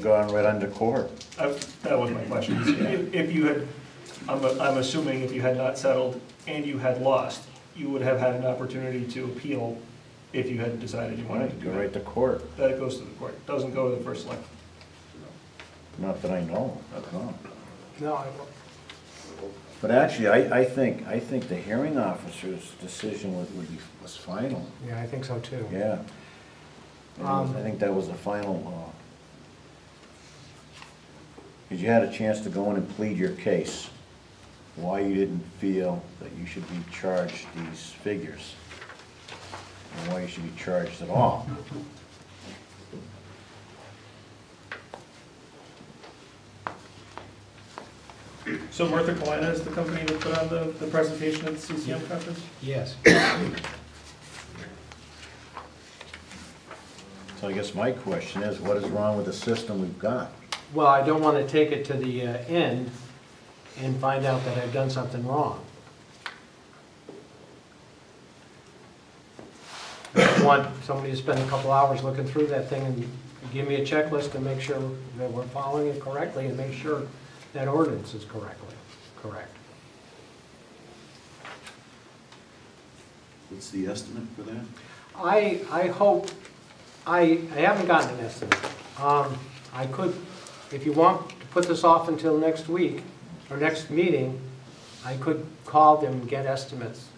gone right under court. that was my question. If you had, I'm assuming if you had not settled and you had lost, you would have had an opportunity to appeal if you had decided you wanted to do Go it. right to court. That it goes to the court, it doesn't go to the first select. Not that I know. No. No, But actually, I think the hearing officer's decision was final. yeah, I think so too. Yeah. I think that was the final, because you had a chance to go in and plead your case, why you didn't feel that you should be charged these figures, and why you should be charged at all. So Martha Kalina is the company that put on the presentation at the CCM conference? Yes. So I guess my question is, what is wrong with the system we've got? Well, I don't want to take it to the end and find out that I've done something wrong. I want somebody to spend a couple hours looking through that thing and give me a checklist to make sure that we're following it correctly and make sure that ordinance is correct. What's the estimate for that? I hope, I haven't gotten an estimate. I could, if you want to put this off until next week, or next meeting, I could call them and get estimates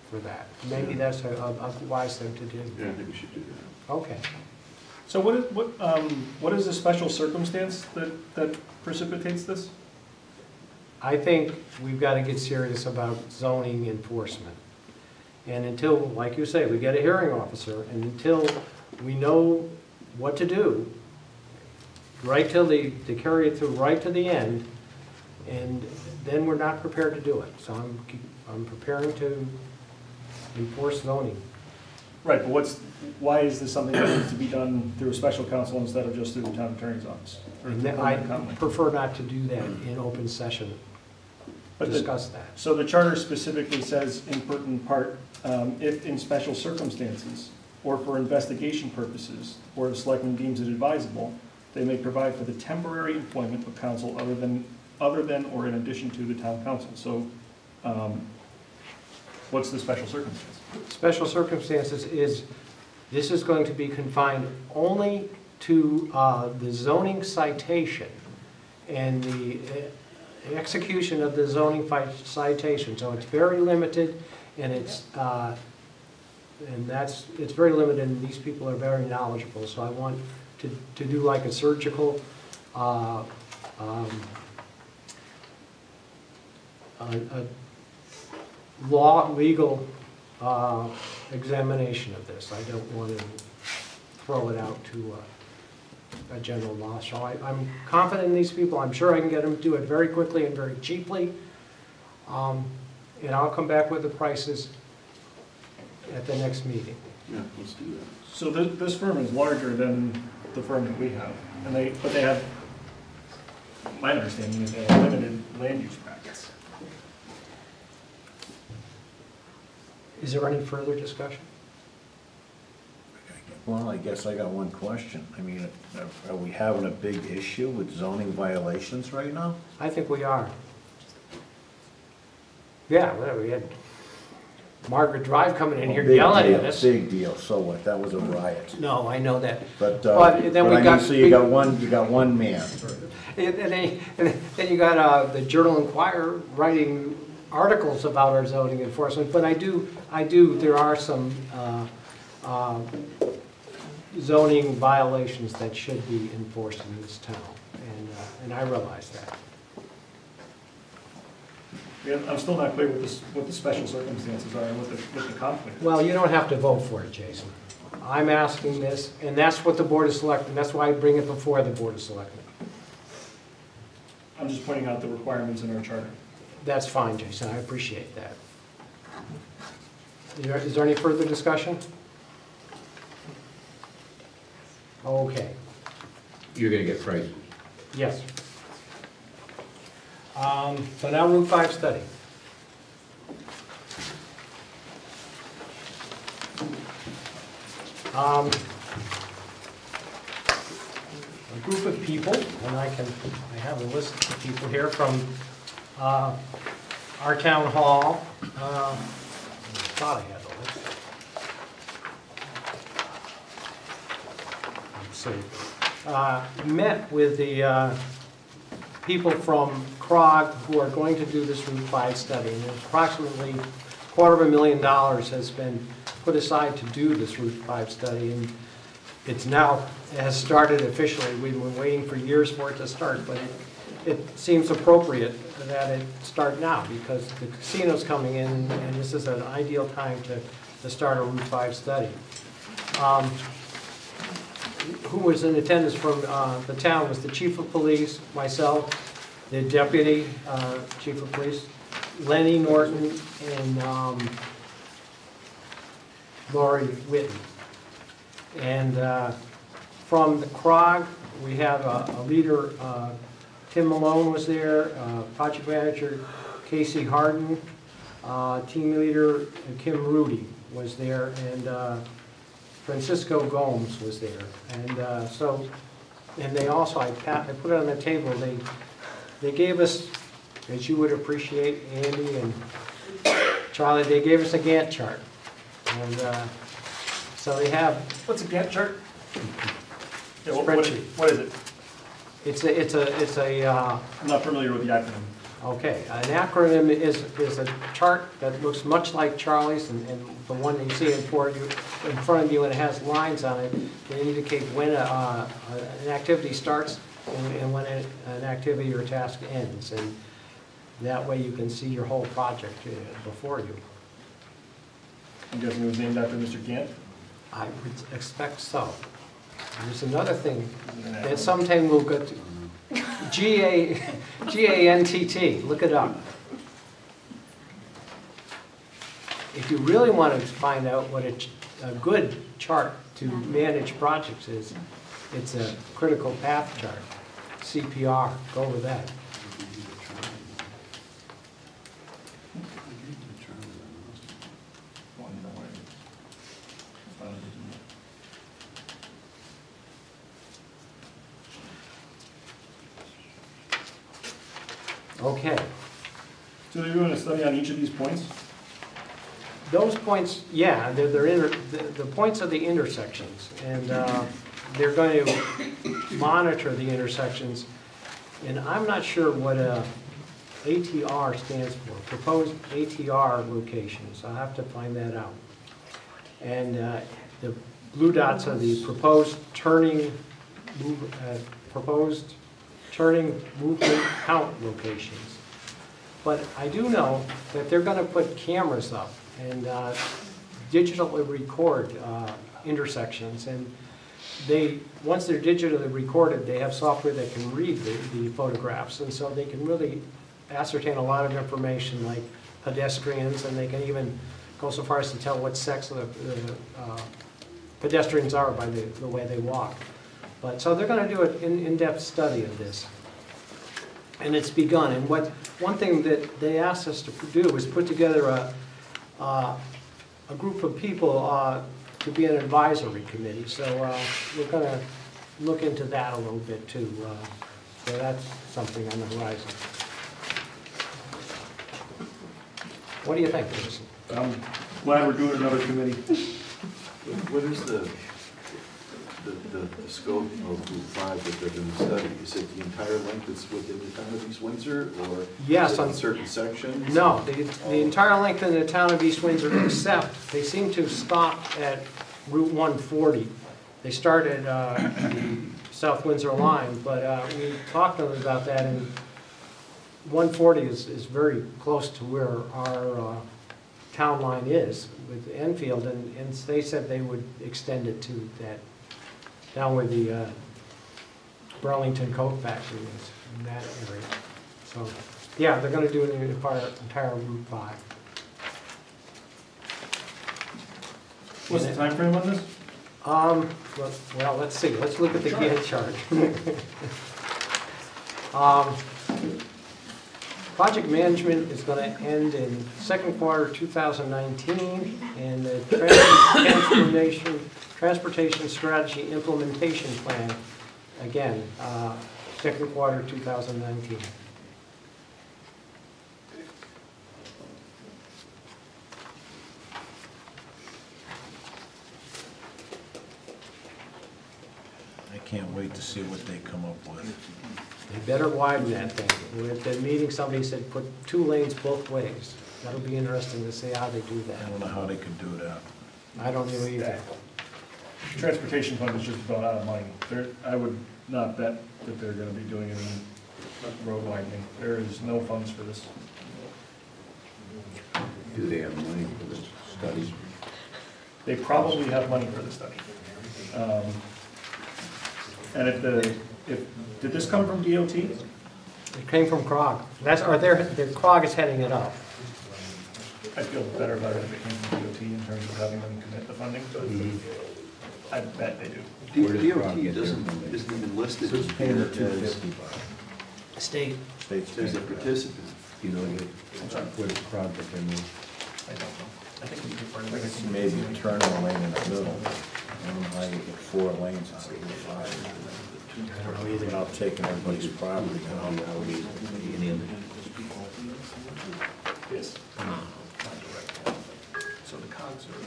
for that. Maybe that's a wise thing to do. Yeah, I think we should do that. Okay. So what is the special circumstance that precipitates this? I think we've got to get serious about zoning enforcement. And until, like you say, we get a hearing officer, and until we know what to do, right till they carry it through right to the end, and then we're not prepared to do it. So I'm preparing to enforce zoning. Right, but why is this something that needs to be done through a special counsel instead of just through the town attorney's office? And I prefer not to do that in open session. Discuss that. So the charter specifically says in pertinent part, if in special circumstances or for investigation purposes, or the selectman deems it advisable, they may provide for the temporary employment of counsel other than or in addition to the town council. So what's the special circumstance? Special circumstances is, this is going to be confined only to the zoning citation and the execution of the zoning citation. So it's very limited, and it's very limited, and these people are very knowledgeable. So I want to do like a surgical a legal examination of this. I don't want to throw it out to a general law show. I'm confident in these people. I'm sure I can get them to do it very quickly and very cheaply. And I'll come back with the prices at the next meeting. Yeah, let's do that. So this firm is larger than the firm that we have, and but they have, my understanding is they have limited land use practice. Is there any further discussion? Well, I guess I got one question. I mean, are we having a big issue with zoning violations right now? I think we are. Yeah, well, we had Margaret Drive coming in here yelling at us. Big deal, so what, that was a riot. No, I know that. But then we got. So you got one man. And then you got the Journal-Inquirer writing articles about our zoning enforcement, but there are some zoning violations that should be enforced in this town, and I realize that. Yeah, I'm still not clear what the special circumstances are and what the conflict is. Well, you don't have to vote for it, Jason. I'm asking this, and that's what the Board of Selectmen, that's why I bring it before the Board of Selectmen. I'm just pointing out the requirements in our charter. That's fine, Jason, I appreciate that. Is there any further discussion? Okay. You're gonna get prices. Yes. So now Route 5 study. A group of people, and I have a list of people here from our town hall. I thought I had the list. Let's see. Met with the people from CROG who are going to do this Route 5 study. And there's approximately $250,000 has been put aside to do this Route 5 study. And it has started officially. We've been waiting for years for it to start, but it seems appropriate that it start now because the casino's coming in and this is an ideal time to start a Route 5 study. Who was in attendance from the town was the chief of police, myself, the deputy chief of police, Lenny Norton, and Lori Whitten. And from the CROG, we have a leader, Tim Malone was there, project manager Casey Harden, team leader Kim Rudy was there, and Francisco Gomes was there, and they also, I put it on the table, they gave us, as you would appreciate, Andy and Charlie, they gave us a Gantt chart, and so they have. What's a Gantt chart? Yeah, Spreadsheet. What is it? It's a. I'm not familiar with the acronym. Okay, an acronym is a chart that looks much like Charlie's, and the one that you see in front of you, and it has lines on it that indicate when an activity starts and when an activity or task ends, and that way you can see your whole project before you. I'm guessing it was named after Mr. Gantt? I would expect so. There's another thing that sometime we'll get to. G-A-N-T-T, look it up. If you really want to find out what a good chart to manage projects is, it's a critical path chart, CPR, go with that. Okay. So they're doing a study on each of these points? Those points, yeah, the points are the intersections, and they're going to monitor the intersections. And I'm not sure what ATR stands for, proposed ATR locations. I'll have to find that out. And the blue dots are the proposed turning movement count locations. But I do know that they're gonna put cameras up and digitally record intersections. And once they're digitally recorded, they have software that can read the photographs. And so they can really ascertain a lot of information like pedestrians, and they can even go so far as to tell what sex the pedestrians are by the way they walk. But so they're going to do an in-depth study of this, and it's begun. And one thing that they asked us to do is put together a group of people to be an advisory committee. So we're going to look into that a little bit too. So that's something on the horizon. What do you think, Jason? I'm glad we're doing another committee. What is the scope of Route 5 that they're going to study? Is it the entire length that's within the town of East Windsor, or yes, is it on in certain sections? No, the entire length in the town of East Windsor, except they seem to stop at Route 140. They start at the South Windsor line, but we talked to them about that, and 140 is very close to where our town line is with Enfield, and they said they would extend it to that, down where the Burlington Coat Factory is, in that area. So, yeah, they're going to do it in the entire Route 5. What's the time frame on this? Well, let's see. Let's look at the Gantt chart. Project management is going to end in second quarter 2019, and the transportation strategy implementation plan, again, second quarter 2019. I can't wait to see what they come up with. They better widen that thing. At the meeting, somebody said put 2 lanes both ways. That'll be interesting to see how they do that. I don't know how they could do that. I don't know either. Transportation fund is just about out of money. I would not bet that they're gonna be doing any road widening. There is no funds for this. Do they have money for this study? They probably have money for the study. And did this come from DOT? It came from CROG. Their CROG is heading it up. I feel better about it if it came from DOT in terms of having them commit the funding, but I bet they do. DOT isn't even listed Who's paying the here as, $250? State. State's as a paying. participant. You know, I'm sorry. what is project they move? I don't know. I think we could part of it. Maybe turn a lane in the middle. I don't know how you get 4 lanes out of 5. I don't know either. Without taking everybody's property. Yes. So the cogs are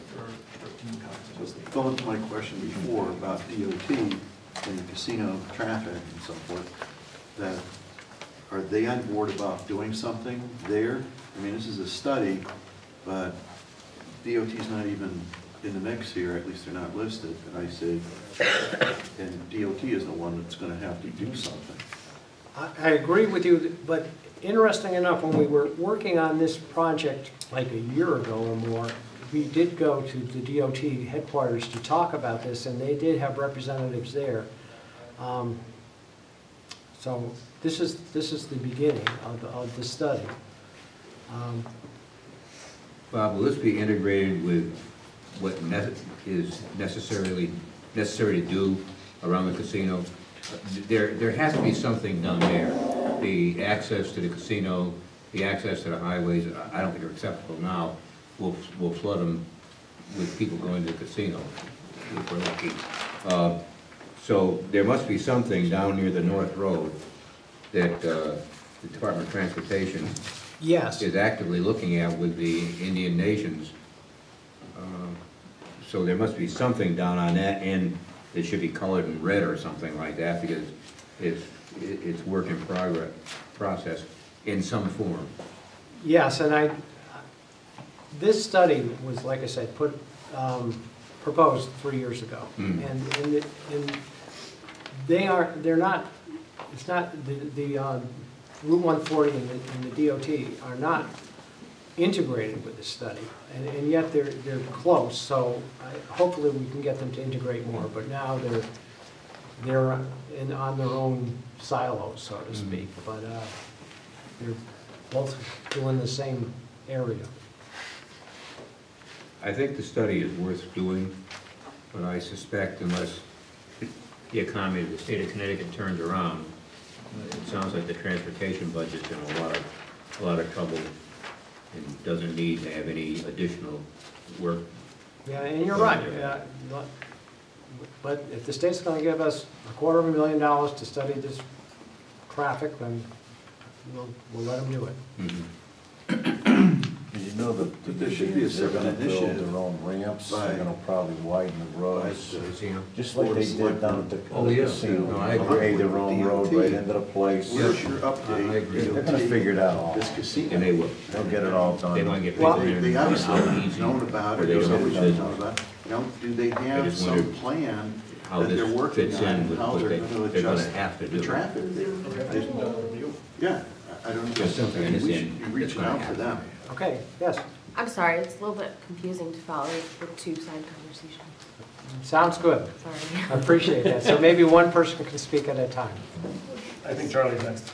13 cogs. So going to my question before about DOT and the casino traffic and so forth, that are they on board about doing something there? I mean, this is a study, but DOT's not even in the mix here, at least they're not listed, and I say, and DOT is the one that's gonna have to do something. I agree with you, but interesting enough, when we were working on this project like a year ago or more, we did go to the DOT headquarters to talk about this, and they did have representatives there. So this is the beginning of the study. Bob, will this be integrated with what is necessary to do around the casino? There has to be something done there. The access to the casino, the access to the highways, I don't think are acceptable now. We'll flood them with people going to the casino, if we're lucky. So there must be something down near the North Road that the Department of Transportation is actively looking at with the Indian nations. So there must be something down on that, and it should be colored in red or something like that, because it's work in process in some form. Yes, and this study was, like I said, proposed 3 years ago, and they're not. It's not the Route 140 and the DOT are not integrated with the study, and yet they're close, so hopefully we can get them to integrate more, but now they're on their own silos, so to speak, but they're both doing the same area. I think the study is worth doing, but I suspect unless the economy of the state of Connecticut turns around, it sounds like the transportation budget's in a lot of trouble and doesn't need to have any additional work. Yeah, and you're right, yeah, but if the state's gonna give us $250,000 to study this traffic, then we'll let them do it. You know, the There should be a they're gonna separate build initiative their own ramps, by- they're gonna probably widen the roads, Casino. just like they did down at the Oh, yeah. casino. No, I They agree. made their own road right into the place. Where's your I update? agree. They're gonna figure it out all. This casino. And they will. They'll get it all They want done. to get Well, people in. They obviously how have easy, known about or it, they or don't somebody know should it. know about it. You know, do they have just some wondered plan How that they're this working fits on, in and with how what they're they're gonna gonna adjust have to the do. traffic there? Yeah, I don't know. Just something I We should understand be it's reaching gonna out to happen. them. Okay, yes, I'm sorry, it's a little bit confusing to follow the two-side conversation. sounds good. Sorry. I appreciate that. So maybe one person can speak at a time. I think Charlie's next.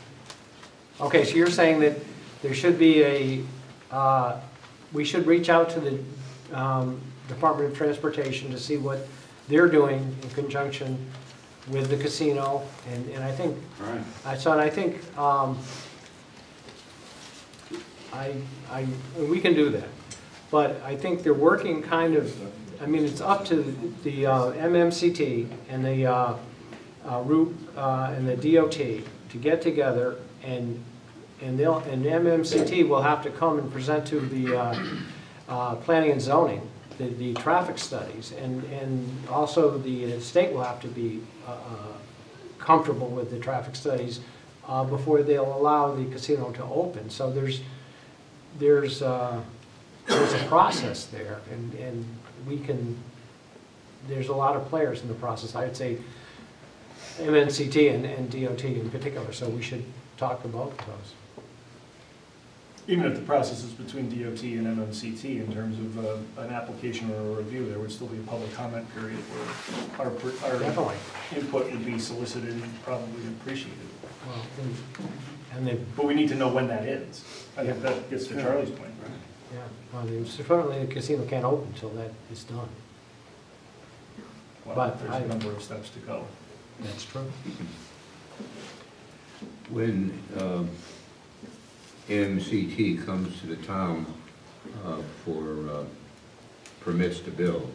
Okay, so you're saying that there should be we should reach out to the Department of Transportation to see what they're doing in conjunction with the casino, and I think, Right. I think we can do that. But I think they're working kind of, I mean, it's up to the MMCT and the route and the DOT to get together, and MMCT will have to come and present to the planning and zoning the traffic studies, and also the state will have to be comfortable with the traffic studies before they'll allow the casino to open. So there's a process there, and we can, there's a lot of players in the process. I'd say MNCT and DOT in particular, so we should talk about those. Even if the process is between DOT and MMCT in terms of an application or a review, there would still be a public comment period where our Definitely. input would be solicited and probably appreciated. Well, But we need to know when that is. I think that gets to Charlie's point. yeah, well, certainly the casino can't open until that is done. Well, But there's a number of steps to go. That's true. When MCT comes to the town for permits to build,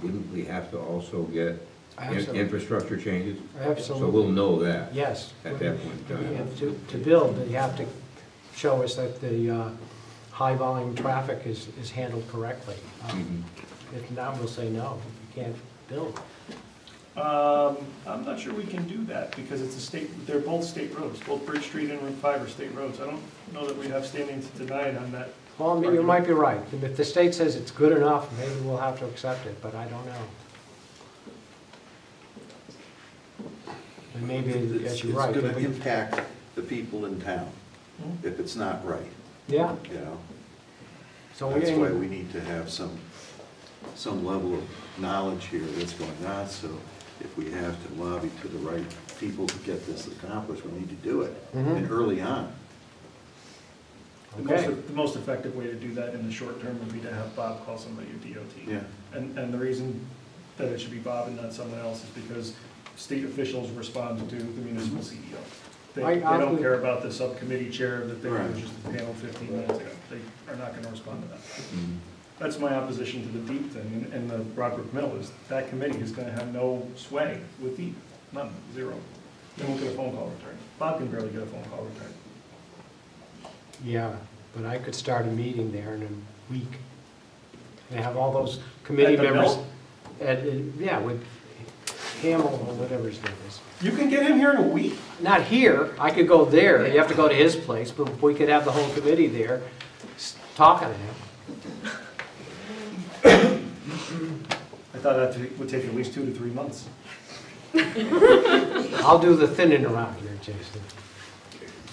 wouldn't we have to also get Absolutely. infrastructure changes? Absolutely. So we'll know that Yes. at that point in time. And to build, they have to show us that the high volume traffic is handled correctly. If not, we'll say no, you can't build. I'm not sure we can do that because it's a state, they're both state roads. Both Bridge Street and Route 5 are state roads. I don't know that we have standing to deny it on that. Well, I mean, you might be right. If the state says it's good enough, maybe we'll have to accept it, but I don't know. And maybe, as you're right. It's gonna impact the people in town if it's not right. Yeah. You know? So That's why we need to have some level of knowledge here that's going on, so if we have to lobby to the right people to get this accomplished, we need to do it, and early on. The most effective way to do that in the short term would be to have Bob call somebody at DOT. Yeah. And the reason that it should be Bob and not someone else is because state officials respond to the municipal CEO. They don't care about the subcommittee chair that they were just the panel 15 minutes ago. They are not going to respond to that. That's my opposition to the DEEP thing and the Broadbrook Mill is that committee is going to have no sway with DEEP, none, zero. They won't get a phone call returned. Bob can barely get a phone call returned. Yeah, but I could start a meeting there in a week. And have all those committee At the members. mill? Yeah, with Hamill or whatever his name is. You can get him here in a week? Not here, I could go there, you have to go to his place, but we could have the whole committee there talking to him. I thought that would take at least 2 to 3 months. I'll do the thinning around here, Jason.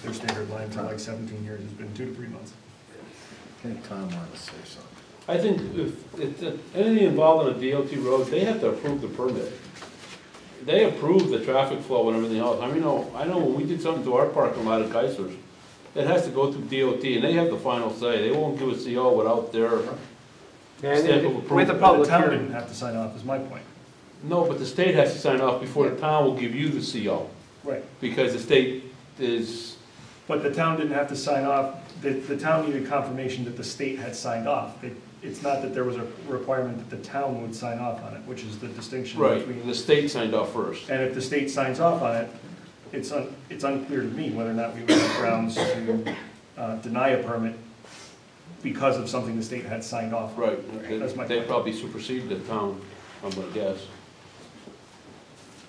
their standard line for like 17 years has been 2 to 3 months. I think Tom wanted to say something. I think if it's anything involved on a DOT road, they have to approve the permit. They approve the traffic flow and everything else. I mean, I know when we did something to our parking lot at Geisler's, it has to go through DOT, and they have the final say. They won't do a CO without their stamp of approval. With the The public town hearing. didn't have to sign off, is my point. No, but the state has to sign off before the town will give you the CO, Right. because the state is, But the town didn't have to sign off, the town needed confirmation that the state had signed off. It's not that there was a requirement that the town would sign off on it, which is the distinction right, between. the state signed off first. And if the state signs off on it, it's unclear to me whether or not we would have grounds to deny a permit because of something the state had signed off on. Right, That's my they point. probably supersede the town, I'm gonna guess.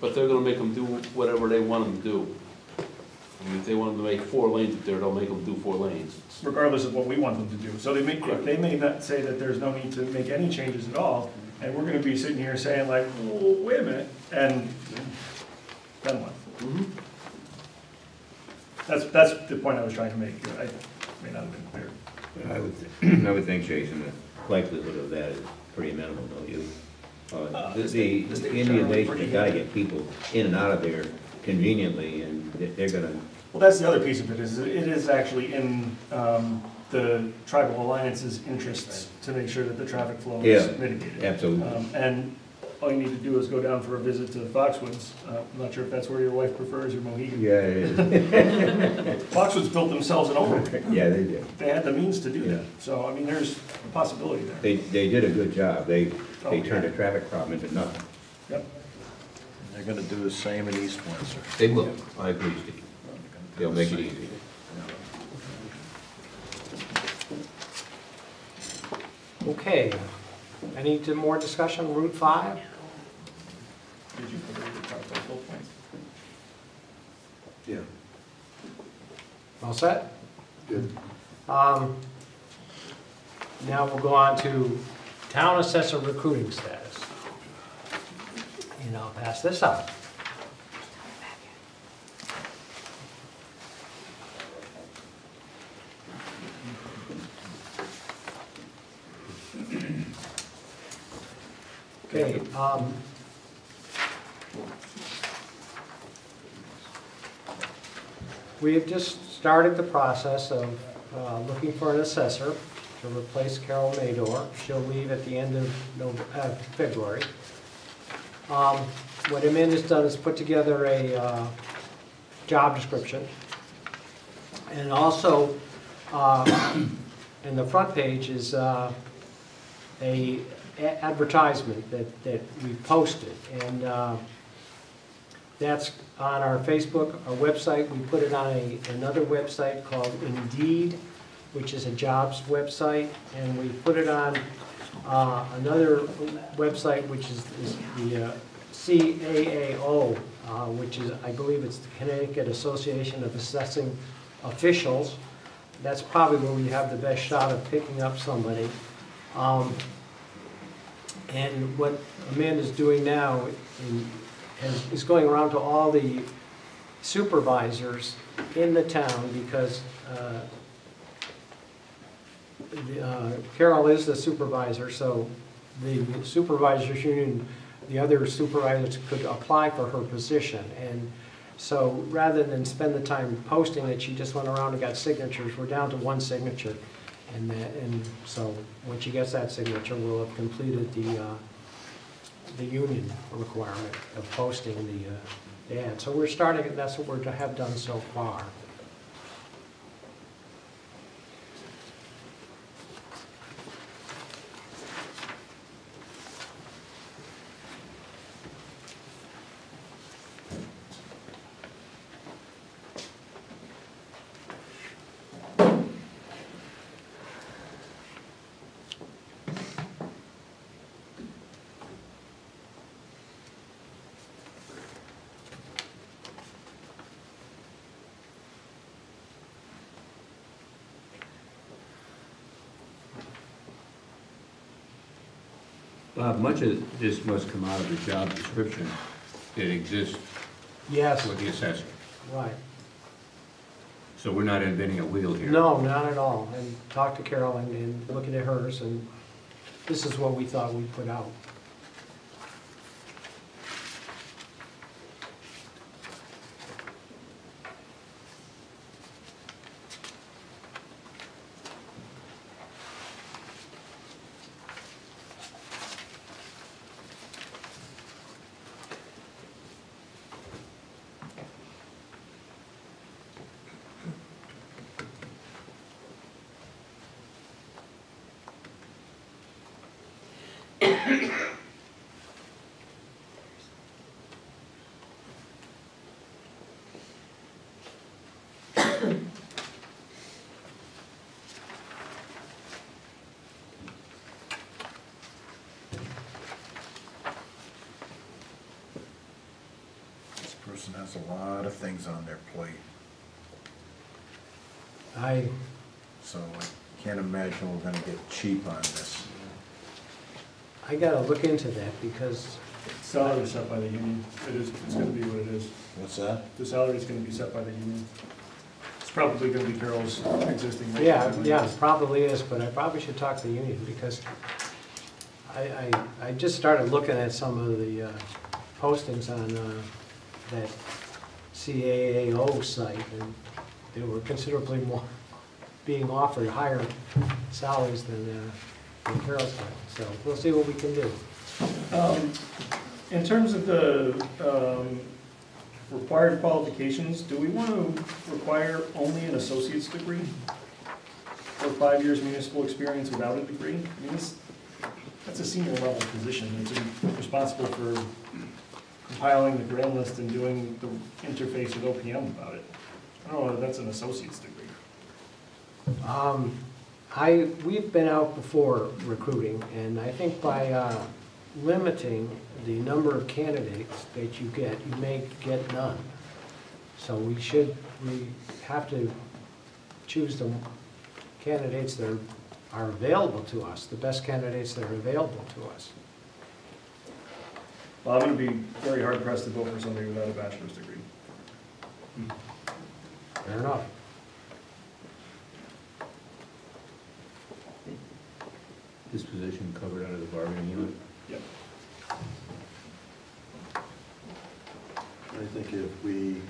But they're gonna make them do whatever they want them to do. I mean, if they want them to make 4 lanes up there, they'll make them do 4 lanes. Regardless of what we want them to do. So Correct. they may not say that there's no need to make any changes at all, and we're gonna be sitting here saying like, oh, wait a minute, and then what? Mhm. That's the point I was trying to make. I may not have been clear. I would think, Jason, the likelihood of that is pretty minimal, don't you? The state's Indian generally Nation pretty has got to good. get people in and out of there conveniently, and they're gonna, Well, that's the other piece of it, is it is actually in the tribal alliance's interests to make sure that the traffic flow is Yeah, mitigated. absolutely. And all you need to do is go down for a visit to Foxwoods. I'm not sure if that's where your wife prefers, or Mohegan. Yeah, it is. Foxwoods built themselves an overpass. Yeah, they did. They had the means to do Yeah. that. So, I mean, there's a possibility there. They did a good job. They Oh, turned yeah. a traffic problem into nothing. Yep. They're gonna do the same in East Windsor. They will, I agree, Steve. They'll make it easy. Okay, any more discussion on Route 5? Did you agree to talk about both points? Yeah. All set? Good. Now we'll go on to town assessor recruiting status. And I'll pass this out. Okay, we have just started the process of looking for an assessor to replace Carol Mador. She'll leave at the end of February. What Amanda's done is put together a job description. And also, in the front page is a advertisement that we posted. And that's on our Facebook, our website. We put it on another website called Indeed, which is a jobs website. And we put it on another website, which is the CAAO, which is, I believe it's the Connecticut Association of Assessing Officials. That's probably where we have the best shot of picking up somebody. And what Amanda's doing now is going around to all the supervisors in the town, because Carol is the supervisor, so the supervisors union, the other supervisors could apply for her position. And so rather than spend the time posting it, she just went around and got signatures. We're down to 1 signature. And so when she gets that signature, we'll have completed the union requirement of posting the ad. So we're starting, that's what we have done so far. Bob, much of this must come out of the job description that exists Yes, for the assessor. right. So we're not inventing a wheel here? No, not at all. And talked to Carol and looking at hers, and this is what we thought we'd put out. This person has a lot of things on their plate, so I can't imagine we're gonna get cheap on this. I gotta look into that because Salary is set by the union. It's gonna be what it is. What's that? The salary is gonna be set by the union. It's probably gonna be Carol's existing rate. yeah, it probably is, but I probably should talk to the union because I just started looking at some of the postings on that CAAO site, and they were considerably more, being offered higher salaries than Carol's got. So we'll see what we can do. In terms of the required qualifications, do we want to require only an associate's degree? Or 5 years municipal experience without a degree? I mean, that's a senior level position. It's responsible for compiling the grand list and doing the interface with OPM about it. I don't know if that's an associate's degree. We've been out before recruiting, and I think by limiting the number of candidates that you get, you may get none. So we have to choose the candidates that are available to us, the best candidates that are available to us. Well, I'm going to be very hard pressed to vote for somebody without a bachelor's degree. Fair enough. This position covered under the bargaining unit? Yep. I think if we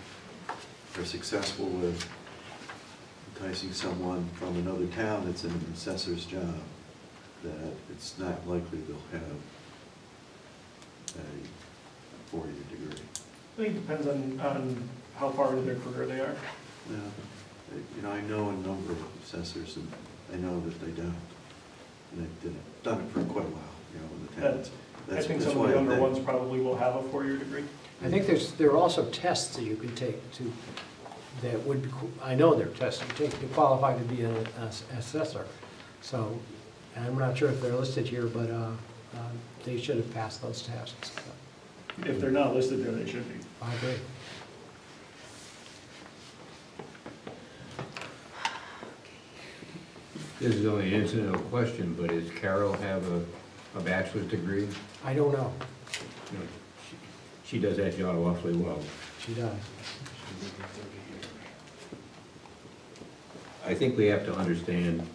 are successful with enticing someone from another town that's in an assessor's job, that it's not likely they'll have a four-year degree. I think it depends on how far into their career they are. Yeah. You know, I know a number of assessors, and I know that they don't. And they've done it for quite a while, you know, in the towns. I think some of the younger ones probably will have a four-year degree. I think there are also tests that you can take that would, I know there are tests you take to qualify to be an assessor. So, I'm not sure if they're listed here, but they should have passed those tests. If they're not listed there, they should be. I agree. This is only an incidental question, but does Carol have a bachelor's degree? I don't know. You know, she does that job awfully well. She does. I think we have to understand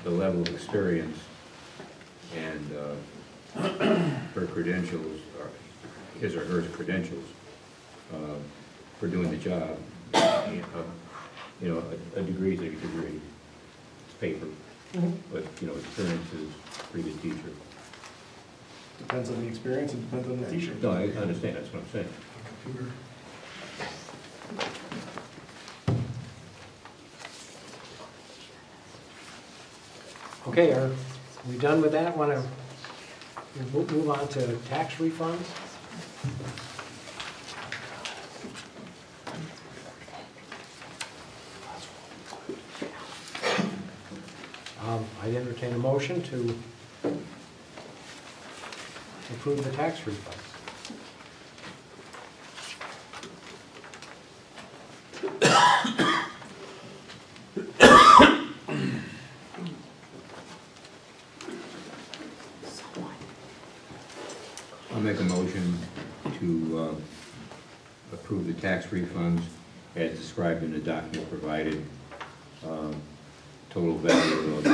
the level of experience and her credentials, or his or her credentials for doing the job. You know, a degree is a degree. It's paper. But, you know, experience is previous teacher. Depends on the experience and depends on the teacher. No, I understand, that's what I'm saying. Okay, are we done with that? Want to move on to tax refunds? I'd entertain a motion to approve the tax refunds. I'll make a motion to approve the tax refunds as described in the document provided. Total value of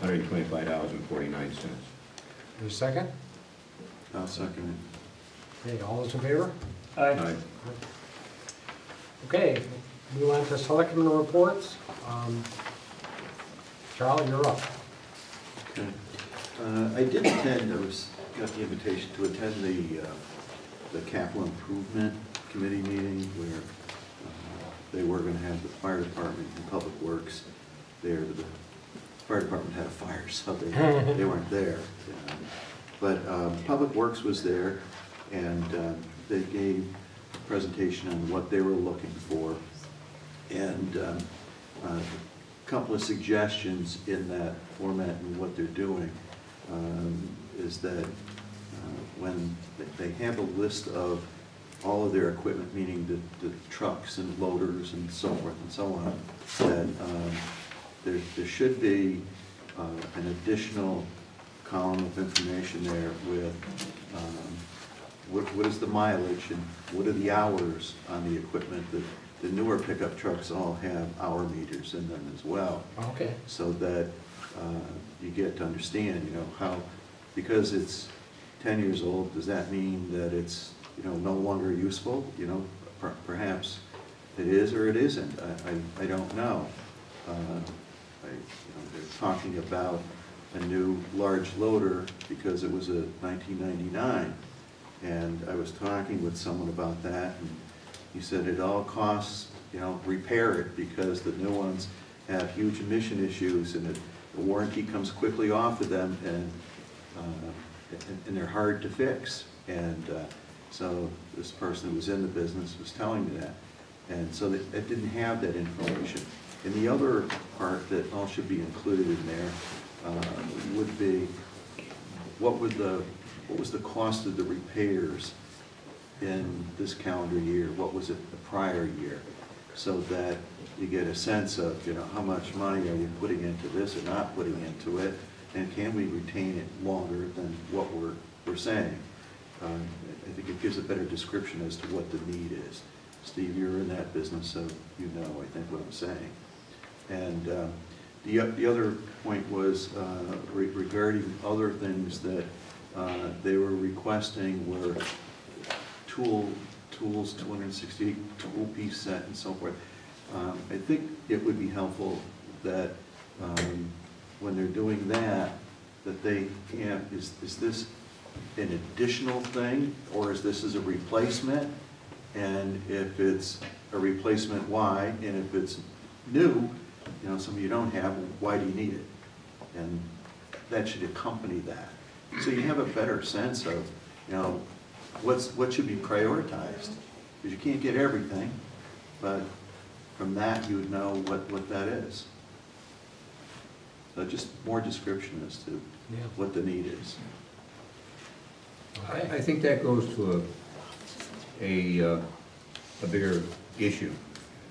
$125.49. Your second? I'll second Okay, all those in favor? Aye. Okay, move on to selectmen reports. Charlie, you're up. it. Okay. I did attend, got the invitation to attend the capital improvement committee meeting where they were going to have the fire department and public works there. The fire department had a fire, so they weren't there. But public works was there, and they gave a presentation on what they were looking for, and a couple of suggestions in that format and what they're doing is that when they have a list of all of their equipment, meaning the trucks and loaders and so forth and so on, that there should be an additional column of information there with what is the mileage and what are the hours on the equipment. The newer pickup trucks all have hour meters in them as well. Okay. So that you get to understand, how, because it's 10 years old, does that mean that it's, no longer useful? Perhaps it is or it isn't. I don't know. They're talking about a new large loader because it was a 1999. And I was talking with someone about that, and he said it all costs, repair it because the new ones have huge emission issues, and the warranty comes quickly off of them, and they're hard to fix. And so this person who was in the business was telling me that. And so it didn't have that information. And the other part that all should be included in there would be what was the cost of the repairs in this calendar year? What was it the prior year? So that you get a sense of, how much money are we putting into this or not putting into it, and can we retain it longer than what we're saying? I think it gives a better description as to what the need is. Steve, you're in that business, so you know, I think, what I'm saying. And the other point was regarding other things that they were requesting were tools, 260 tool piece set and so forth. I think it would be helpful that when they're doing that they can, is this an additional thing, or is this as a replacement? And if it's a replacement, why? And if it's new, something you don't have, why do you need it? And that should accompany that. So you have a better sense of, what should be prioritized. Because you can't get everything, but from that you would know what that is. So just more description as to what the need is. I think that goes to a bigger issue,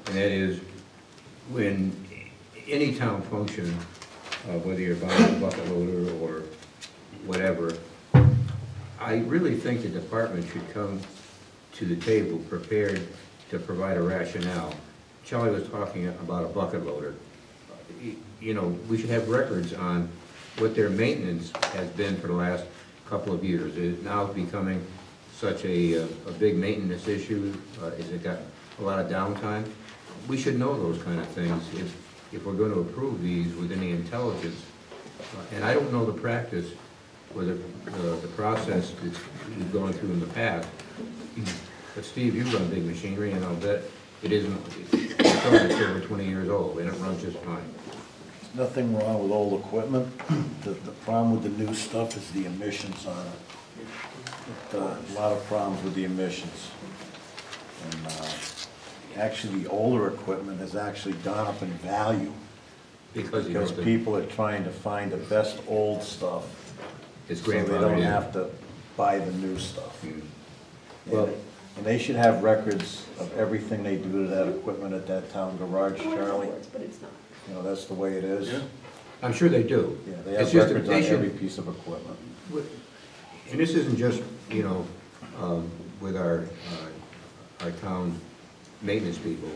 and that is when any town function, whether you're buying a bucket loader or whatever, I really think the department should come to the table prepared to provide a rationale. Charlie was talking about a bucket loader. We should have records on what their maintenance has been for the last couple of years. It is now becoming such a big maintenance issue. Has it got a lot of downtime? We should know those kind of things if we're going to approve these with any intelligence. And I don't know the practice or the process that you've gone through in the past. But Steve, you run big machinery, and I'll bet it isn't, it's over 20 years old, and it runs just fine. There's nothing wrong with old equipment. The problem with the new stuff is the emissions on it. A lot of problems with the emissions. And actually, the older equipment has actually gone up in value because people are trying to find the best old stuff. It's so they don't have to buy the new stuff. Well, and they should have records of everything they do to that equipment at that town garage, Charlie. But it's not. That's the way it is. Yeah. I'm sure they do. Yeah, they have records on every piece of equipment. And this isn't just, with our town maintenance people,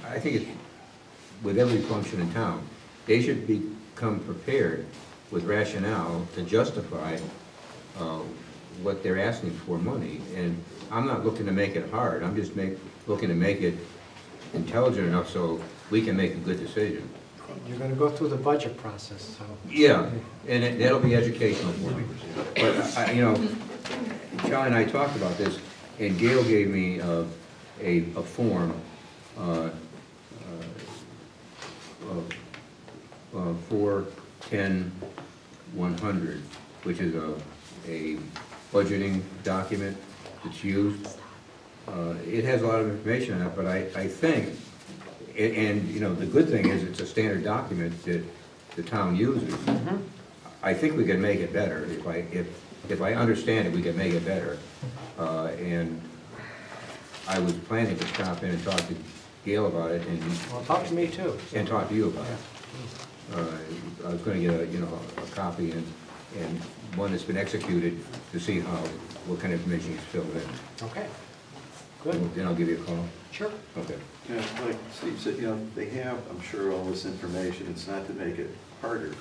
I think it's, with every function in town, they should become prepared with rationale to justify what they're asking for money. And I'm not looking to make it hard, I'm just looking to make it intelligent enough so we can make a good decision. You're gonna go through the budget process, so. Yeah, and that'll be educational for me. But, you know, Charlie and I talked about this, and Gail gave me a form of 410-100, which is a budgeting document that's used. It has a lot of information in it, but I think, and you know, the good thing is it's a standard document that the town uses. I think we can make it better. If I understand it, we can make it better. And I was planning to stop in and talk to Gail about it, and Well, talk to me too. and talk to you about it. I was going to get a copy and one that's been executed to see what kind of information is filled in. Okay, good. Then I'll give you a call. Sure. Okay. Yeah, like Steve said, you know, they have, I'm sure, all this information, it's not to make it harder,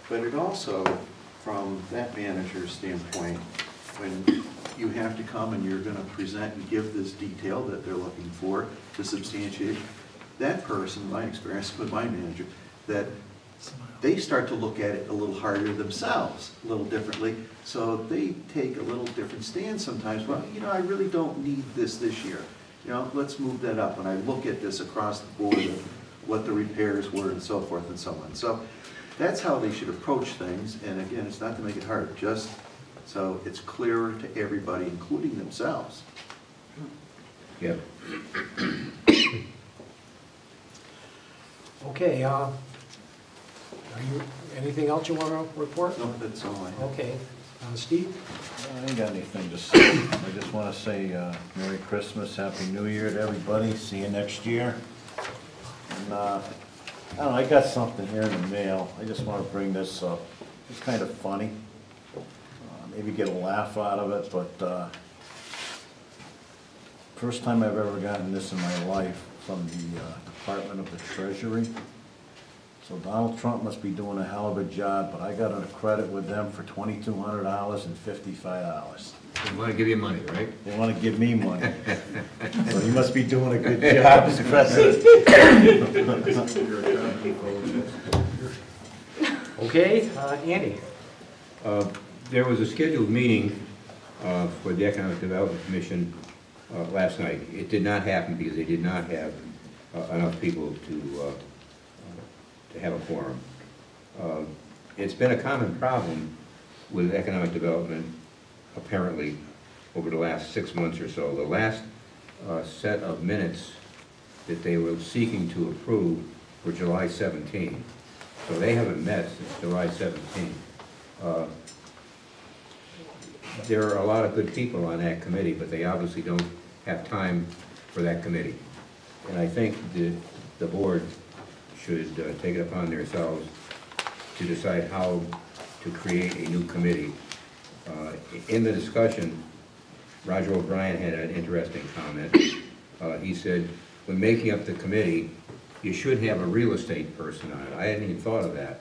but it also, from that manager's standpoint, when you have to come and you're gonna present and give this detail that they're looking for to substantiate, that person, my experience with my manager, that they start to look at it a little harder themselves, a little differently, so they take a little different stand sometimes. Well, you know, I really don't need this year. You know, let's move that up. And I look at this across the board of what the repairs were and so forth and so on. So that's how they should approach things. And again, it's not to make it hard, just so it's clearer to everybody, including themselves. Yeah. Okay, anything else you want to report? No, that's all I have. Okay, Steve? I ain't got anything to say. I just want to say Merry Christmas, Happy New Year to everybody. See you next year. And I don't know, I got something here in the mail. I just want to bring this up. It's kind of funny. Maybe get a laugh out of it, but first time I've ever gotten this in my life from the Department of the Treasury. So Donald Trump must be doing a hell of a job, but I got a credit with them for $2,200.55. They want to give you money, right? They want to give me money. So he must be doing a good job as president. Okay, Andy? There was a scheduled meeting for the Economic Development Commission last night. It did not happen because they did not have enough people to have a quorum. It's been a common problem with economic development, apparently, over the last 6 months or so. The last set of minutes that they were seeking to approve were July 17. So they haven't met since July 17. There are a lot of good people on that committee, but they obviously don't have time for that committee. And I think the board should take it upon themselves to decide how to create a new committee. In the discussion, Roger O'Brien had an interesting comment. He said, when making up the committee, you should have a real estate person on it. I hadn't even thought of that.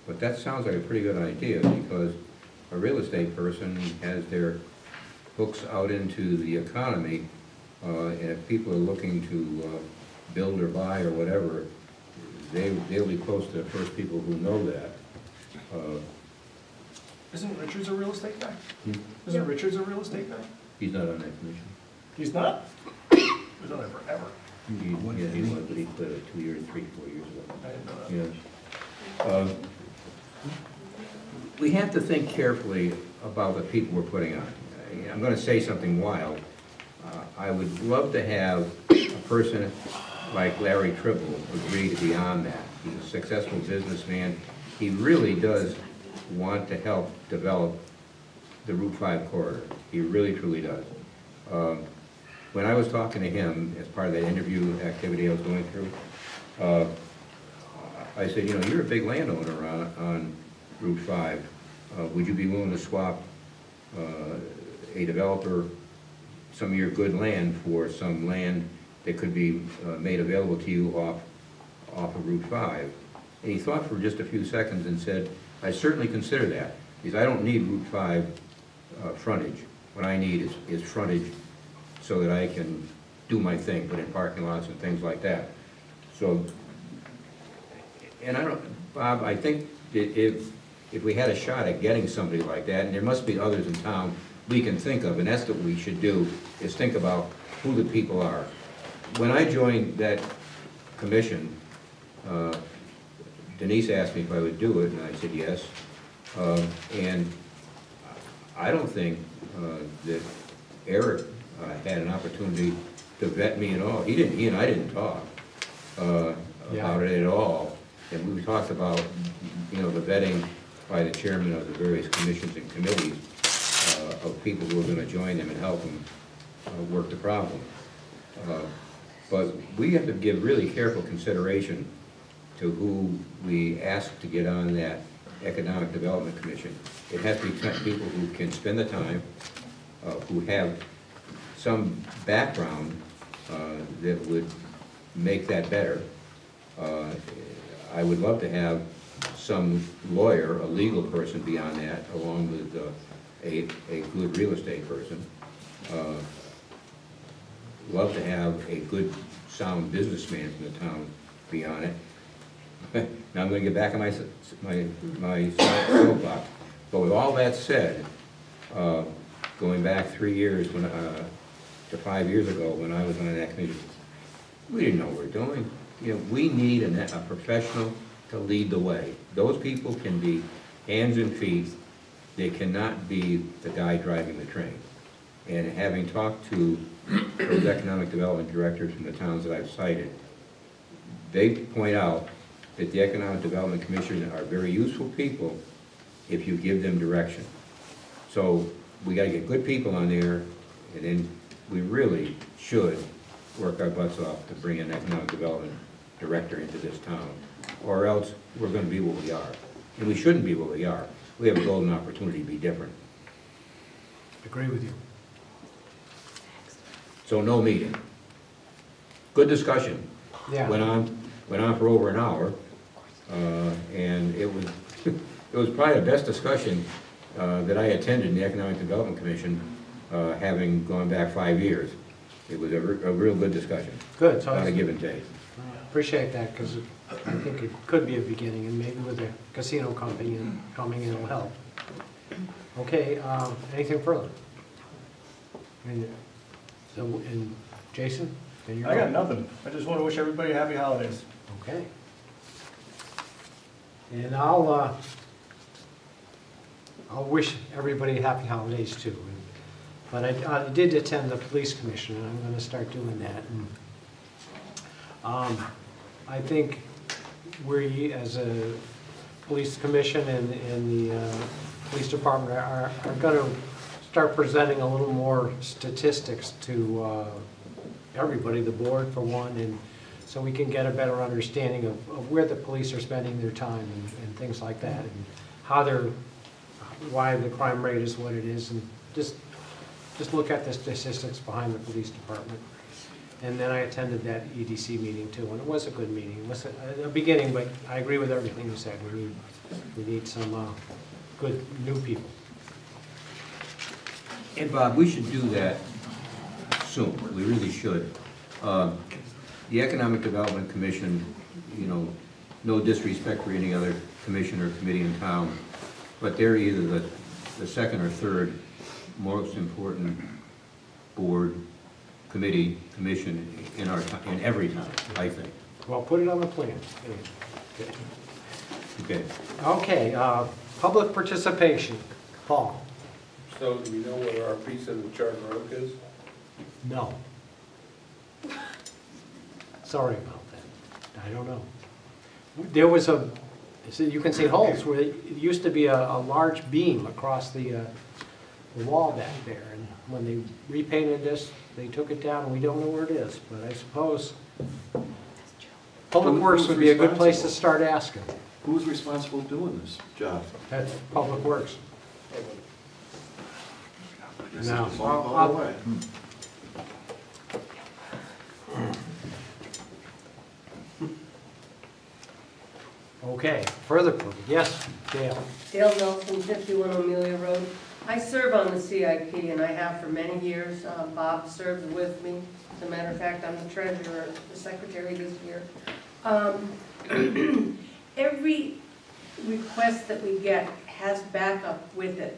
But that sounds like a pretty good idea, because a real estate person has their hooks out into the economy, and if people are looking to build or buy or whatever, they'll be close to the first people who know that. Isn't Richards a real estate guy? Hmm? Isn't Richards a real estate guy? He's not on that commission. He's not? He was on there forever. He was, but he quit 2 years, 3, 4 years ago. I didn't know that. Yeah. We have to think carefully about the people we're putting on. I'm going to say something wild. I would love to have a person like Larry Tribble agree to be on that. He's a successful businessman. He really does want to help develop the Route 5 corridor. He really, truly does. When I was talking to him as part of that interview activity I was going through, I said, you know, you're a big landowner on Route 5. Would you be willing to swap a developer some of your good land for some land that could be made available to you off of Route 5. And he thought for just a few seconds and said, I certainly consider that, because I don't need Route 5 frontage. What I need is frontage so that I can do my thing, put in parking lots and things like that. So, and I don't, Bob, I think that if we had a shot at getting somebody like that, and there must be others in town we can think of, and that's what we should do, is think about who the people are. When I joined that commission, Denise asked me if I would do it, and I said yes. And I don't think that Eric had an opportunity to vet me at all. He and I didn't talk about it at all. And we talked about, you know, the vetting by the chairman of the various commissions and committees of people who are going to join them and help them work the problem. But we have to give really careful consideration to who we ask to get on that Economic Development Commission. It has to be people who can spend the time, who have some background that would make that better. I would love to have some lawyer, a legal person be on that, along with a good real estate person. Love to have a good, sound businessman from the town be on it. Now I'm going to get back on my soapbox. But with all that said, going back 3 years to 5 years ago when I was on that committee, we didn't know what we were doing. You know, we need a professional to lead the way. Those people can be hands and feet. They cannot be the guy driving the train. And having talked to those economic development directors from the towns that I've cited, they point out that the Economic Development Commission are very useful people if you give them direction. So we got to get good people on there, and then we really should work our butts off to bring an economic development director into this town, or else we're going to be what we are. And we shouldn't be what we are. We have a golden opportunity to be different. Agree with you. So no meeting. Good discussion. Yeah. Went on for over an hour, and it was it was probably the best discussion that I attended in the Economic Development Commission, having gone back 5 years. It was a real good discussion. Good. So a lot of give and take. Appreciate that, because I think it could be a beginning, and maybe with a casino company coming in will help. Okay, anything further? And Jason? I got nothing. I just want to wish everybody happy holidays. Okay. And I'll wish everybody happy holidays too. But I did attend the police commission, and I'm going to start doing that. And, I think we, as a police commission and the police department, are going to start presenting a little more statistics to everybody, the board for one, and so we can get a better understanding of where the police are spending their time and things like that, and how why the crime rate is what it is, and just look at the statistics behind the police department. And then I attended that EDC meeting too, and it was a good meeting. It was a beginning, but I agree with everything you said. We need some good new people. And Bob, we should do that soon. We really should. The Economic Development Commission, you know, no disrespect for any other commission or committee in town, but they're either the second or third most important board, committee, commission in every town, I think. Well, put it on the plan. Okay. Okay, public participation. Paul? So do we know where our piece of the Charter Oak is? No. Sorry about that. I don't know. There was you can see holes where it used to be a large beam across the wall back there, and when they repainted this, they took it down, and we don't know where it is, but I suppose Public Works would be a good place to start asking. Who's responsible doing this job? That's Public Works. This is Now, all the way. Okay, further approval. Yes, Dale. Dale Nelson, 51 Amelia Road. I serve on the CIP, and I have for many years. Bob serves with me. As a matter of fact, I'm the treasurer, the secretary this year. Every request that we get has backup with it.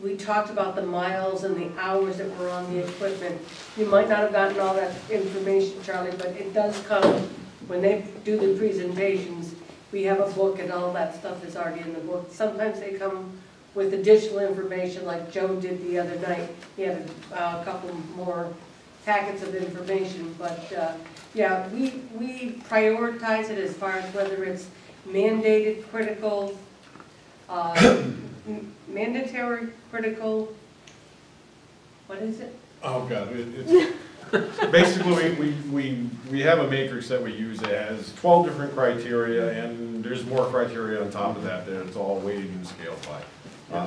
We talked about the miles and the hours that were on the equipment. You might not have gotten all that information, Charlie, but it does come when they do the presentations. We have a book and all that stuff is already in the book. Sometimes they come with additional information like Joe did the other night. He had a couple more packets of information, but yeah, we prioritize it as far as whether it's mandated, critical, mandatory, critical, what is it? Oh, God, it's, basically, we have a matrix that we use that has 12 different criteria, and there's more criteria on top of that it's all weighted and scaled by.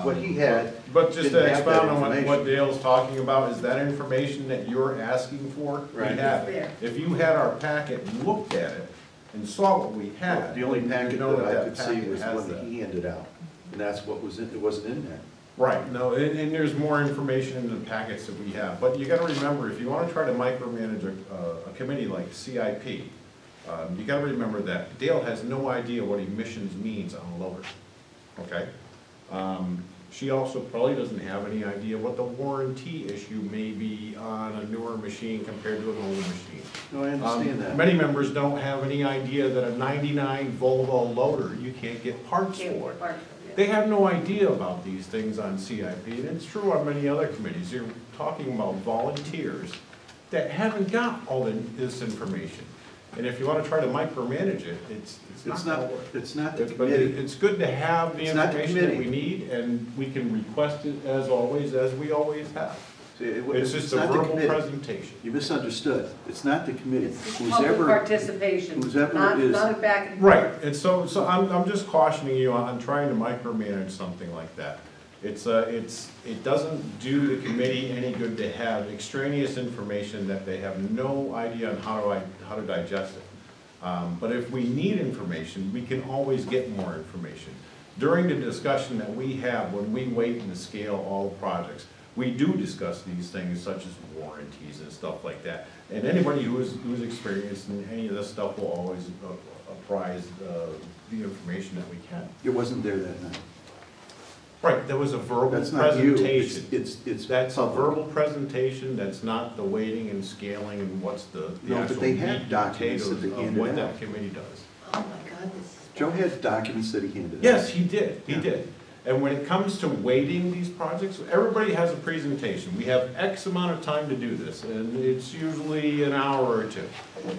What he had. But just to didn't have that expound on information. what Dale's talking about, is that information that you're asking for, we Right. have it. If you had our packet, and looked at it, and saw what we had. The only you'd packet know that I could see packet was the has one that. that he handed out, and that's what was in, it wasn't in there. Right, no, and there's more information in the packets that we have, but you gotta remember, if you wanna try to micromanage a committee like CIP, you gotta remember that Dale has no idea what emissions means on a loader, okay? She also probably doesn't have any idea what the warranty issue may be on a newer machine compared to an older machine. No, I understand that. Many members don't have any idea that a 99 Volvo loader, you can't get parts for. They have no idea about these things on CIP, and it's true on many other committees. You're talking about volunteers that haven't got all this information. And if you want to try to micromanage it, it's not gonna work. It's not the But committee. it's good to have the It's not the information that we committee. need, and we can request it as always, as we always have. See, It's just a not the verbal committee. presentation. You misunderstood. It's not the committee. It's Who's public ever, participation, who's ever not is- a back and forth. Right, and so I'm just cautioning you on trying to micromanage something like that. It doesn't do the committee any good to have extraneous information that they have no idea on how to digest it. But if we need information, we can always get more information. During the discussion that we have when we weight and scale all the projects, we do discuss these things such as warranties and stuff like that. And anybody who's experienced in any of this stuff will always apprise the information that we can. it wasn't there that night. Right, that was a verbal That's not you. presentation. It's That's a public. verbal presentation, that's not the weighting and scaling and what's the No, but actual they meat had and documents that potatoes they of handed what out. that committee does. Oh my God, this is. Joe had documents that he handed out. Yes, he did, he Yeah. did. And when it comes to weighting these projects, everybody has a presentation. We have X amount of time to do this, and it's usually an hour or two.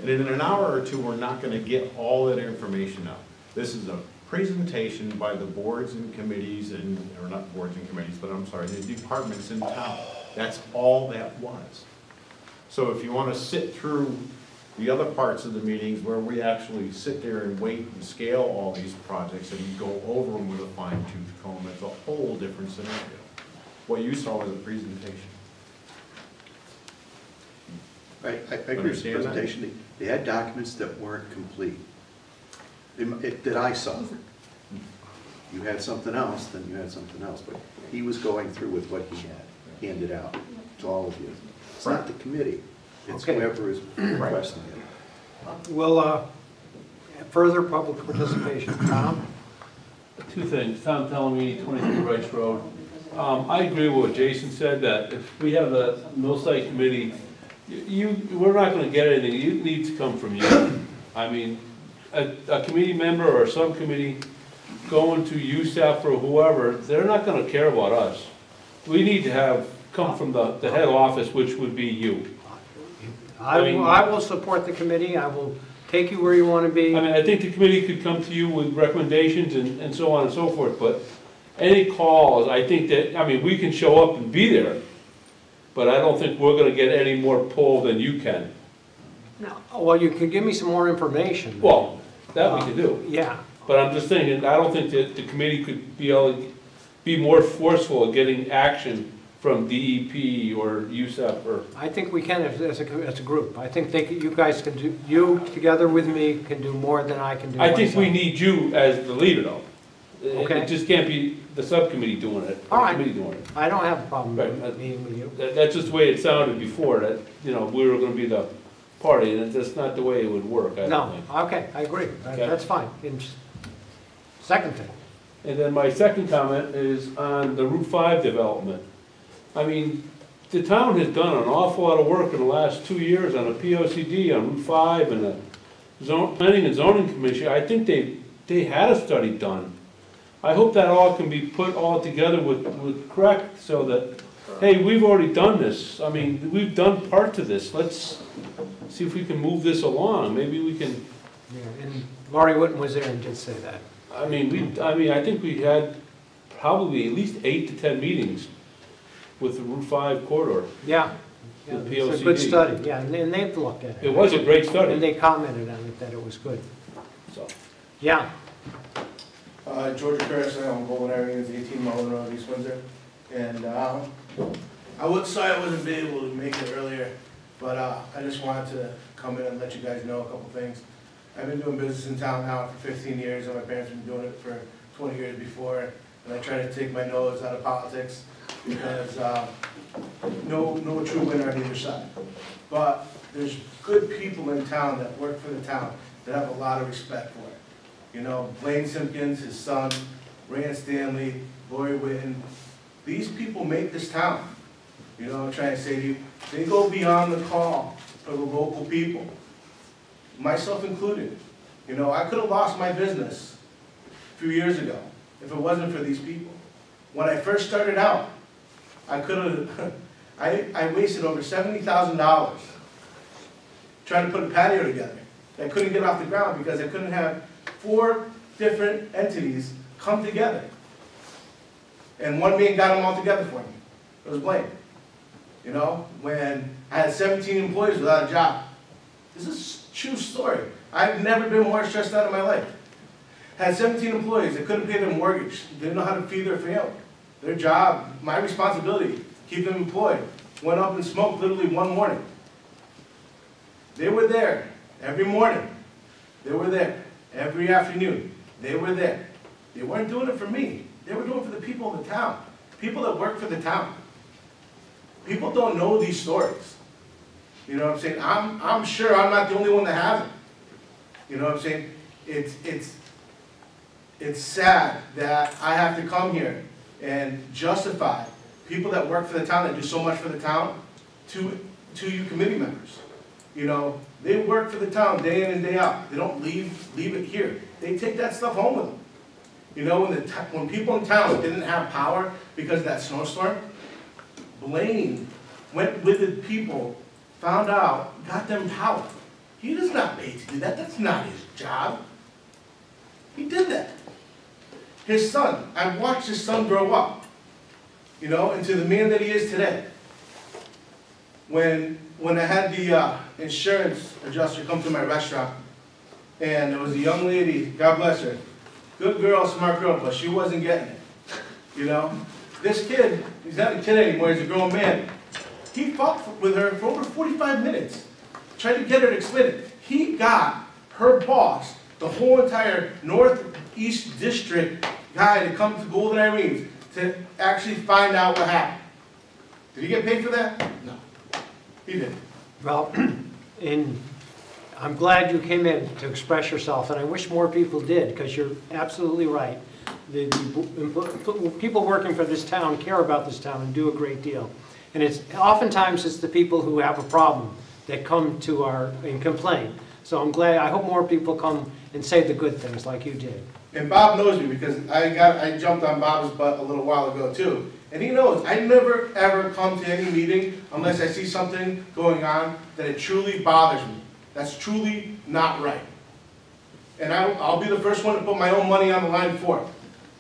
And in an hour or two, we're not gonna get all that information out. This is a presentation by the boards and committees and, or not boards and committees, but I'm sorry, the departments in town. That's all that was. So if you wanna sit through the other parts of the meetings where we actually sit there and weight and scale all these projects and go over them with a fine tooth comb, it's a whole different scenario. What you saw was a presentation. I agree with the Understand that? presentation. They had documents that weren't complete, that I saw. You had something else, then you had something else, but he was going through with what he had handed out to all of you. It's not the committee, it's Okay. whoever is requesting it. Will, further public participation. Tom? Two things. Tom Talamini, 23 Rice Road. I agree with what Jason said, that if we have a mill site committee, we're not gonna get anything. It needs to come from you. I mean, a committee member or a subcommittee going to USAF or whoever, they're not gonna care about us. We need to come from the head office, which would be you. I will support the committee. I will take you where you want to be. I mean, I think the committee could come to you with recommendations and so on and so forth, but any calls, I think that, I mean, we can show up and be there, but I don't think we're gonna get any more pull than you can. No. Well, you can give me some more information. Well, that we can do, Yeah. but I'm just thinking, I don't think that the committee could be more forceful at getting action from DEP or USEP or, I think we can as a group. I think you guys can do, you together with me can do more than I can do I think we myself. need you as the leader though. Okay. It just can't be the subcommittee doing it, All or right. the committee doing it. I don't have a problem Right. meeting with you. That's just the way it sounded before, that, you know, we were gonna be the party, and that's not the way it would work, I don't No, think. okay, I agree. Okay. That's fine. Second thing. And then my second comment is on the Route 5 development. I mean, the town has done an awful lot of work in the last 2 years on a POCD on Route 5 and the Planning and Zoning Commission. I think they had a study done. I hope that all can be put all together with correct, so that, hey, we've already done this. I mean, we've done parts of this. Let's see if we can move this along. Maybe we can, Yeah, and Laurie Witten was there and did say that. I think we had probably at least 8 to 10 meetings with the Route 5 corridor. Yeah. With It's a good POCD. study, yeah, and they've looked at it. It was a great study. And they commented on it, that it was good. So, Yeah, Georgia Curtis, I'm Golden Areas, 18 Mullen Road, East Windsor. And I was sorry I wasn't be able to make it earlier, but I just wanted to come in and let you guys know a couple things. I've been doing business in town now for 15 years, and my parents have been doing it for 20 years before. And I try to take my nose out of politics because no true winner on either side. But there's good people in town that work for the town that have a lot of respect for it. You know, Blaine Simpkins, his son, Rand Stanley, Lori Witten, these people make this town. You know what I'm trying to say to you? They go beyond the call for the local people, myself included. You know, I could have lost my business a few years ago if it wasn't for these people. When I first started out, I could have, I wasted over $70,000 trying to put a patio together. I couldn't get off the ground because I couldn't have 4 different entities come together. And one man got them all together for me. It was Blaine. You know, when I had 17 employees without a job. This is a true story. I've never been more stressed out in my life. Had 17 employees that couldn't pay their mortgage, didn't know how to feed their family. Their job, my responsibility, keep them employed. Went up and smoked literally one morning. They were there every morning. They were there every afternoon. They were there. They weren't doing it for me. They were doing it for the people of the town. People that work for the town. People don't know these stories. You know what I'm saying? I'm sure I'm not the only one that has it. You know what I'm saying? It's sad that I have to come here and justify people that work for the town, that do so much for the town, to you committee members. You know, they work for the town day in and day out. They don't leave it here. They take that stuff home with them. You know, when people in town didn't have power because of that snowstorm, Blaine went with the people, found out, got them power. He does not pay to do that. That's not his job. He did that. His son, I watched his son grow up, you know, into the man that he is today. When I had the insurance adjuster come to my restaurant, and there was a young lady, God bless her, good girl, smart girl, but she wasn't getting it, you know. This kid, he's not a kid anymore, he's a grown man. He fought with her for over 45 minutes, tried to get her to explain it. He got her boss, the whole entire Northeast District guy to come to Golden Irene to actually find out what happened. Did he get paid for that? No, he didn't. well, I'm glad you came in to express yourself, and I wish more people did, because you're absolutely right. The people working for this town care about this town and do a great deal. And oftentimes it's the people who have a problem that come to and complain. So I'm glad, I hope more people come and say the good things like you did. And Bob knows me because I jumped on Bob's butt a little while ago too. And he knows I never ever come to any meeting unless I see something going on that it truly bothers me. That's truly not right. And I'll be the first one to put my own money on the line for it.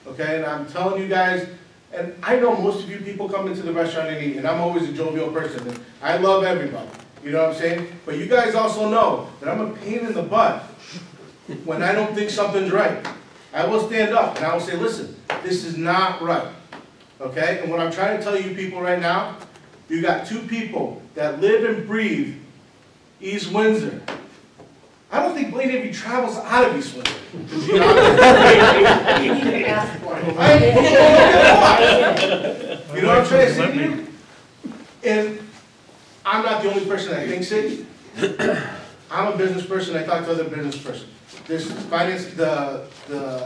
Okay, and I'm telling you guys, and I know most of you people come into the restaurant and eat, and I'm always a jovial person, and I love everybody. You know what I'm saying? But you guys also know that I'm a pain in the butt when I don't think something's right. I will stand up and I will say, listen, this is not right. okay? And what I'm trying to tell you people right now, you got two people that live and breathe East Windsor. I don't think Blaine even travels out of East Windsor. To be honest. You need to ask for it. You know what I'm trying to say to you? And I'm not the only person that thinks it. I'm a business person, I talk to other business person. This finance, the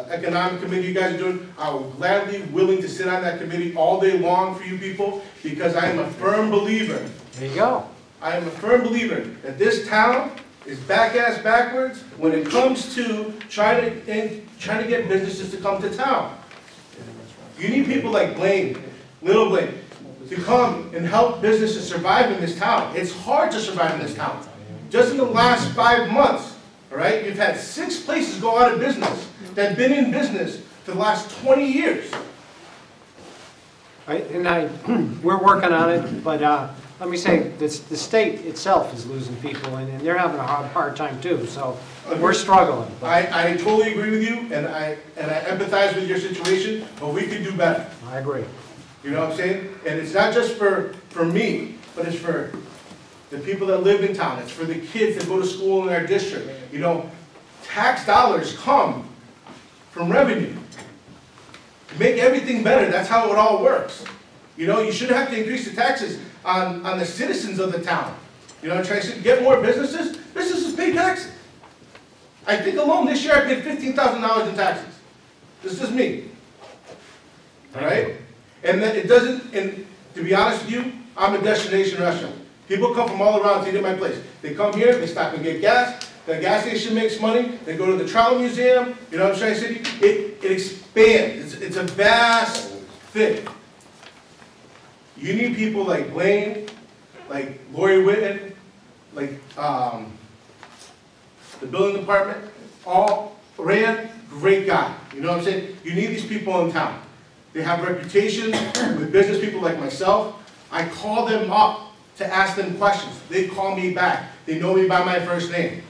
economic committee you guys are doing, I will gladly willing to sit on that committee all day long for you people, because I am a firm believer. There you go. I am a firm believer that this town is back-ass backwards when it comes to trying to get businesses to come to town. You need people like Blaine, Little Blaine, to come and help businesses survive in this town. It's hard to survive in this town. Just in the last 5 months, all right, you've had 6 places go out of business that have been in business for the last 20 years. We're working on it, but let me say, the state itself is losing people, and they're having a hard time too, so we're struggling. I totally agree with you, and I empathize with your situation, but we could do better. I agree. You know what I'm saying? And it's not just for me, but it's for the people that live in town. It's for the kids that go to school in our district. You know, tax dollars come from revenue. To make everything better, that's how it all works. You know, you shouldn't have to increase the taxes on the citizens of the town. You know, try to get more businesses. Businesses pay taxes. I think alone this year I paid $15,000 in taxes. This is just me. All right? And then it doesn't, and to be honest with you, I'm a destination restaurant. People come from all around to eat at my place. They come here, they stop and get gas. The gas station makes money. They go to the Trolley Museum. You know what I'm trying to say? It expands. It's a vast thing. You need people like Blaine, like Lori Whitten, like the building department, all ran, great guy. You know what I'm saying? You need these people in town. They have reputations with business people like myself. I call them up to ask them questions. They call me back. They know me by my first name.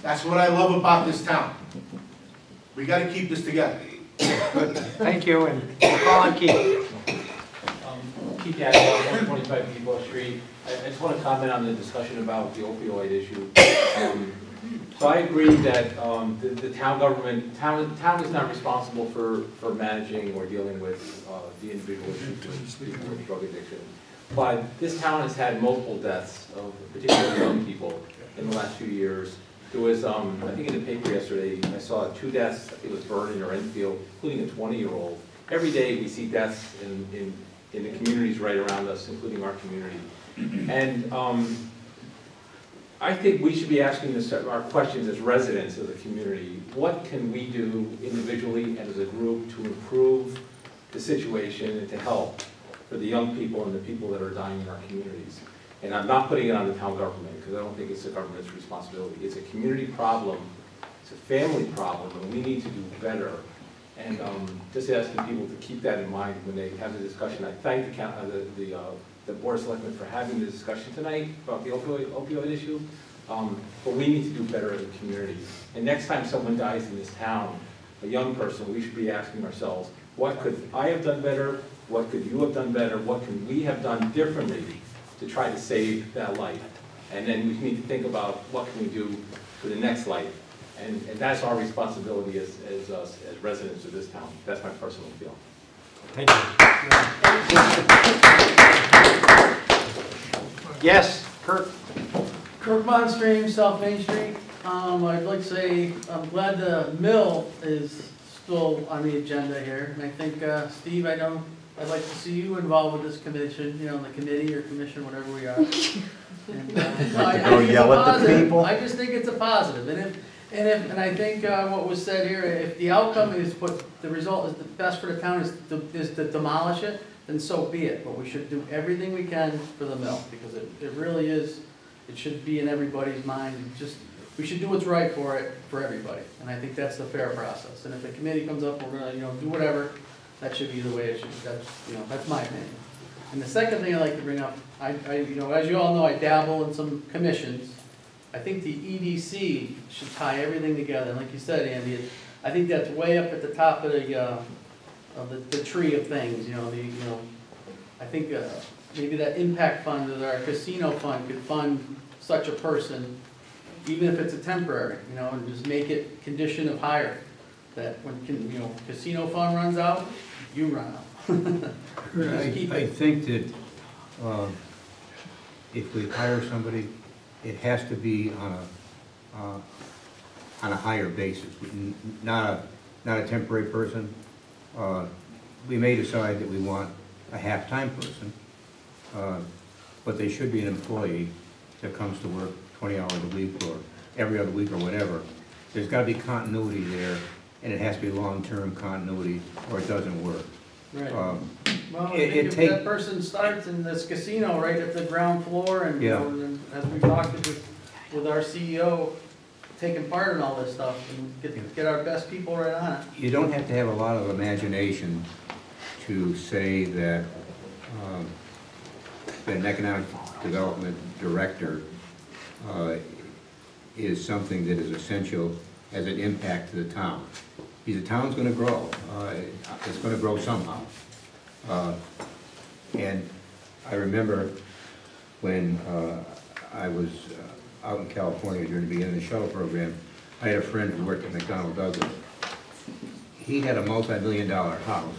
That's what I love about this town. We got to keep this together. Thank you, and call on Keith. Keith Gadd, 125 Depot Street. I just want to comment on the discussion about the opioid issue. So I agree that the town is not responsible for managing or dealing with the individual issues with people with drug addiction. But this town has had multiple deaths of particularly young people in the last few years. There was, I think in the paper yesterday, I saw 2 deaths, I think it was Vernon or Enfield, including a 20-year-old. Every day we see deaths in the communities right around us, including our community. And I think we should be asking our questions as residents of the community. What can we do individually and as a group to improve the situation and to help for the young people and the people that are dying in our communities? And I'm not putting it on the town government, because I don't think it's the government's responsibility. It's a community problem, it's a family problem, and we need to do better. And just asking people to keep that in mind when they have the discussion. I thank the Board of Selectmen for having the discussion tonight about the opioid issue, but we need to do better as a community. And next time someone dies in this town, a young person, we should be asking ourselves, what could I have done better? What could you have done better? What can we have done differently to try to save that life? And then we need to think about what can we do for the next life. And that's our responsibility as residents of this town. That's my personal feeling. Thank you. Yes, Kirk. Kirk Monstream, South Main Street. I'd like to say I'm glad the mill is still on the agenda here. And I think, Steve, I'd like to see you involved with this commission, you know, the committee or commission, whatever we are. And, Go yell at the people? I just think it's a positive. And I think what was said here, if the outcome is the result is the best for the town is to demolish it, then so be it. But we should do everything we can for the mill, because it really is, it should be in everybody's mind. We should do what's right for everybody. And I think that's the fair process. And if the committee comes up, we're gonna, do whatever. That should be the way it should. That's my opinion. And the second thing I'd like to bring up, as you all know, I dabble in some commissions. I think the EDC should tie everything together. And like you said, Andy, I think that's way up at the top of the tree of things, I think maybe that impact fund or our casino fund could fund such a person, even if it's a temporary, and just make it condition of hire. That when, casino fund runs out, you run out. Just keep I it. think that if we hire somebody, it has to be on a higher basis, not a temporary person. We may decide that we want a half-time person, but they should be an employee that comes to work 20 hours a week or every other week or whatever. There's got to be continuity there, and it has to be long-term continuity, or it doesn't work. Right. Well, I think if that person starts in this casino right at the ground floor, and, and as we talked with our CEO, taking part in all this stuff, and get our best people right on it. You don't have to have a lot of imagination to say that an economic development director is something that is essential as an impact to the town. The town's going to grow. It's going to grow somehow. And I remember when I was out in California during the beginning of the shuttle program, I had a friend who worked at McDonnell Douglas. He had a multi-million-dollar house.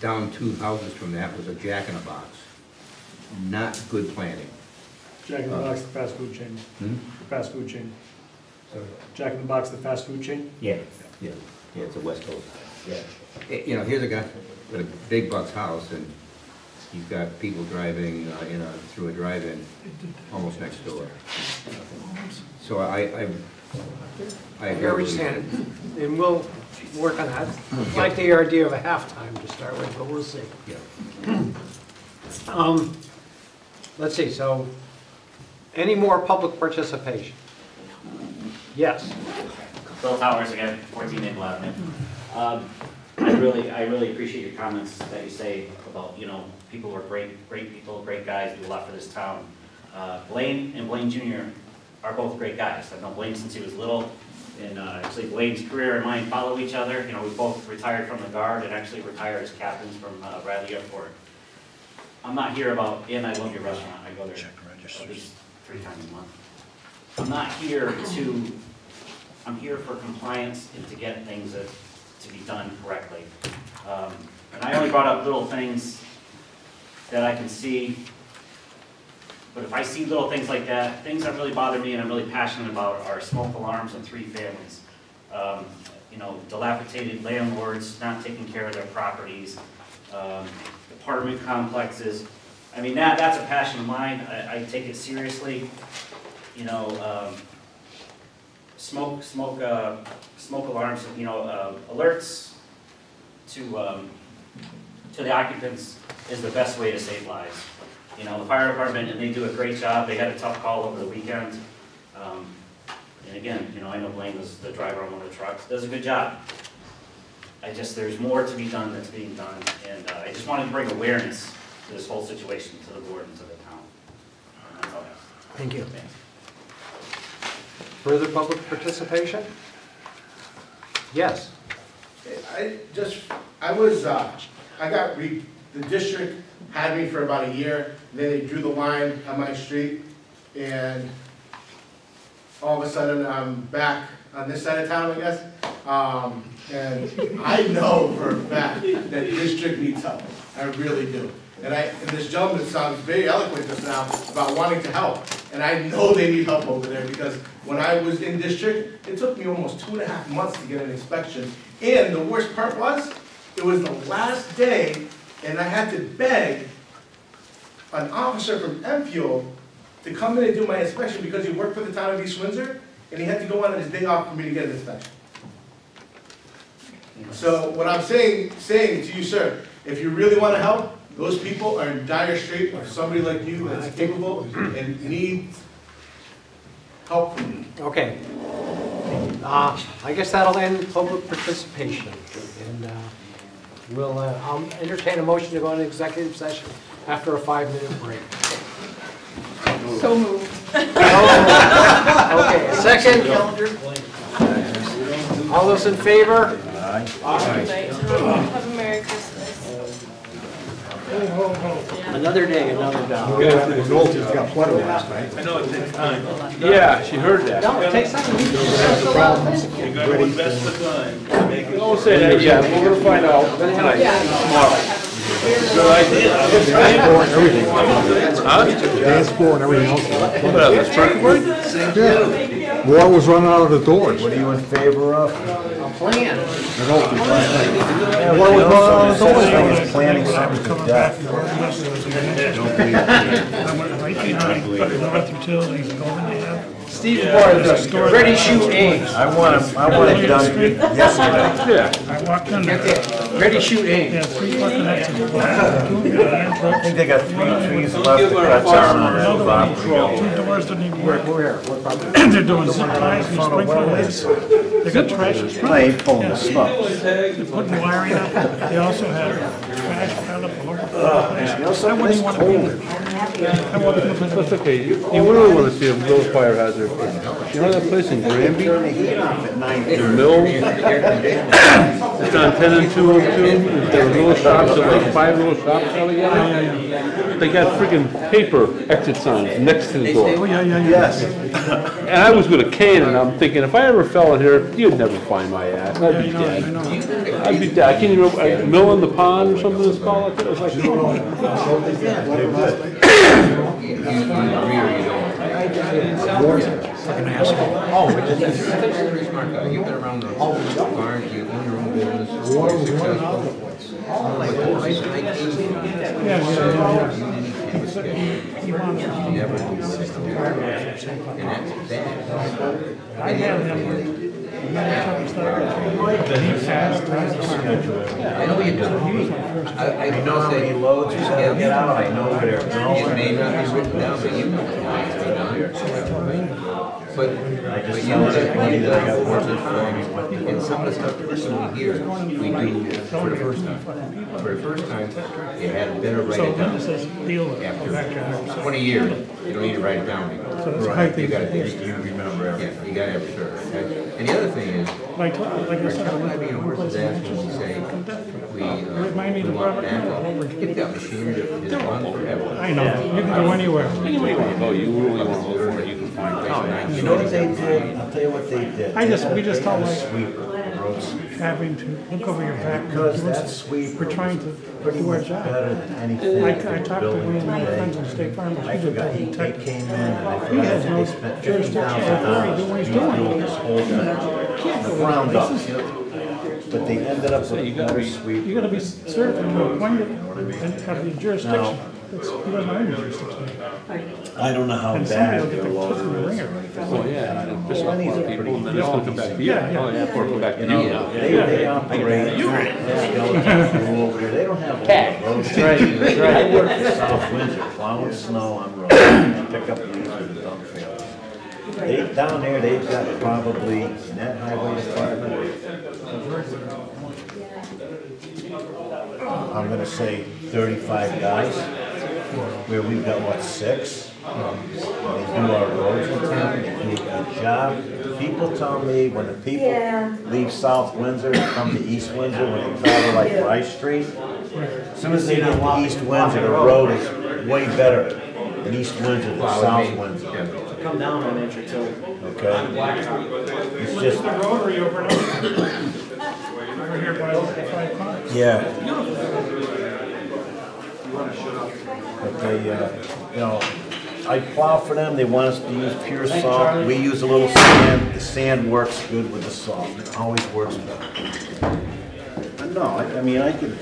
Down 2 houses from that was a Jack-in-a-Box. Not good planning. Jack in the Box, the fast food chain. The fast food chain. Jack in the Box, the fast food chain? Yeah, it's a West Coast. Yeah. Here's a guy with a big bucks house, and he's got people driving through a drive-in almost next door. So I Where we stand, and we'll work on that. I like the idea of a halftime to start with, but we'll see. Yeah. Let's see, so, any more public participation? Yes. Bill Towers again, 14 Maple Avenue. I really appreciate your comments that you say about, people who are great people, great guys, do a lot for this town. Blaine and Blaine Jr. are both great guys. I've known Blaine since he was little, and actually Blaine's career and mine follow each other. We both retired from the Guard and actually retired as captains from Bradley Airport. I'm not here about, and I love your restaurant, I go there at least 3 times a month. I'm not here I'm here for compliance and to get things to be done correctly. And I only brought up little things that I can see, but if I see little things like that, things that really bother me and I'm really passionate about are smoke alarms in 3 families. Dilapidated landlords not taking care of their properties, apartment complexes. I mean, that's a passion of mine. I take it seriously. Smoke alarms, alerts to the occupants is the best way to save lives. The fire department, and they do a great job. They had a tough call over the weekend. And again, I know Blaine was the driver on one of the trucks, does a good job. There's more to be done that's being done, and I just wanted to bring awareness to this whole situation to the board and to the town. And that's all I have. Thank you. Further public participation? Yes. The district had me for about a year, and then they drew the line on my street, and all of a sudden I'm back on this side of town, I guess. And I know for a fact that district needs help. I really do. And this gentleman sounds very eloquent just now about wanting to help. And I know they need help over there, because when I was in district, it took me almost 2.5 months to get an inspection. And the worst part was, it was the last day, and I had to beg an officer from Enfield to come in and do my inspection because he worked for the town of East Windsor, and he had to go on his day off for me to get an inspection. So what I'm saying to you, sir, if you really want to help, those people are in dire straits with somebody like you that's capable and needs help from you. Okay. I guess that'll end public participation. And I'll entertain a motion to go into executive session after a 5-minute break. So moved. Okay, second. All those in favor? Aye. Aye. Have a Merry Christmas. Another day, another dollar. McNulty's got plenty last night. I know it takes time. Yeah, she heard that. No, it takes time. That's the problem. You gotta invest the time. Don't say that yet, we're gonna find out tonight, tomorrow. Good idea. Dance floor and everything. Huh? Dance floor and everything else. What else, circuit board? Yeah. Water was running out of the doors. What are you in favor of? Plan. McNulty. Yeah, what was going on with the whole thing is planning something to death. Steve Barnes, ready to shoot aim. I want it done yesterday. Yeah. I walked in That's there. it. Ready to shoot aim. Yeah, 3 o'clock in the I think they got 3 trees left to cut down on that property. 2 doors didn't even work. Where? What property? They're doing zip ties and sprinklers. They got trash. I ain't pulling the snow. They're putting wiring up. They also had trash piled up all over the place. You know I something, wouldn't it's want to be cold. there. I want to That's okay, you really wanna see a real fire hazard. You know that place in Granby? Turn the heat off at 9:30. The mill? It's on 10 and 202, there were little shops, there were like 5 little shops out together. They got freaking paper exit signs next to the door. Oh, yeah. Yes. And I was with a cane, and I'm thinking, if I ever fell in here, you'd never find my ass. I'd be dead. I'd be dead. I can't even remember, Mill in the Pond or something it's called. I think it was like, You agree or you don't? Fucking asshole. Oh, but you're a very smart guy. You've been around the barns, you own your own business. Water was running out of the place. Yeah. You never do this. And that's bad. I had him. He passed. I know you do. I know how many loads he's gotta get out, I know where they're It going. may not be written down, but you know. But I just you know know that that money that I got working working for me. and some of the stuff that we hear, we do for the first time. For the first time, you had better write So it when down. it says deal back to After 20 years, you don't need to write it down anymore. So that's how You gotta, they- you remember everything. You gotta have it sure, okay? And the other thing is, like I said, I went I mean, to one horses place ask and when we say, we remind me we of want Robert backup. Connell over here. If that machine is run forever. I know, you can go anywhere. anywhere you wanna go, you really wanna look for it, you can find it. You know what they did? I'll tell you what they did. We just don't like Sweeper, road sweeper. having to look over your back. Because that sweeper We're trying to pretty do our much job. better than anything. I talked to one of my friends in State Farm, I he did forgot, that they tech. came in and I He forgot has that no they spent jurisdiction $50,000 authority to do what he's doing. doing this whole thing. Ground up. But they ended up with a better sweeper. You gotta be certified to appoint it and have the jurisdiction. He doesn't own the jurisdiction. I don't know how And somebody bad will get their the tip of the loader is. ringer. Oh, yeah, and piss off a lot of people, and then it's gonna come back to you. Yeah. Oh, yeah, or come back to You you. know, they operate, skeleton crew over there, they don't have a lot of road. That's right. I work for South Windsor, plowing snow on roads, pick up leaves with the dump trailers. They, down there, they've got probably, in that highway department, I'm gonna say 35 guys, where we've got, what, 6? They do our roads in town, they do a good job. People tell me when the people leave South Windsor and come to East Windsor, when they travel like Rice Street, as soon as they get to East Windsor, the road is way better in East Windsor than South Windsor. Come down on Entry too. Okay? It's just, The rotary over there. Over here by the 5 cars. yeah. But they, you know, I plow for them, they want us to use pure salt, we use a little sand, the sand works good with the salt, it always works better. No, I mean, I could,